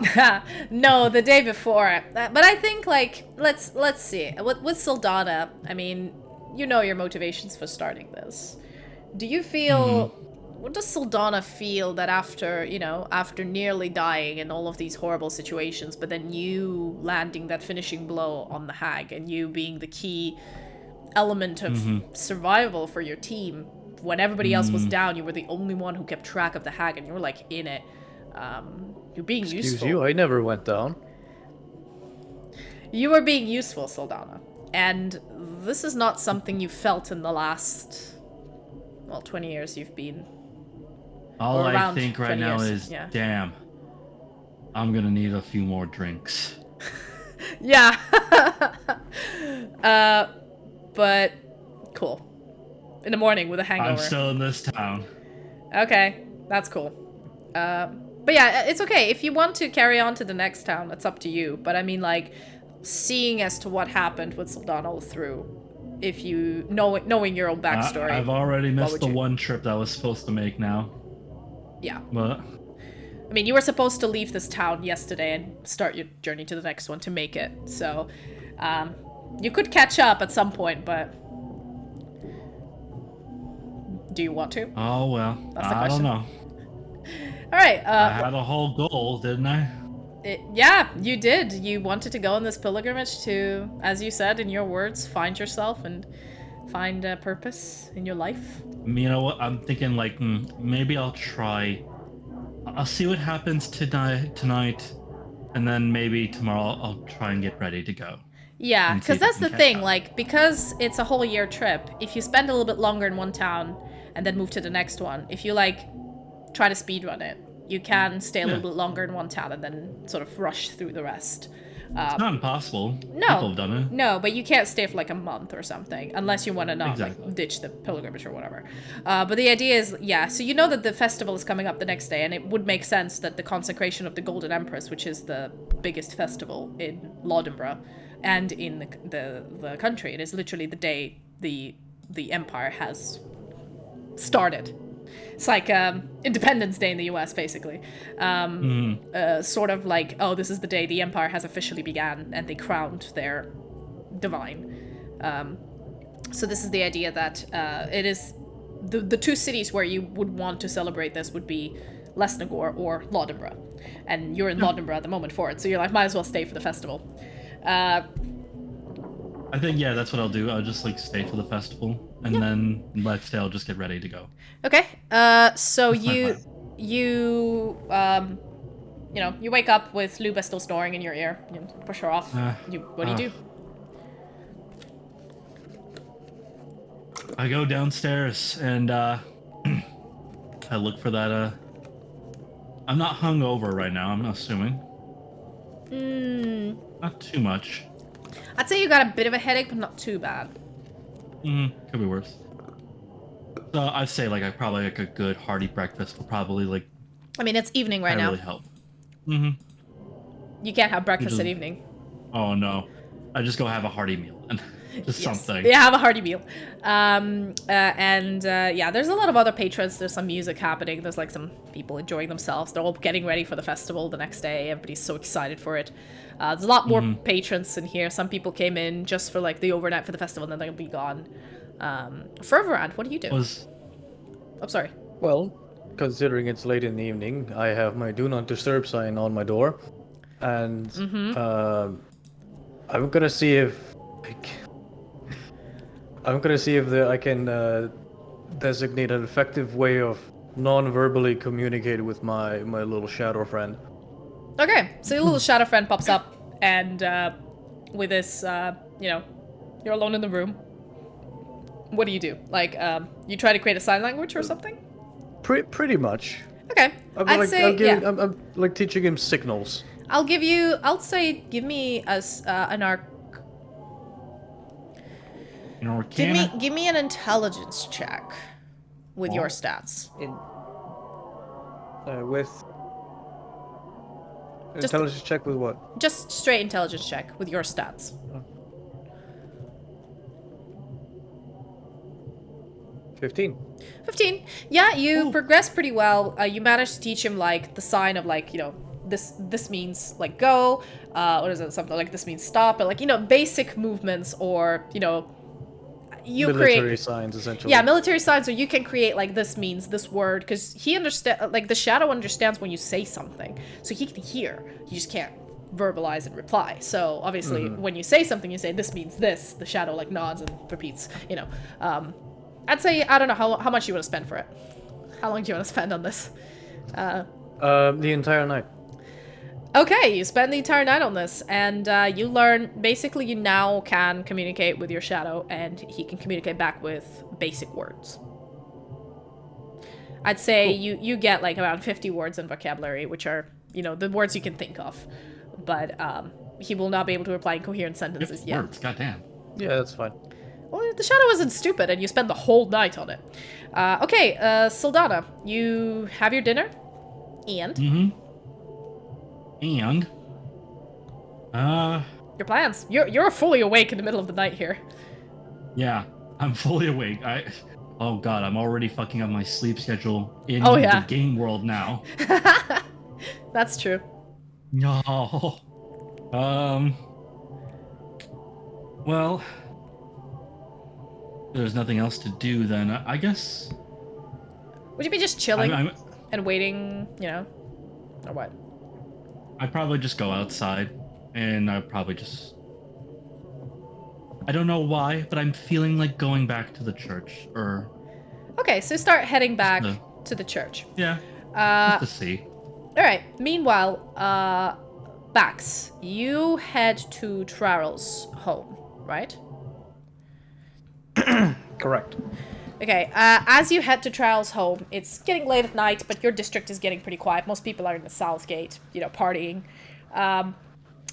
No, the day before. But I think like let's see. With Sildanna, I mean, you know your motivations for starting this. Do you feel what does Sildanna feel that after nearly dying in all of these horrible situations, but then you landing that finishing blow on the hag and you being the key element of survival for your team, when everybody else was down, you were the only one who kept track of the hag and you were like in it. You're being Excuse useful. you, I never went down. You were being useful, Sildanna. And this is not something you felt in the last 20 years you've been. All Or I around think right 20 now years, is, yeah. damn, I'm gonna need a few more drinks. Yeah. But cool. In the morning with a hangover. I'm still in this town. Okay, that's cool. But yeah, it's okay. If you want to carry on to the next town, that's up to you. But I mean, like, seeing as to what happened with Sildanna all through, if you knowing your own backstory. I've already missed would the you- one trip that I was supposed to make now. Yeah. But I mean, you were supposed to leave this town yesterday and start your journey to the next one to make it. So, you could catch up at some point, but do you want to? oh well, That's the I don't question. know. All right. I had a whole goal, didn't I? Yeah, you did. You wanted to go on this pilgrimage to, as you said in your words, find yourself and find a purpose in your life. You know what? I'm thinking like maybe I'll try. I'll see what happens tonight, and then maybe tomorrow I'll try and get ready to go. Yeah, And see because if I that's can the catch thing. up. Like, because it's a whole year trip, if you spend a little bit longer in one town and then move to the next one, if you like try to speedrun it, you can stay a little bit longer in one town and then sort of rush through the rest. It's not impossible. No, People have done it. No, but you can't stay for like a month or something unless you want to not Exactly. like ditch the pilgrimage or whatever. But the idea is, yeah. So you know that the festival is coming up the next day, and it would make sense that the consecration of the Golden Empress, which is the biggest festival in Laudinborough and in the country, it is literally the day the empire has started. It's like Independence Day in the US, basically. Sort of like, oh, this is the day the empire has officially began and they crowned their divine. So this is the idea that it is the two cities where you would want to celebrate this would be Lesnagor or Laudinborough. And you're in Laudinborough at the moment for it, so you're like, might as well stay for the festival. I think that's what I'll do. I'll just like stay for the festival, and then let's say I'll just get ready to go. Okay. So That's my you wake up with Luba still snoring in your ear. You push her off. What do you do? I go downstairs and I look for that. I'm not hungover right now. I'm assuming. Not too much. I'd say you got a bit of a headache, but not too bad. Could be worse. So I'd say like I probably like a good hearty breakfast will probably like. I mean, it's evening right now. Really help. You can't have breakfast at Usually- evening. Oh no. I just go have a hearty meal and just something. Yeah, have a hearty meal. Yeah, there's a lot of other patrons. There's some music happening. There's like some people enjoying themselves. They're all getting ready for the festival the next day. Everybody's so excited for it. There's a lot more patrons in here. Some people came in just for like the overnight for the festival, and then they'll be gone. Fervorant, what do you do? I'm sorry. Well, considering it's late in the evening, I have my do not disturb sign on my door, and I'm gonna see if I can designate an effective way of non-verbally communicate with my little shadow friend. Okay, so your little shadow friend pops up, and with this, you're alone in the room. What do you do? Like, you try to create a sign language or something? Pretty much. Okay, I'm like teaching him signals. I'll say, give me an Give me an intelligence check with your stats. With intelligence check with what? Just straight intelligence check with your stats. 15. 15. Yeah, you progress pretty well. You managed to teach him like the sign of like, this means like go. What is it? Something like this means stop, but like, basic movements or, you military create signs essentially. Yeah, military signs, or you can create like this means this word, because he understand, like the shadow understands when you say something, so he can hear. You just can't verbalize and reply. So obviously, when you say something, you say this means this. The shadow like nods and repeats. I'd say I don't know how much you want to spend for it. How long do you want to spend on this? The entire night. Okay, you spend the entire night on this, and you learn, basically you now can communicate with your shadow, and he can communicate back with basic words. I'd say you get like around 50 words in vocabulary, which are, the words you can think of, but he will not be able to reply in coherent sentences yet. Words, goddamn. Yeah, that's fine. Well, the shadow isn't stupid, and you spend the whole night on it. Okay, Sildanna, you have your dinner, and... And your plans. You're fully awake in the middle of the night here. Yeah, I'm fully awake. Oh god, I'm already fucking up my sleep schedule in the game world now. That's true. No. Well, there's nothing else to do then. I guess. Would you be just chilling and waiting, or what? I'd probably just go outside, and I'd probably just... I don't know why, but I'm feeling like going back to the church, or... Okay, so start heading back to the church. Yeah, just to see. Alright, meanwhile, Bax, you head to Trarrell's home, right? Correct. Okay, as you head to Trarrell's home, it's getting late at night, but your district is getting pretty quiet. Most people are in the South Gate, partying.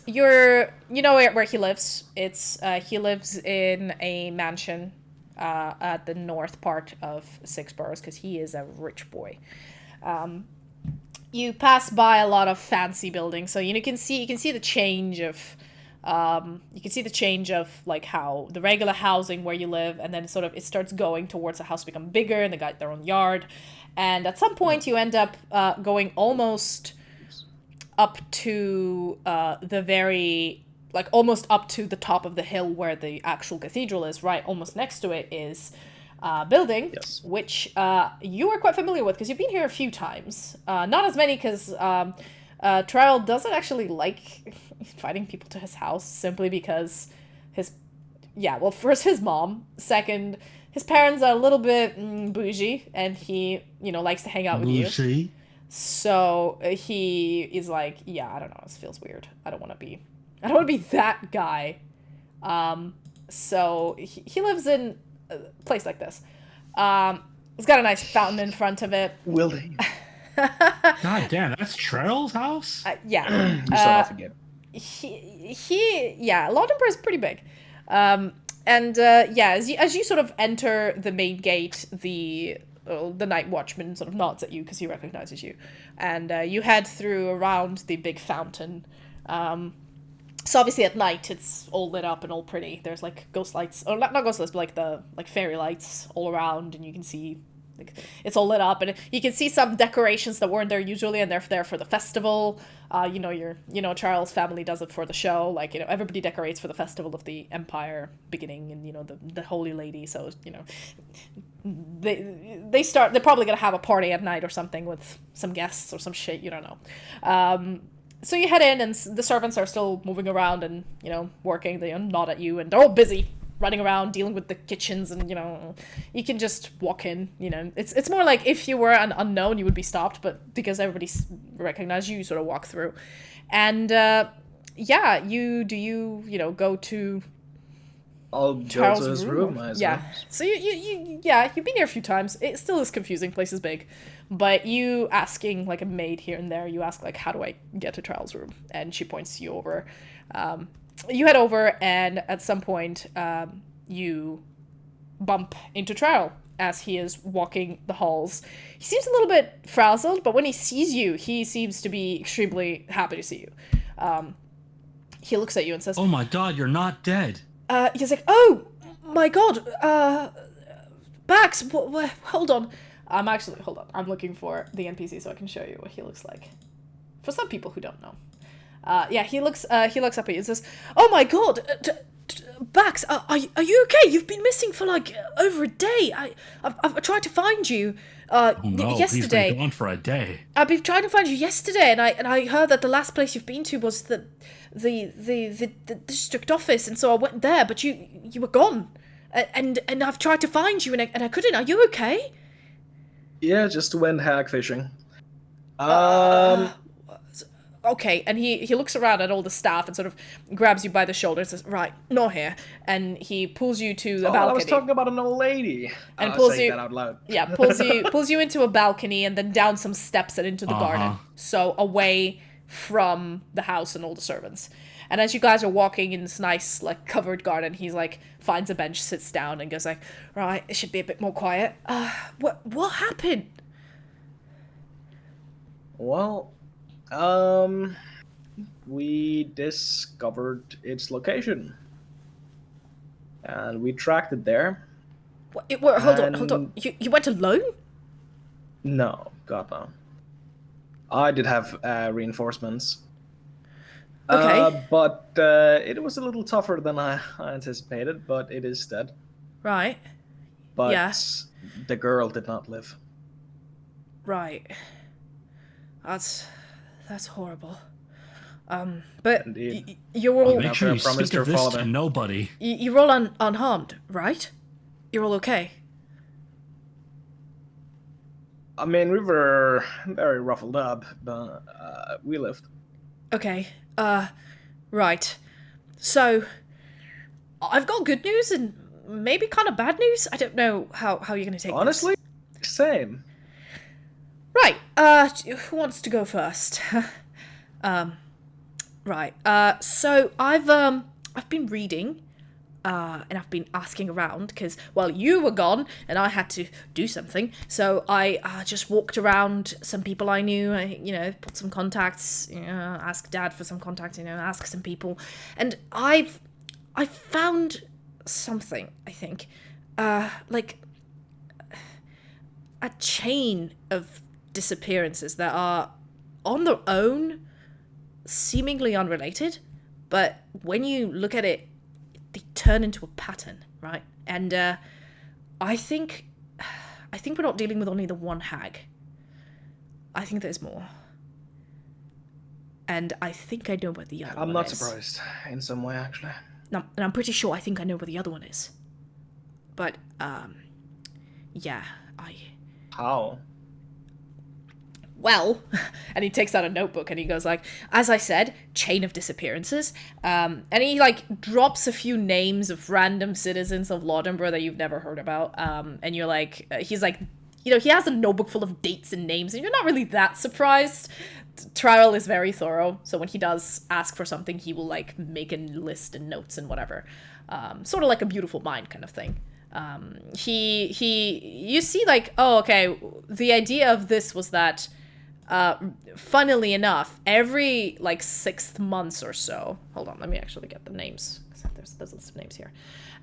You know where he lives. He lives in a mansion at the north part of Six Boroughs, because he is a rich boy. You pass by a lot of fancy buildings, so you can see the change of... you can see the change of like how the regular housing where you live, and then it starts going towards the house become bigger, and they got their own yard, and at some point you end up going almost up to almost up to the top of the hill where the actual cathedral is. Right, almost next to it is a building, which you are quite familiar with because you've been here a few times. Not as many because Trarrell doesn't actually like inviting people to his house, simply because first his mom, second his parents are a little bit bougie, and he likes to hang out with you. So he is like, I don't know, this feels weird. I don't want to be that guy. So he lives in a place like this. It's got a nice fountain in front of it. Will they? God damn, that's Trarrell's house? Yeah. You start off again. Laudenburg is pretty big. As you sort of enter the main gate, the night watchman sort of nods at you because he recognizes you, and you head through around the big fountain. So obviously at night it's all lit up and all pretty. There's like ghost lights, or not ghost lights, but like the fairy lights all around, and you can see like it's all lit up, and you can see some decorations that weren't there usually, and they're there for the festival. Charles' family does it for the show. Like, everybody decorates for the festival of the Empire beginning, and the Holy Lady. So they're probably gonna have a party at night or something with some guests or some shit. You don't know. So you head in, and the servants are still moving around and working. They nod at you, and they're all busy running around dealing with the kitchens, and you can just walk in. It's more like if you were an unknown, you would be stopped, but because everybody recognizes you, you sort of walk through. And you go to I'll go Charles' to his room. Yeah. So you've been here a few times. It still is confusing. Place is big, but you asking like a maid here and there. You ask like, how do I get to Charles' room? And she points you over. You head over, and at some point, you bump into Trowel as he is walking the halls. He seems a little bit frazzled, but when he sees you, he seems to be extremely happy to see you. He looks at you and says, "Oh my god, you're not dead." He's like, "Oh my god, Bax, hold on. Hold on. I'm looking for the NPC so I can show you what he looks like. For some people who don't know. He looks up at you and says, "Oh my god, Bax, are you okay? You've been missing for like over a day. I've tried to find you yesterday. He's been gone for a day. I've been trying to find you yesterday, and I heard that the last place you've been to was the district office, and so I went there, but you were gone, and I've tried to find you, and I couldn't. Are you okay?" Yeah, just went hag fishing. Okay, and he looks around at all the staff and sort of grabs you by the shoulder and says, "Right, not here," and he pulls you to the balcony. I was talking about an old lady. And pulls you that out loud. Yeah, pulls you into a balcony and then down some steps and into the garden, so away from the house and all the servants. And as you guys are walking in this nice like covered garden, he's like finds a bench, sits down, and goes like, "Right, it should be a bit more quiet. What happened?" Well, we discovered its location, and we tracked it there. Hold on. You went alone? No, God no. I did have reinforcements. Okay. But it was a little tougher than I anticipated, but it is dead. Right. But yeah. The girl did not live. Right. That's horrible. But you're all... Make sure you speak of this to nobody. You're all unharmed, right? You're all okay? I mean, we were very ruffled up, but we lived. Okay. Right. So, I've got good news and maybe kind of bad news. I don't know how you're going to take Honestly, this. Same. Right. Who wants to go first? Right. So I've been reading, and I've been asking around because, well, you were gone and I had to do something. So I just walked around some people I knew, put some contacts, asked Dad for some contacts, ask some people. And I found something, I think, like a chain of disappearances that are on their own seemingly unrelated, but when you look at it, they turn into a pattern, right? And I think we're not dealing with only the one hag. I think there's more, and I think I know where the other one is. I'm not surprised in some way, actually. No, and I'm pretty sure I think I know where the other one is. But yeah, How? Well, and he takes out a notebook and he goes like, as I said, chain of disappearances. And he like drops a few names of random citizens of Laudenborough that you've never heard about. And you're like, he's like, he has a notebook full of dates and names, and you're not really that surprised. Trial is very thorough, so when he does ask for something, he will like make a list and notes and whatever. Sort of like a beautiful mind kind of thing. You see like, oh, okay, the idea of this was that funnily enough, every like 6 months or so, hold on, let me actually get the names, because there's lots of names here.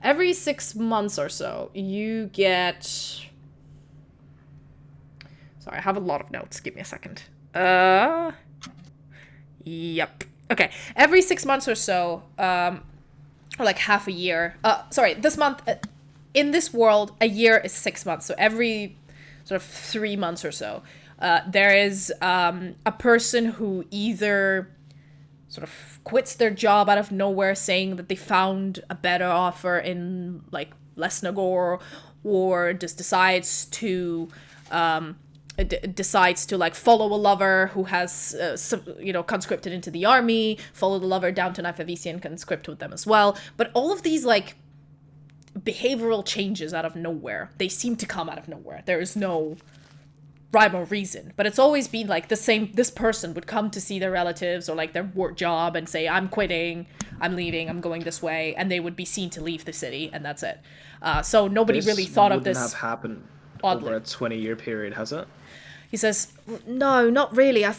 Every 6 months or so, you get, sorry, I have a lot of notes, give me a second. Yep. Okay, every 6 months or so, or like half a year, sorry, this month, in this world, a year is 6 months, so every sort of 3 months or so, there is a person who either sort of quits their job out of nowhere saying that they found a better offer in like Lesnagor, or just decides to like follow a lover who has conscripted into the army, follow the lover down to Nifavisi and conscript with them as well. But all of these like behavioral changes out of nowhere, they seem to come out of nowhere. There is no rhyme or reason, but it's always been like this person would come to see their relatives or like their work job and say, I'm quitting, I'm leaving, I'm going this way, and they would be seen to leave the city, and that's it. So nobody really thought of this. This wouldn't have happened oddly. over a 20-year period, has it? He says, no, not really. I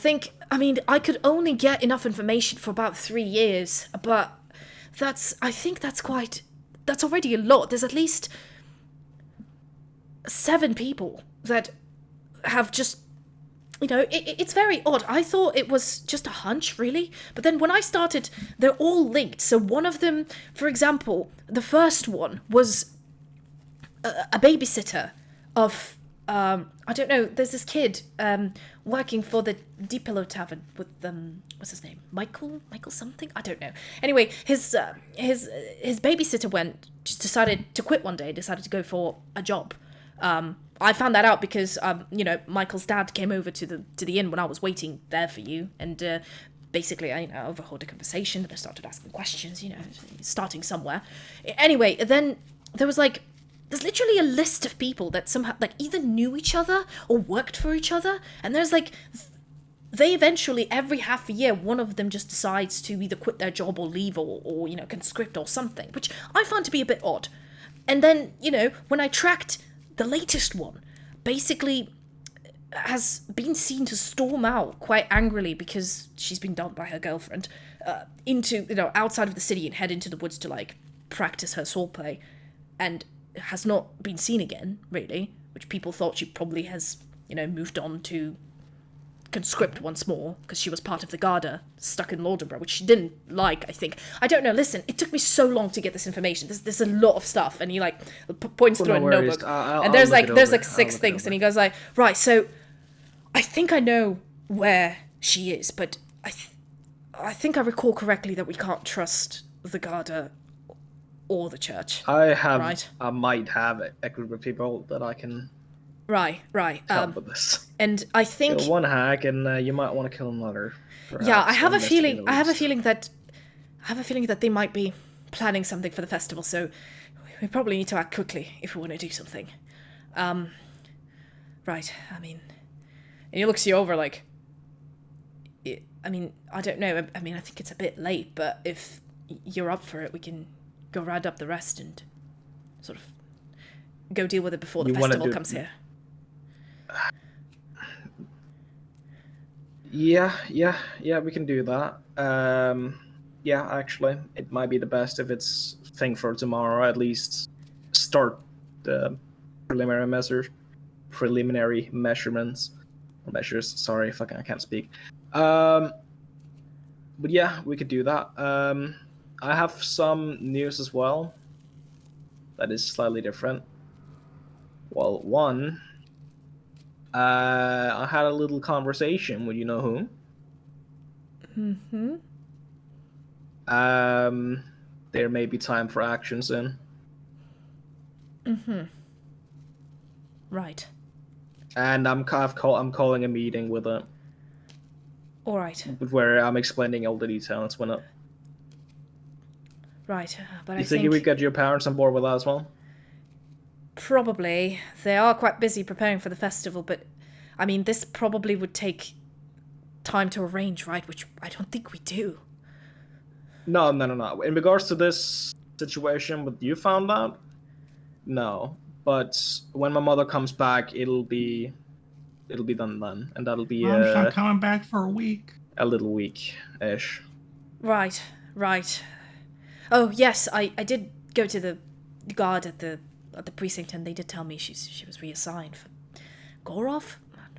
mean, I could only get enough information for about 3 years, but I think that's already a lot. There's at least 7 people that have just, it's very odd. I thought it was just a hunch, really. But then when I started, they're all linked. So one of them, for example, the first one was a babysitter of, I don't know, there's this kid working for the Deep Pillow Tavern with, what's his name? Michael something? I don't know. Anyway, his babysitter decided to quit one day, decided to go for a job. I found that out because, Michael's dad came over to the inn when I was waiting there for you, and basically I overheard a conversation, and I started asking questions, starting somewhere. Anyway, then there's literally a list of people that somehow, like, either knew each other or worked for each other, and there's, like, they eventually, every half a year, one of them just decides to either quit their job or leave or conscript or something, which I found to be a bit odd. And then, when I tracked the latest one, basically has been seen to storm out quite angrily because she's been dumped by her girlfriend into, outside of the city and head into the woods to, like, practice her swordplay, and has not been seen again, really, which people thought she probably has, moved on to conscript once more, because she was part of the Garda stuck in Lauderborough, which she didn't like, I think. I don't know, listen, it took me so long to get this information. There's a lot of stuff, and he, like, points through a notebook, and there's 6 things, and he goes like, right, so I think I know where she is, but I think I recall correctly that we can't trust the Garda or the church. I might have a group of people that I can Right. help with this. And I think kill one hack, and you might want to kill another. Yeah, I have a feeling that they might be planning something for the festival. So we probably need to act quickly if we want to do something. Right. I mean, and he looks you over like. I mean, I don't know. I mean, I think it's a bit late, but if you're up for it, we can go round up the rest and sort of go deal with it before the festival comes here. Yeah, we can do that. Yeah, actually, it might be the best if it's thing for tomorrow. At least start the preliminary measures. Sorry if I can't speak. But yeah, we could do that. I have some news as well that is slightly different. Well, one, I had a little conversation with who. Mm-hmm. There may be time for action soon. Mm-hmm. Right. And I'm calling a meeting with it. All right. Where I'm explaining all the details when it. Right, but you think you would get your parents on board with that as well? Probably. They are quite busy preparing for the festival, but I mean, this probably would take time to arrange, right? Which I don't think we do. No. In regards to this situation, what you found out, no. But when my mother comes back, it'll be it'll be done then, and that'll be I'm not coming back for a week. a little week-ish. Right. Oh yes, I did go to the guard at the precinct, and they did tell me she was reassigned for Gorov.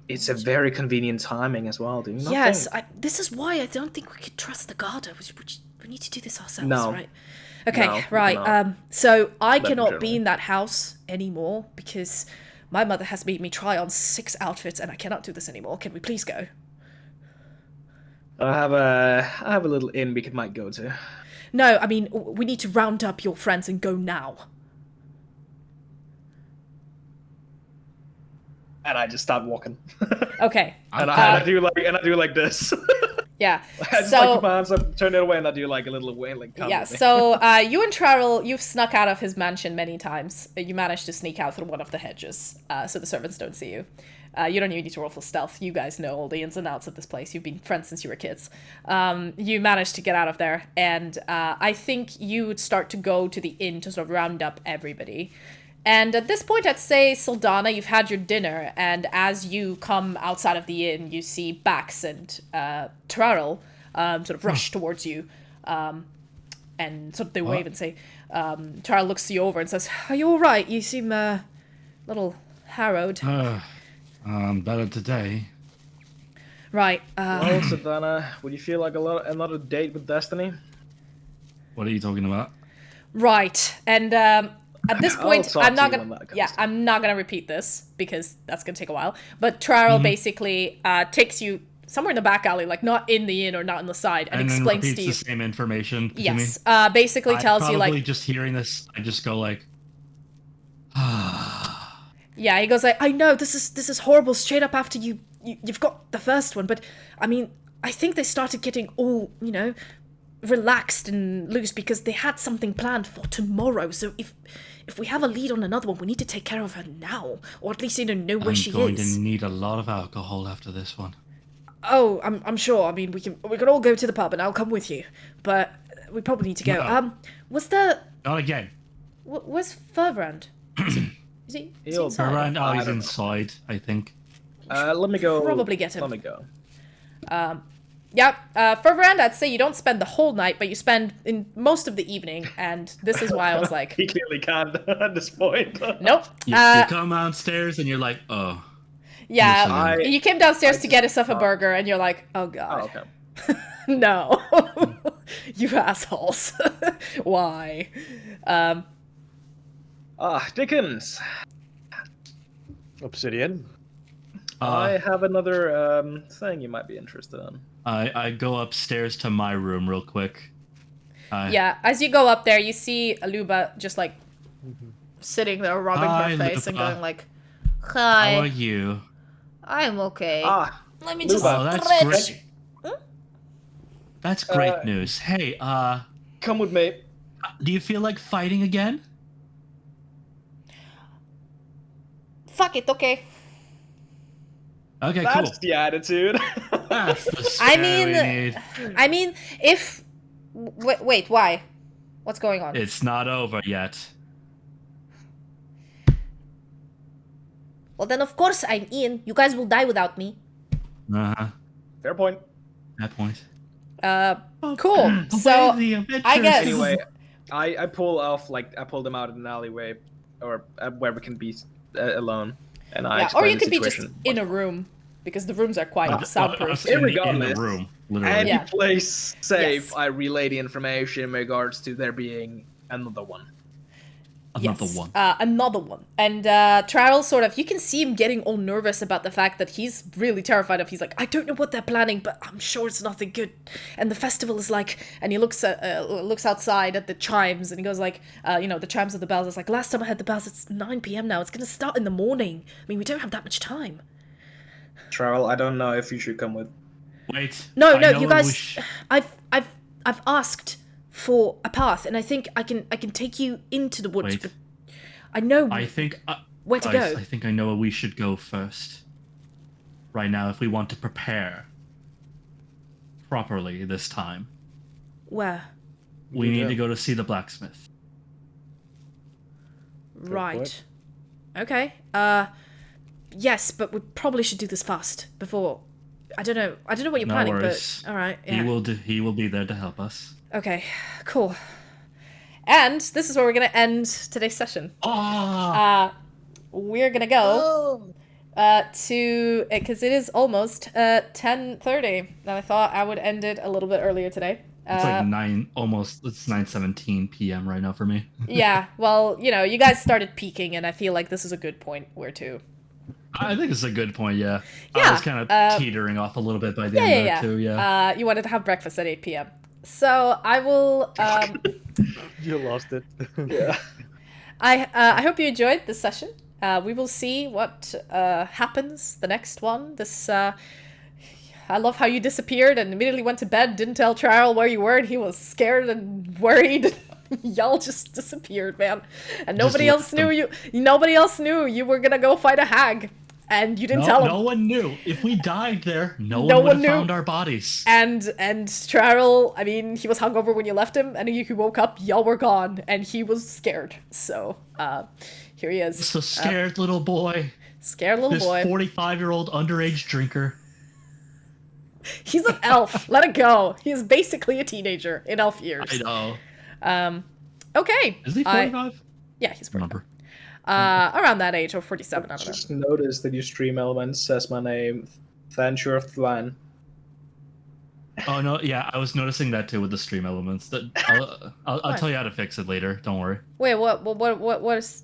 It's a very convenient timing as well, do you not Yes, think? this is why I don't think we could trust the guard. We need to do this ourselves, No. right? Okay, No, we right. cannot. So I Let them cannot be generally. in that house anymore because my mother has made me try on 6 outfits, and I cannot do this anymore. Can we please go? I have a little inn we might go to. No, I mean, we need to round up your friends and go now. And I just start walking. Okay. and I do like this. Yeah. I just like commands, I turn it away, and I do like a little way, like come Yeah, with me. so you and Trarrell, you've snuck out of his mansion many times. You managed to sneak out through one of the hedges, so the servants don't see you. You don't even need to roll for stealth. You guys know all the ins and outs of this place. You've been friends since you were kids. You managed to get out of there, and I think you would start to go to the inn to sort of round up everybody. And at this point, I'd say, Sildanna, you've had your dinner, and as you come outside of the inn, you see Bax and Trarrell sort of rush towards you, and sort of they wave and say, Trarrell looks you over and says, "Are you all right? You seem a little harrowed." Better today. Right. Well, Sildanna, would you feel like another date with Destiny? What are you talking about? Right. And at this point, talk I'm to not you gonna. when that comes Yeah, to it. I'm not gonna repeat this because that's gonna take a while. But Trarrell basically takes you somewhere in the back alley, like not in the inn or not on the side, and And then explains repeats to you. the same information to me. Yes. Basically tells you Probably like. just hearing this, I just go like, Yeah, he goes like, "I know this is horrible. Straight up after you've got the first one, but I mean, I think they started getting all relaxed and loose because they had something planned for tomorrow. So if we have a lead on another one, we need to take care of her now, or at least know where she I'm going is." to need a lot of alcohol after this one. Oh, I'm sure. I mean, we can all go to the pub, and I'll come with you. But we probably need to go. No. Was there? Not again. Where's Furbrand? Is he He'll inside? Around, I he's don't know. inside, I think. Let me go. Probably get him. Let me go. Yeah, Furbrand, I'd say you don't spend the whole night, but you spend in most of the evening, and this is why I was like, He clearly can't at this point. nope. You come downstairs and you're like, oh. Yeah, listen. you came downstairs to just- get yourself a burger, and you're like, oh Oh, god, okay. no, you assholes, why? Dickens. Obsidian. I have another thing you might be interested in. I go upstairs to my room real quick. Yeah, as you go up there, you see Aluba just like sitting there, rubbing Hi, her face and Luba. going like, How are "Hi, you? I'm okay. Ah, Let me Luba. just Oh, that's stretch." great. That's great news. Hey, come with me. do you feel like fighting again? Fuck it, okay. Okay, That's cool. the attitude. That's the I spirit we need. mean, if wait, why? What's going on? It's not over yet. Well, then of course I'm in. You guys will die without me. Uh-huh. Fair point. That point. Cool. So I guess- Anyway, I pull them out in an alleyway, or where we can be alone, and I yeah, or explain you the could be just situation. in a room because the rooms are quite soundproof. in the Irregardless. room, literally. Any Yeah. place safe, Yes. I relay the information in regards to there being another one. Another Yes, one. another one. And Trarrell sort of, you can see him getting all nervous about the fact that he's really terrified of. He's like, I don't know what they're planning, but I'm sure it's nothing good. And the festival is like, and he looks outside at the chimes, and he goes like, the chimes of the bells. It's like, last time I heard the bells, it's 9 p.m. now. It's gonna start in the morning. I mean, we don't have that much time. Trarrell, I don't know if you should come with. Wait. No, I know you what we guys. I've asked for a path, and I think I can take you into the woods. Wait. But I know I think. where to guys, go. I think I know where we should go first. Right now, if we want to prepare properly this time, Where? we Yeah. need to go to see the blacksmith. Right. point. Okay. Yes, but we probably should do this fast before. I don't know what you're No planning, worries. but all right. Yeah. He will be there to help us. Okay, cool. And this is where we're gonna end today's session. We're gonna go to because it is almost 10:30, and I thought I would end it a little bit earlier today. It's like 9:17 p.m. right now for me. Yeah, well, you guys started peaking, and I feel like this is a good point where to. I think it's a good point, yeah. Yeah, I was kind of teetering off a little bit by the end there, too, yeah. You wanted to have breakfast at 8 p.m. So I will... You lost it. Yeah. I hope you enjoyed this session. We will see what happens the next one. I love how you disappeared and immediately went to bed, didn't tell Trial where you were, and he was scared and worried. Y'all just disappeared, man. And nobody else knew you were gonna go fight a hag. And you didn't tell him. No one knew. If we died there, no one would have found our bodies. And Trial, I mean, he was hungover when you left him, and he woke up, y'all were gone, and he was scared. So, here he is. So scared little boy. Scared little boy. This 45-year-old underage drinker. He's an elf. Let it go. He's basically a teenager in elf years. I know. Okay. Is he 45? Yeah, he's 45. Around that age, or 47, I don't know. Just noticed that your stream element says my name, Thanture of Thlan. Oh, no, yeah, I was noticing that too with the stream elements. I'll tell you how to fix it later, don't worry. Wait, what is...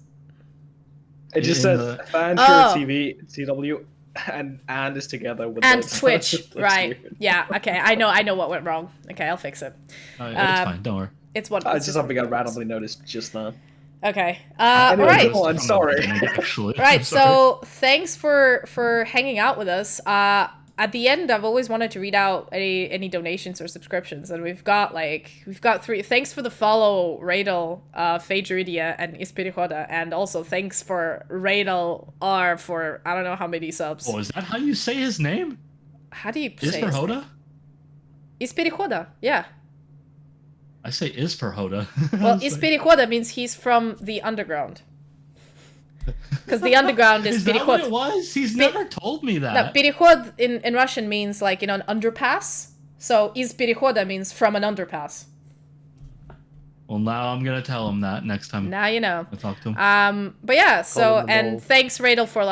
It just says Thanture TV, TW, and is together with and the Twitch, right. Yeah, okay, I know what went wrong. Okay, I'll fix it. It's fine, don't worry. It's what... It's just something I randomly noticed just now. Okay. Anyway, alright. I'm sorry. Right, so thanks for hanging out with us. At the end, I've always wanted to read out any donations or subscriptions, and we've got 3. Thanks for the follow, Radel, Phaedridia, and Ispirihoda, and also thanks for Radel R for I don't know how many subs. Oh, is that how you say his name? How do you say his Ispirihoda? name? Ispirihoda, yeah. I say Isperhoda. Well, Ispirihoda means he's from the underground. Because the underground is that what it Pirihod. was? He's never told me that. No, Pirihod in Russian means like, an underpass. So Ispirihoda means from an underpass. Well, now I'm going to tell him that next time Now you know. I talk to him. But yeah, so, and thanks, Radel, for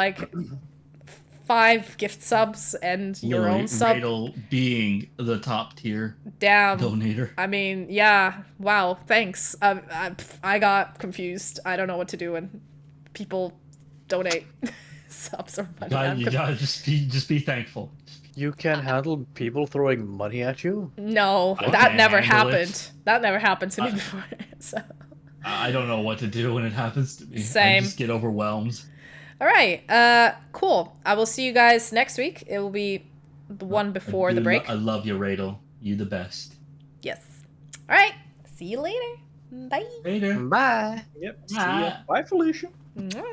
5 gift subs and your own sub. Radel being the top tier donator. I mean, yeah. Wow, thanks. I got confused. I don't know what to do when people donate subs or money. You gotta just be thankful. You can handle people throwing money at you? No, that never happened. That never happened to me before. So. I don't know what to do when it happens to me. Same. I just get overwhelmed. All right. Cool. I will see you guys next week. It will be the one before the break. I love you, Radel. You the best. Yes. All right. See you later. Bye. Later. Bye. Yep. See ya. Bye, Felicia. Mwah.